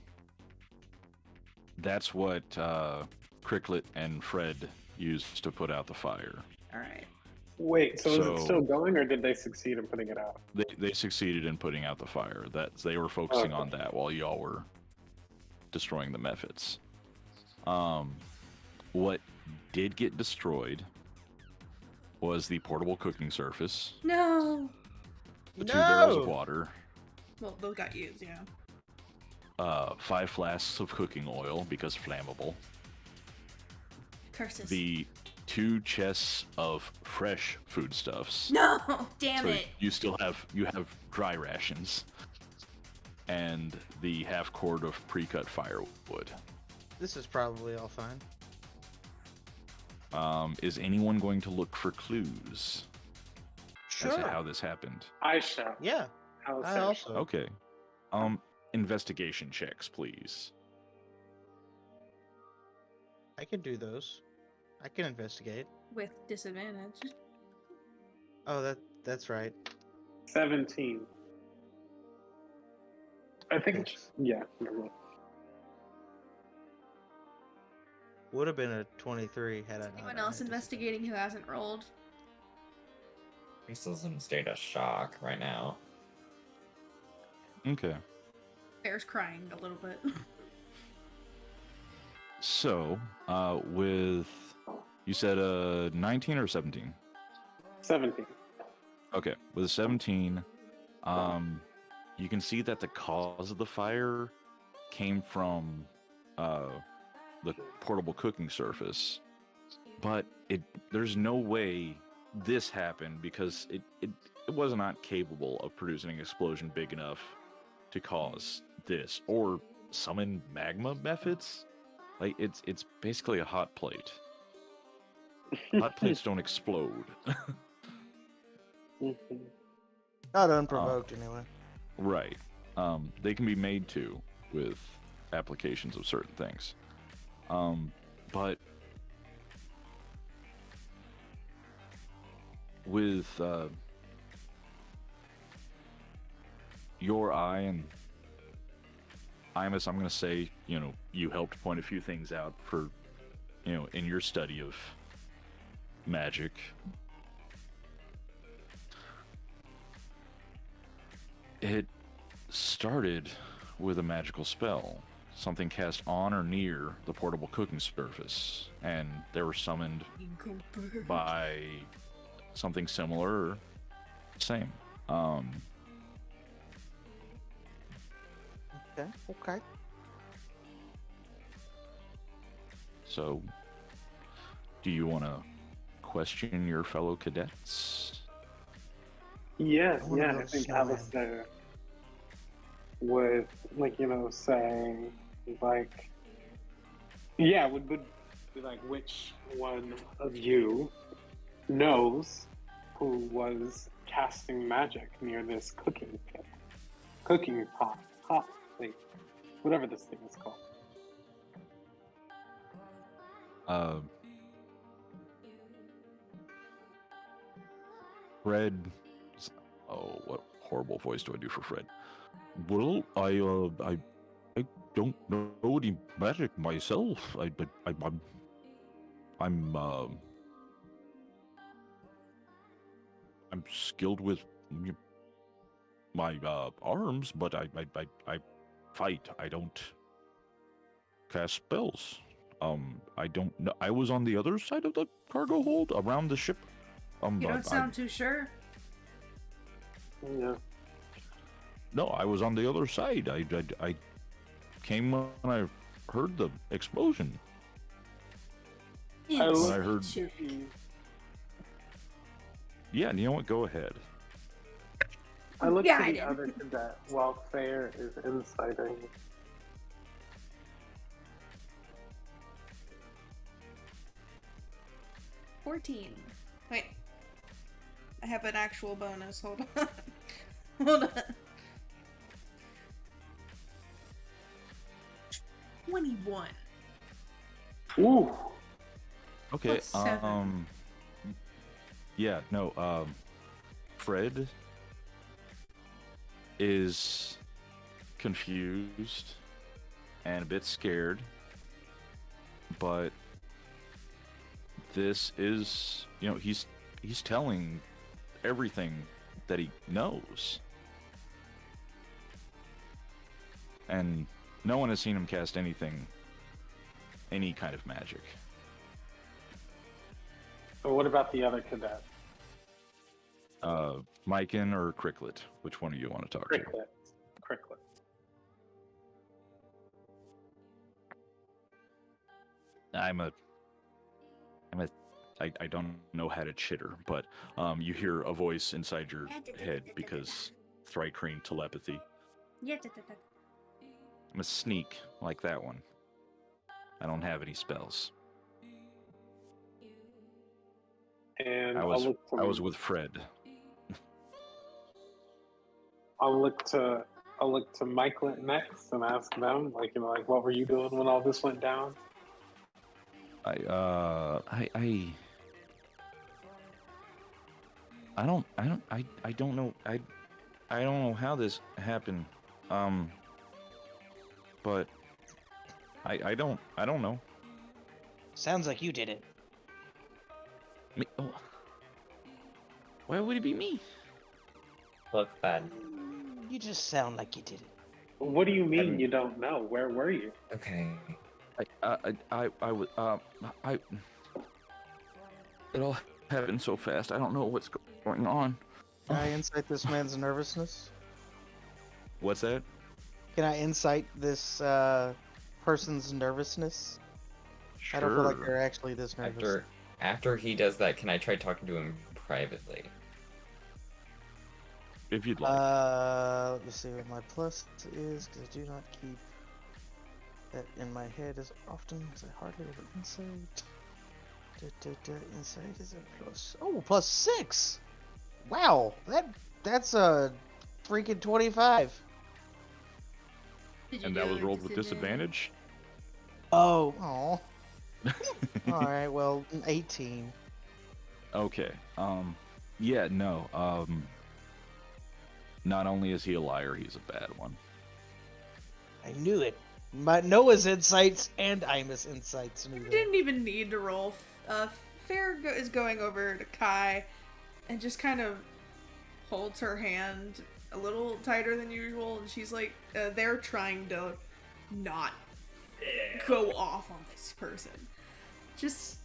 that's what Cricklet and Fred used to put out the fire. Alright. Wait, so is So- it still going, or did they succeed in putting it out? They succeeded in putting out the fire. They were focusing Okay. on that while y'all were destroying the methods. What did get destroyed was the portable cooking surface, No! the 2 barrels of No! water, Well, those got used, yeah. 5 flasks of cooking oil because flammable, Curses. the 2 chests of fresh foodstuffs. No! Damn So it! you have dry rations, and the half quart of pre-cut firewood. This is probably all fine. Is anyone going to look for clues as to how this happened? I shall. Yeah, I Alistair. also. Okay. Investigation checks, please. I can do those. I can investigate. With disadvantage. Oh, that's right. 17. I think it's, yeah. Never mind. Would have been a 23 had I not. Anyone had else this. investigating who hasn't rolled? Crystal's in a state of shock right now. Okay. Bear's crying a little bit. So, with you said 19 or 17? 17. Okay, with a 17, you can see that the cause of the fire came from the portable cooking surface, but there's no way this happened because it was not capable of producing an explosion big enough to cause this or summon magma methods. Like it's basically a hot plate. Hot plates don't explode. Mhm. Not unprovoked, anyway. Right. They can be made to with applications of certain things. But with your eye and Imus, I'm going to say, you helped point a few things out for, in your study of magic. It started with a magical spell, something cast on or near the portable cooking surface, and they were summoned by something similar or same. Okay. So, do you want to question your fellow cadets? Yeah, I wanna yeah, go I think snowman. Alistair would, say, would be like, which one of you knows who was casting magic near this cooking pot thing, whatever this thing is called. Fred. Oh, what horrible voice do I do for Fred? Well, I don't know any magic myself. I'm skilled with my arms, but I fight. I don't cast spells. I don't know. I was on the other side of the cargo hold around the ship. You don't sound too sure. Yeah. No, I was on the other side. I came when I heard the explosion. I look I heard- to the Yeah, you know what? Go ahead. I look Got to the him. other cadet while Fair is inciting. 14. Wait. I have an actual bonus. Hold on. Hold on. 21. Ooh. Okay. Plus 7. Yeah. No. Fred is confused and a bit scared, but this is, he's telling everything that he knows, and no one has seen him cast any kind of magic. But what about the other cadet? Mykin or Cricklet? Which one do you want to talk to? Cricklet. I don't know how to chitter, but you hear a voice inside your head because Thrycreen telepathy. I'm a sneak like that one. I don't have any spells. And I was with Fred. I'll look to Michael next and ask them, like what were you doing when all this went down? I don't know. I don't know how this happened. But I don't know. Sounds like you did it. Me? Oh. Why would it be me? Look, bad. You just sound like you did it. What do you mean you don't know? Where were you? Okay. It all happened so fast. I don't know what's going on. Can I insight this man's nervousness? What's that? Can I insight this person's nervousness? Sure. I don't feel like they're actually this nervous. After he does that, can I try talking to him privately? If you'd like. Let me see what my plus is, because I do not keep that in my head as often as I hardly ever insight. Insight is a plus. Oh, plus 6! Wow, that's a freaking 25. And that was rolled with disadvantage? Oh. Alright, well, 18. Okay. Yeah, no. Not only is he a liar, he's a bad one. I knew it. Noah's insights and Imus insights knew You that. didn't even need to roll. Fair is going over to Kai and just kind of holds her hand a little tighter than usual, and she's like, they're trying to not go off on this person. Just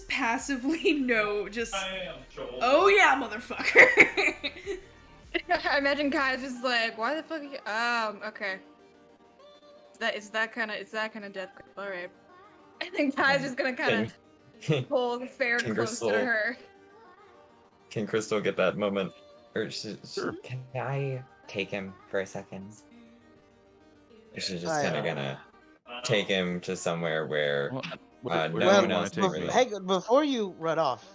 passively know, just, oh yeah, motherfucker. I imagine Kai's just like, why the fuck are you... okay. Is that kind of death grip, alright. I think Kai's just gonna kind of pull Fair closer to her. Can Crystal get that moment? Or Sure. can I take him for a second? Or she's just kind of gonna take him to somewhere where Where no do one you wanna else take can me? really... Hey, before you run off,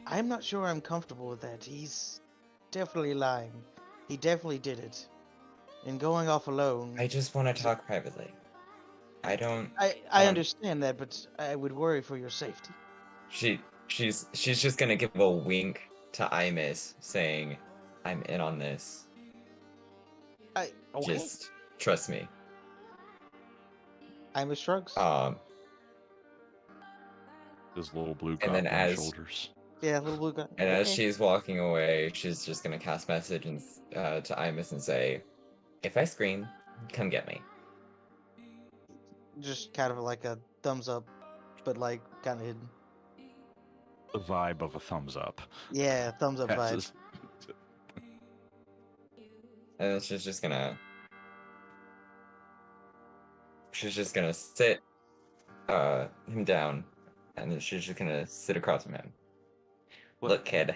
I'm not sure I'm comfortable with that. He's definitely lying. He definitely did it. And going off alone. I just want to talk privately. I don't. I understand that, but I would worry for your safety. She's just gonna give a wink to Imus, saying, "I'm in on this. Okay. Just trust me." Imus shrugs. This little blue And then cop on as- the shoulders. Yeah, little blue guy. And as she's walking away, she's just gonna cast message and to Imus and say, "If I scream, come get me." Just kind of like a thumbs up, but like kind of hidden. The vibe of a thumbs up. Yeah, thumbs up vibe. Passes. And she's just gonna sit him down, and then she's just gonna sit across from him. What? Look, kid.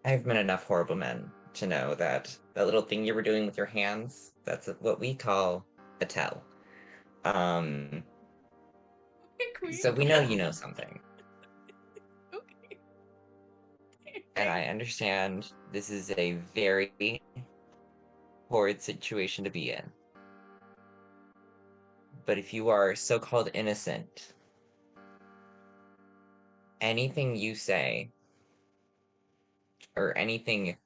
I've met enough horrible men to know that little thing you were doing with your hands, that's what we call a tell. Queen. So we know you know something. Okay. And I understand this is a very horrid situation to be in. But if you are so-called innocent, anything you say or anything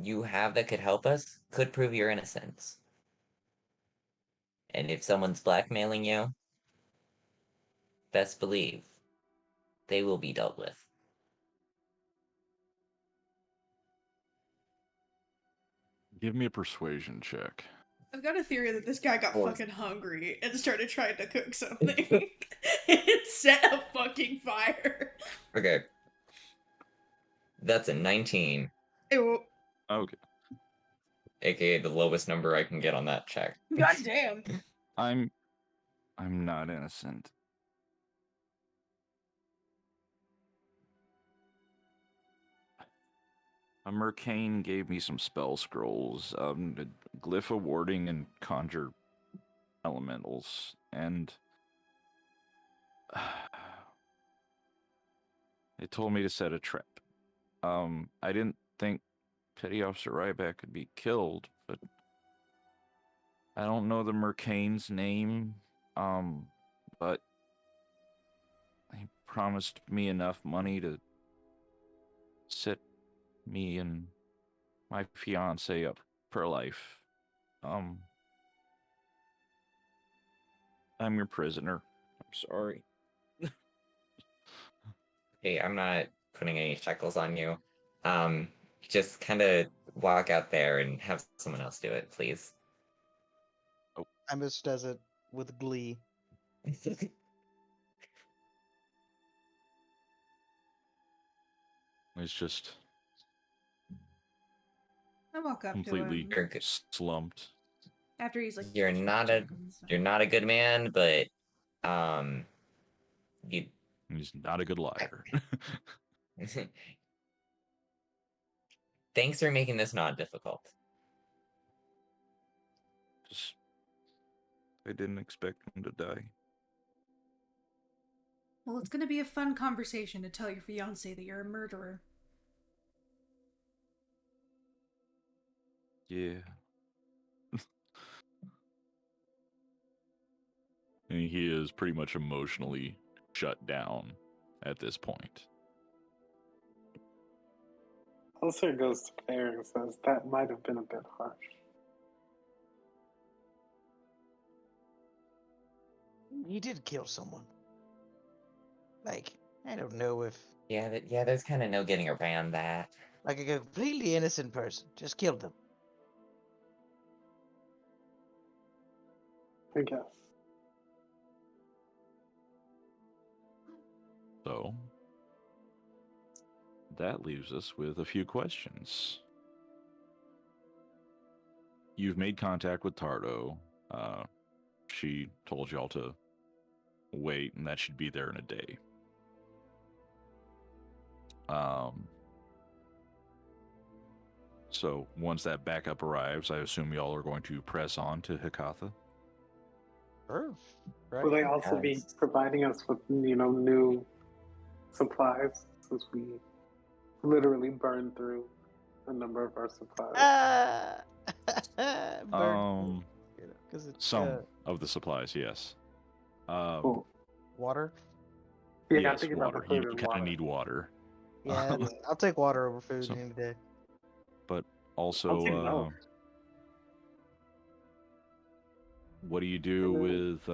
you have that could help us could prove your innocence. And if someone's blackmailing you, best believe they will be dealt with. Give me a persuasion check. I've got a theory that this guy got Or- fucking hungry and started trying to cook something and set a fucking fire. Okay. That's a 19, Ew. Okay. aka the lowest number I can get on that check. God damn. I'm not innocent. A Mercane gave me some spell scrolls, a glyph of warding and conjure elementals, and it told me to set a trap. I didn't think Petty Officer Ryback could be killed, but I don't know the Mercane's name. But he promised me enough money to set me and my fiance up for life. I'm your prisoner. I'm sorry. Hey, I'm not putting any shackles on you. Just kind of walk out there and have someone else do it, please. Imus does it with glee. It's just I walk up completely to him slumped. after he's like. You're not a good man, but you He's not a good liar. thanks for making this not difficult. Just, I didn't expect him to die. Well, it's gonna be a fun conversation to tell your fiance that you're a murderer. Yeah. And he is pretty much emotionally shut down at this point. Alistair goes to Claire and says, that might have been a bit harsh. He did kill someone. Like, I don't know if... Yeah, there's kind of no getting around that. Like a completely innocent person just killed them. I guess. So, that leaves us with a few questions. You've made contact with Tarto. She told y'all to wait, and that should be there in a day. So once that backup arrives, I assume y'all are going to press on to Hekatha? Sure. Right. Will they also be providing us with, new supplies since we literally burned through a number of our supplies? Because it's Some of the supplies, yes. Cool. Water. Yeah, I'm yes, thinking water. about the food You and kind water. of need water. Yeah, I'll take water over food So- any day. But I'll take also, milk. what do you do with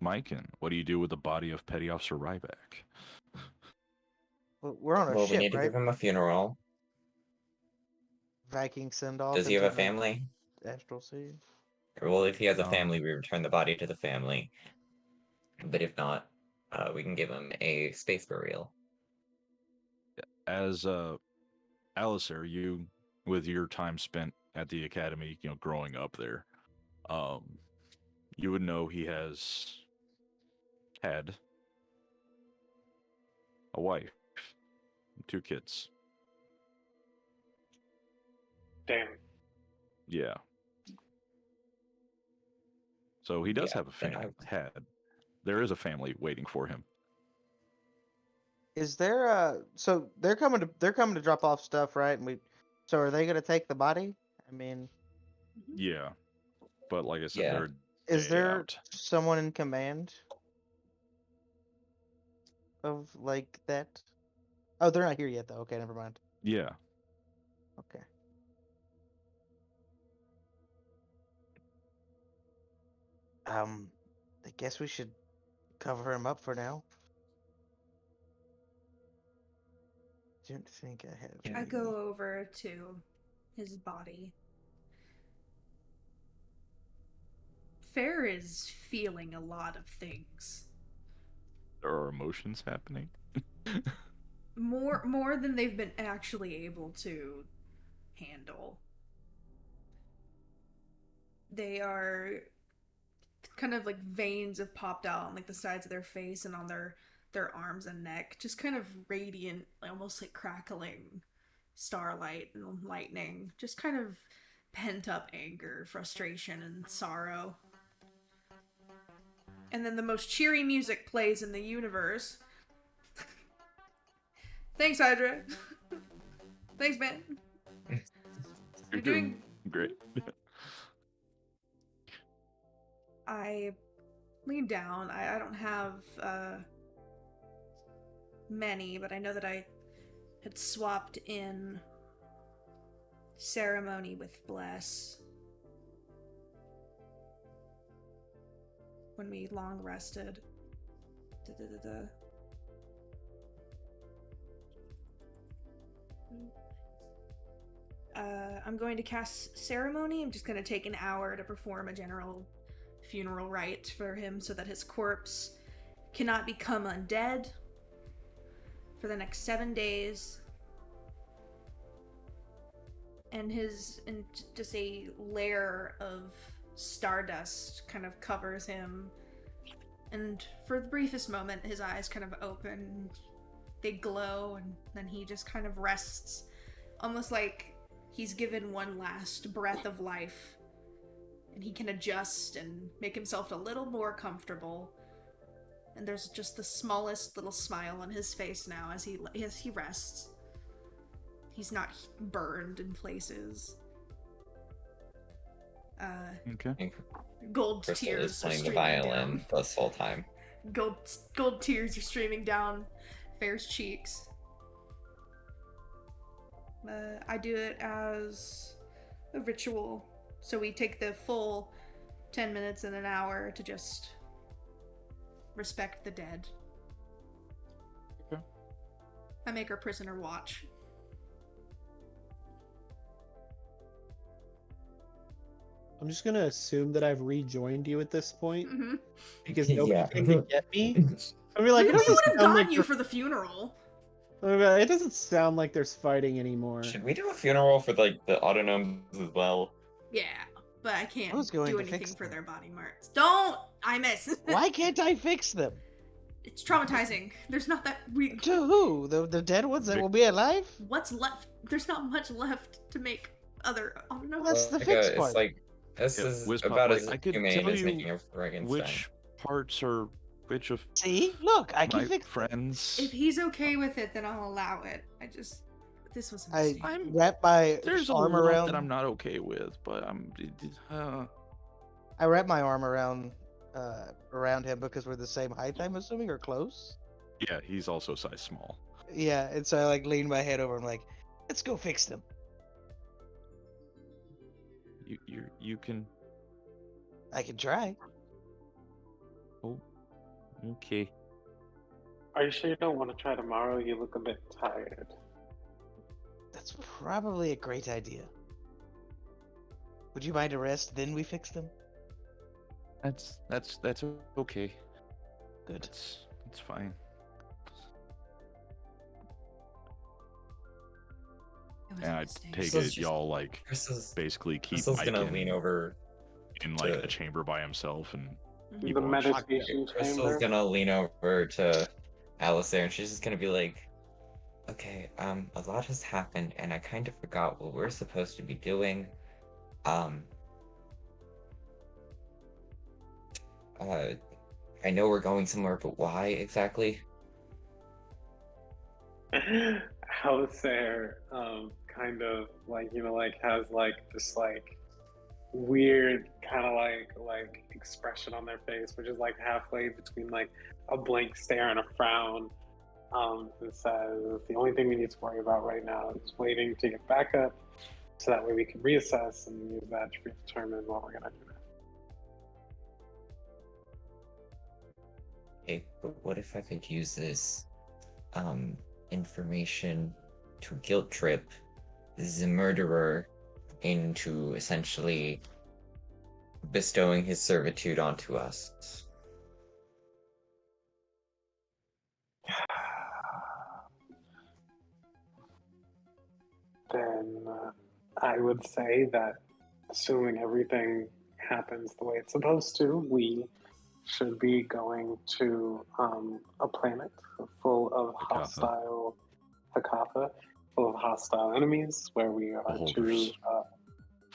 Myken? What do you do with the body of Petty Officer Ryback? Well, we're on a Well, we ship, need to right? give him a funeral. Viking send off. Does he have a family? Astral Sea. Well, if he has a Um, family, we return the body to the family. But if not, we can give him a space burial. As Alistair, you, with your time spent at the academy, growing up there, you would know he has had a wife, 2 kids. Damn. Yeah. So he does Yeah, have a then family. Had. there is a family waiting for him. Is there so they're coming to drop off stuff, right? So are they gonna take the body? I mean, Yeah, but like I said, Yeah. they're a is day there out. someone in command of like that? Oh, they're not here yet though. Okay, never mind. Yeah. Okay. I guess we should cover him up for now. Didn't think I had. Yeah. I go over to his body. Fair is feeling a lot of things. There are emotions happening. More than they've been actually able to handle. They are kind of like veins have popped out on like the sides of their face and on their arms and neck, just kind of radiant, almost like crackling starlight and lightning, just kind of pent up anger, frustration, and sorrow. And then the most cheery music plays in the universe. Thanks, Hydra. Thanks, man. You're doing great. I lean down. I don't have many, but I know that I had swapped in ceremony with bless when we long rested. I'm going to cast ceremony. I'm just going to take an hour to perform a general funeral rite for him so that his corpse cannot become undead for the next 7 days. And just a layer of stardust kind of covers him. And for the briefest moment, his eyes kind of open, they glow, and then he just kind of rests, almost like he's given one last breath of life. And he can adjust and make himself a little more comfortable. And there's just the smallest little smile on his face now as he rests. He's not burned in places. Okay. Gold Crystal tears is are playing the streaming violin down. this whole time. Gold tears are streaming down Fair's cheeks. I do it as a ritual. So we take the full 10 minutes and an hour to just respect the dead. Okay. I make our prisoner watch. I'm just gonna assume that I've rejoined you at this point Mm-hmm. because nobody Yeah. came to get me. I mean, like, We it would doesn't have sound gotten like you they're- for the funeral. it doesn't sound like there's fighting anymore. Should we do a funeral for like the autonomes as well? Yeah, but I can't Who's going do to anything fix for them? their body marks. Don't! I miss. Why can't I fix them? It's traumatizing. There's not that To who? The dead ones that will be alive? What's left? There's not much left to make other. I don't know. Well, that's the Like, fixed it's part. like this Yeah, is Wiz about Pop, as I could humane tell as you making a Frankenstein. which parts are which of See? Look, I can my fix friends. If he's okay with it, then I'll allow it. This was a I mistake. wrap my There's a arm lot around. that I'm not okay with, but I wrap my arm around him because we're the same height, I'm assuming, or close. yeah, he's also size small. Yeah, and so I like lean my head over and I'm like, let's go fix them. You can. I can try. Oh, okay. Are you sure you don't want to try tomorrow? You look a bit tired. That's probably a great idea. Would you mind a rest, then we fix them? That's okay. Good. That's fine. It was And a I mistake. take Crystal's it just- y'all like Crystal's basically keep Crystal's gonna Ike lean over in like to- a chamber by himself and Mhm. keep The watch. meditation Crystal's chamber. gonna lean over to Alistair and she's just gonna be like, okay, a lot has happened and I kind of forgot what we're supposed to be doing. I know we're going somewhere, but why exactly? Halisair, kind of like like has like this like weird kind of like expression on their face, which is like halfway between like a blank stare and a frown. And says the only thing we need to worry about right now is waiting to get back up, so that way we can reassess and use that to determine what we're gonna do next. Okay, but what if I could use this information to guilt trip the murderer into essentially bestowing his servitude onto us? Then I would say that, assuming everything happens the way it's supposed to, we should be going to a planet full of hostile Hakatha, full of hostile enemies, where we are to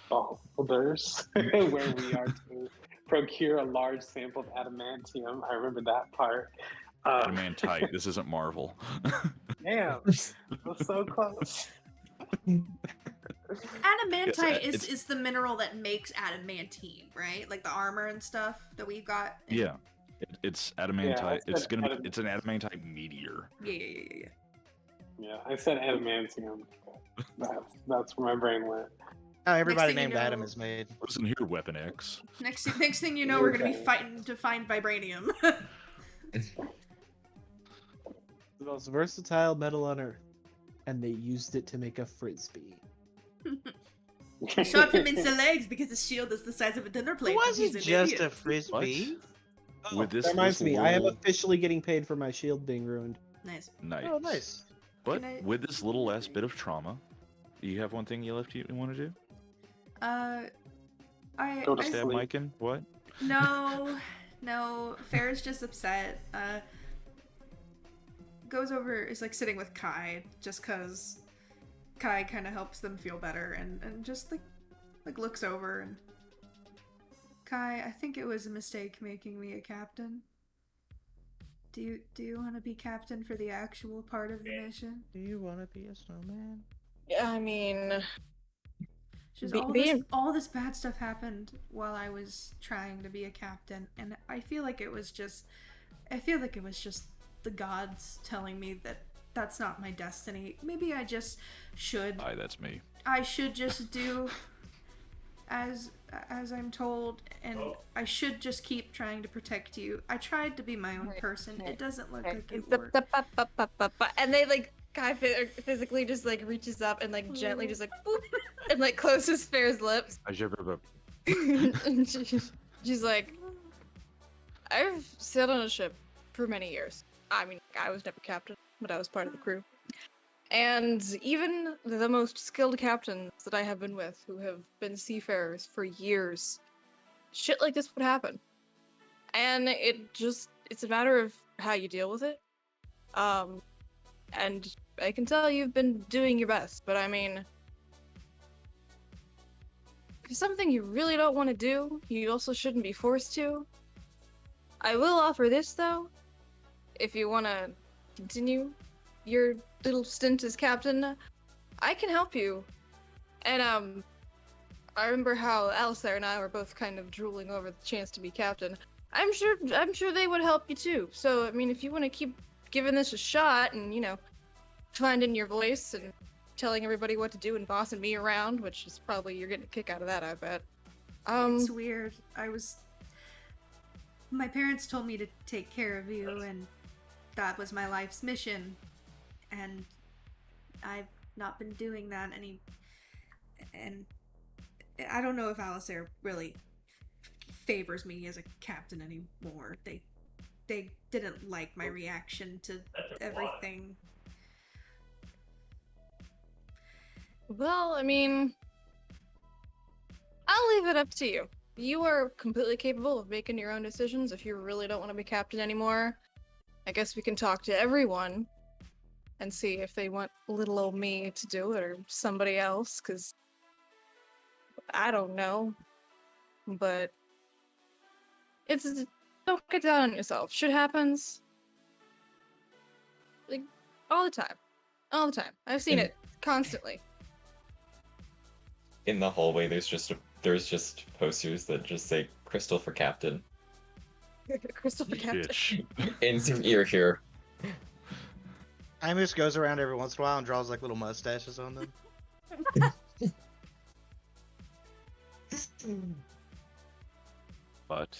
beholders, where we are to procure a large sample of adamantium. I remember that part. Adamantite. This isn't Marvel. Damn, we're so close. Adamantite is the mineral that makes adamantine, right? Like the armor and stuff that we've got. Yeah, it's adamantite. Yeah, it's an adamantite meteor. Yeah. Yeah, I said adamantium. That's where my brain went. Oh, everybody thing you named Adam know- is made. Wasn't here Weapon X. Next thing you know, we're gonna be fighting to find vibranium. The most versatile metal on Earth, and they used it to make a frisbee. Shot him in the legs because his shield is the size of a dinner plate. It and wasn't he's an just idiot. a frisbee. With this, That reminds this me, I am little- officially getting paid for my shield being ruined. Nice. nice. Oh, nice. But Can I- with this little last bit of trauma, you have one thing you want to do? Go to I Stab sleep. Mike in what? No. Farrah's just upset. Goes over, is like sitting with Kai, just cause Kai kind of helps them feel better, and just like looks over and Kai, I think it was a mistake making me a captain. Do you want to be captain for the actual part of the mission? Do you want to be a snowman? Yeah, I mean, Just Be- all this bad stuff happened while I was trying to be a captain, and I feel like it was just the gods telling me that that's not my destiny. Maybe I just should. Aye, that's me. I should just do as I'm told, and I should just keep trying to protect you. I tried to be my own person. It doesn't look like it worked. and they like Kai physically just like reaches up and like gently just like boop, and like closes Fair's lips. And she's like, I've sailed on a ship for many years. I mean, I was never captain, but I was part of the crew. And even the most skilled captains that I have been with, who have been seafarers for years, shit like this would happen. And it's a matter of how you deal with it. And I can tell you've been doing your best, but I mean, if it's something you really don't want to do, you also shouldn't be forced to. I will offer this, though. If you want to continue your little stint as captain, I can help you. And, I remember how Alistair and I were both kind of drooling over the chance to be captain. I'm sure they would help you, too. So, I mean, if you want to keep giving this a shot and, finding your voice and telling everybody what to do and bossing me around, which is probably, you're getting a kick out of that, I bet. It's weird. My parents told me to take care of you, and that was my life's mission, and I've not been doing that and I don't know if Alistair really favors me as a captain anymore. They didn't like my reaction to everything. Well, I mean, I'll leave it up to you. You are completely capable of making your own decisions. If you really don't want to be captain anymore, I guess we can talk to everyone and see if they want little old me to do it or somebody else, because I don't know. But Don't get down on yourself. Shit happens. Like, all the time. All the time. I've seen And- it constantly. In the hallway, there's just posters that just say "Crystal for Captain." Christopher Captain. Bitch. Instant ear here. Imus goes around every once in a while and draws like little mustaches on them. But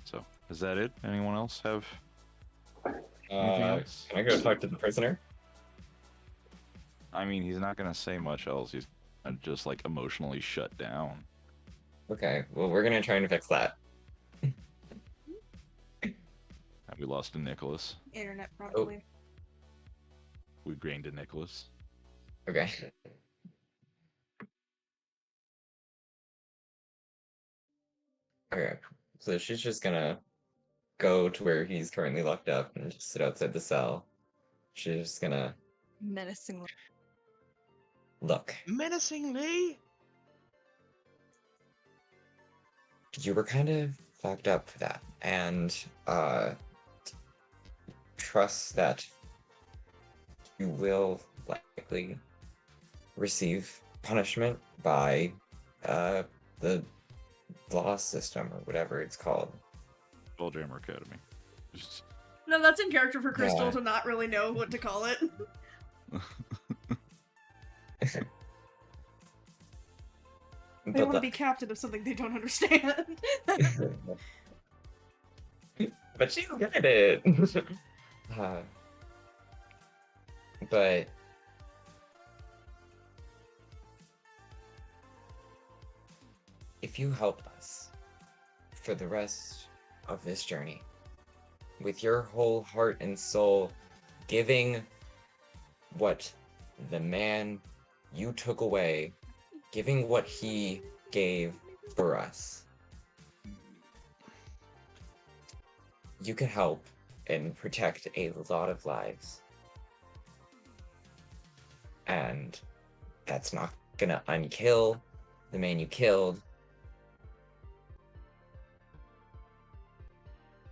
so is that it? Anyone else have anything else? Can I go talk to the prisoner? I mean, he's not gonna say much else. He's gonna just like emotionally shut down. Okay, well, we're gonna try and fix that. And we lost to Nicholas. Internet probably. We gained to Nicholas. Okay. Okay, so she's just gonna go to where he's currently locked up and just sit outside the cell. She's just gonna Menacingly. look. Menacingly. You were kind of fucked up for that, and trust that you will likely receive punishment by the law system or whatever it's called. Spelljammer Academy. Just- No, that's in character for Crystal Yeah. to not really know what to call it. They But want to be captain of something they don't understand. but she's good at it. But if you help us for the rest of this journey, with your whole heart and soul, giving what the man you took away, giving what he gave for us, you can help and protect a lot of lives. And that's not gonna unkill the man you killed,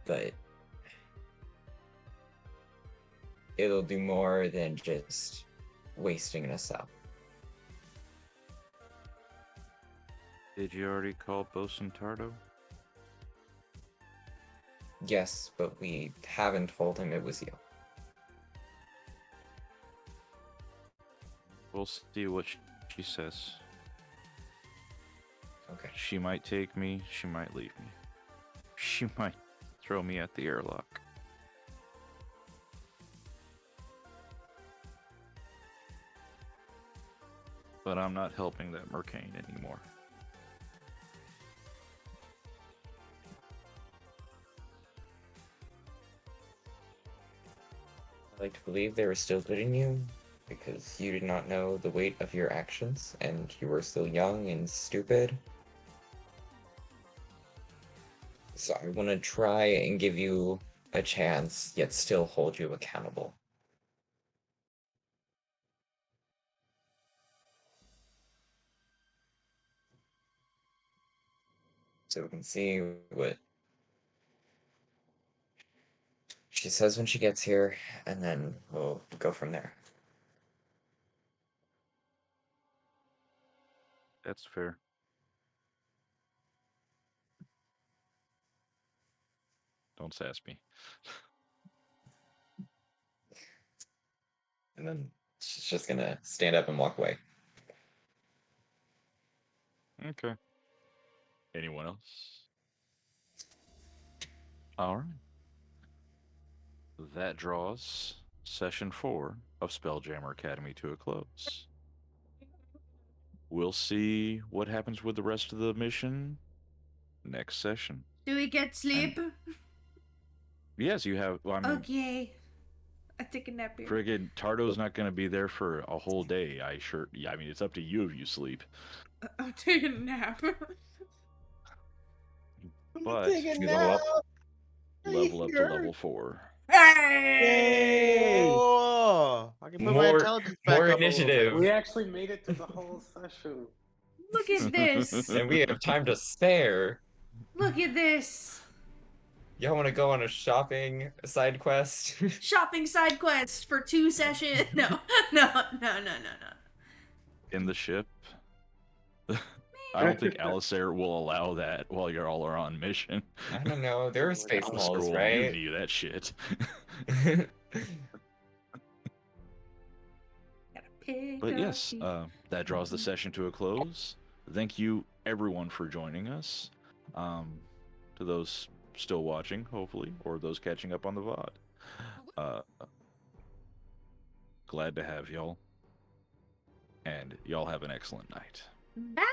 but it'll do more than just wasting a cell. Did you already call Bosun Tarto? Yes, but we haven't told him it was you. We'll see what she says. Okay. She might take me, she might leave me. She might throw me at the airlock. But I'm not helping that Mercane anymore. I like to believe they were still good in you because you did not know the weight of your actions and you were still young and stupid. So I want to try and give you a chance, yet still hold you accountable. So we can see what she says when she gets here, and then we'll go from there. That's fair. Don't sass me. And then she's just gonna stand up and walk away. Okay. Anyone else? All right. That draws session 4 of Spelljammer Academy to a close. We'll see what happens with the rest of the mission next session. Do we get sleep? Yes, you have. Well, I mean, Okay. I take a nap here. friggin' Tardo's not going to be there for a whole day. Yeah, I mean, it's up to you if you sleep. I'm taking a nap. But You level up to level 4. Hey! Oh, I can put my intelligence back More up a little bit. initiative, We actually made it to the whole session. Look at this. and we have time to spare. Look at this. Y'all want to go on a shopping side quest? Shopping side quest for 2 sessions. No. In the ship. I don't think Alistair will allow that while you're all are on mission. I don't know. There are space Alistair moles, will right? mutiny you that shit. But yes, that draws the session to a close. Thank you, everyone, for joining us. To those still watching, hopefully, or those catching up on the VOD. Glad to have y'all. And y'all have an excellent night. Bye.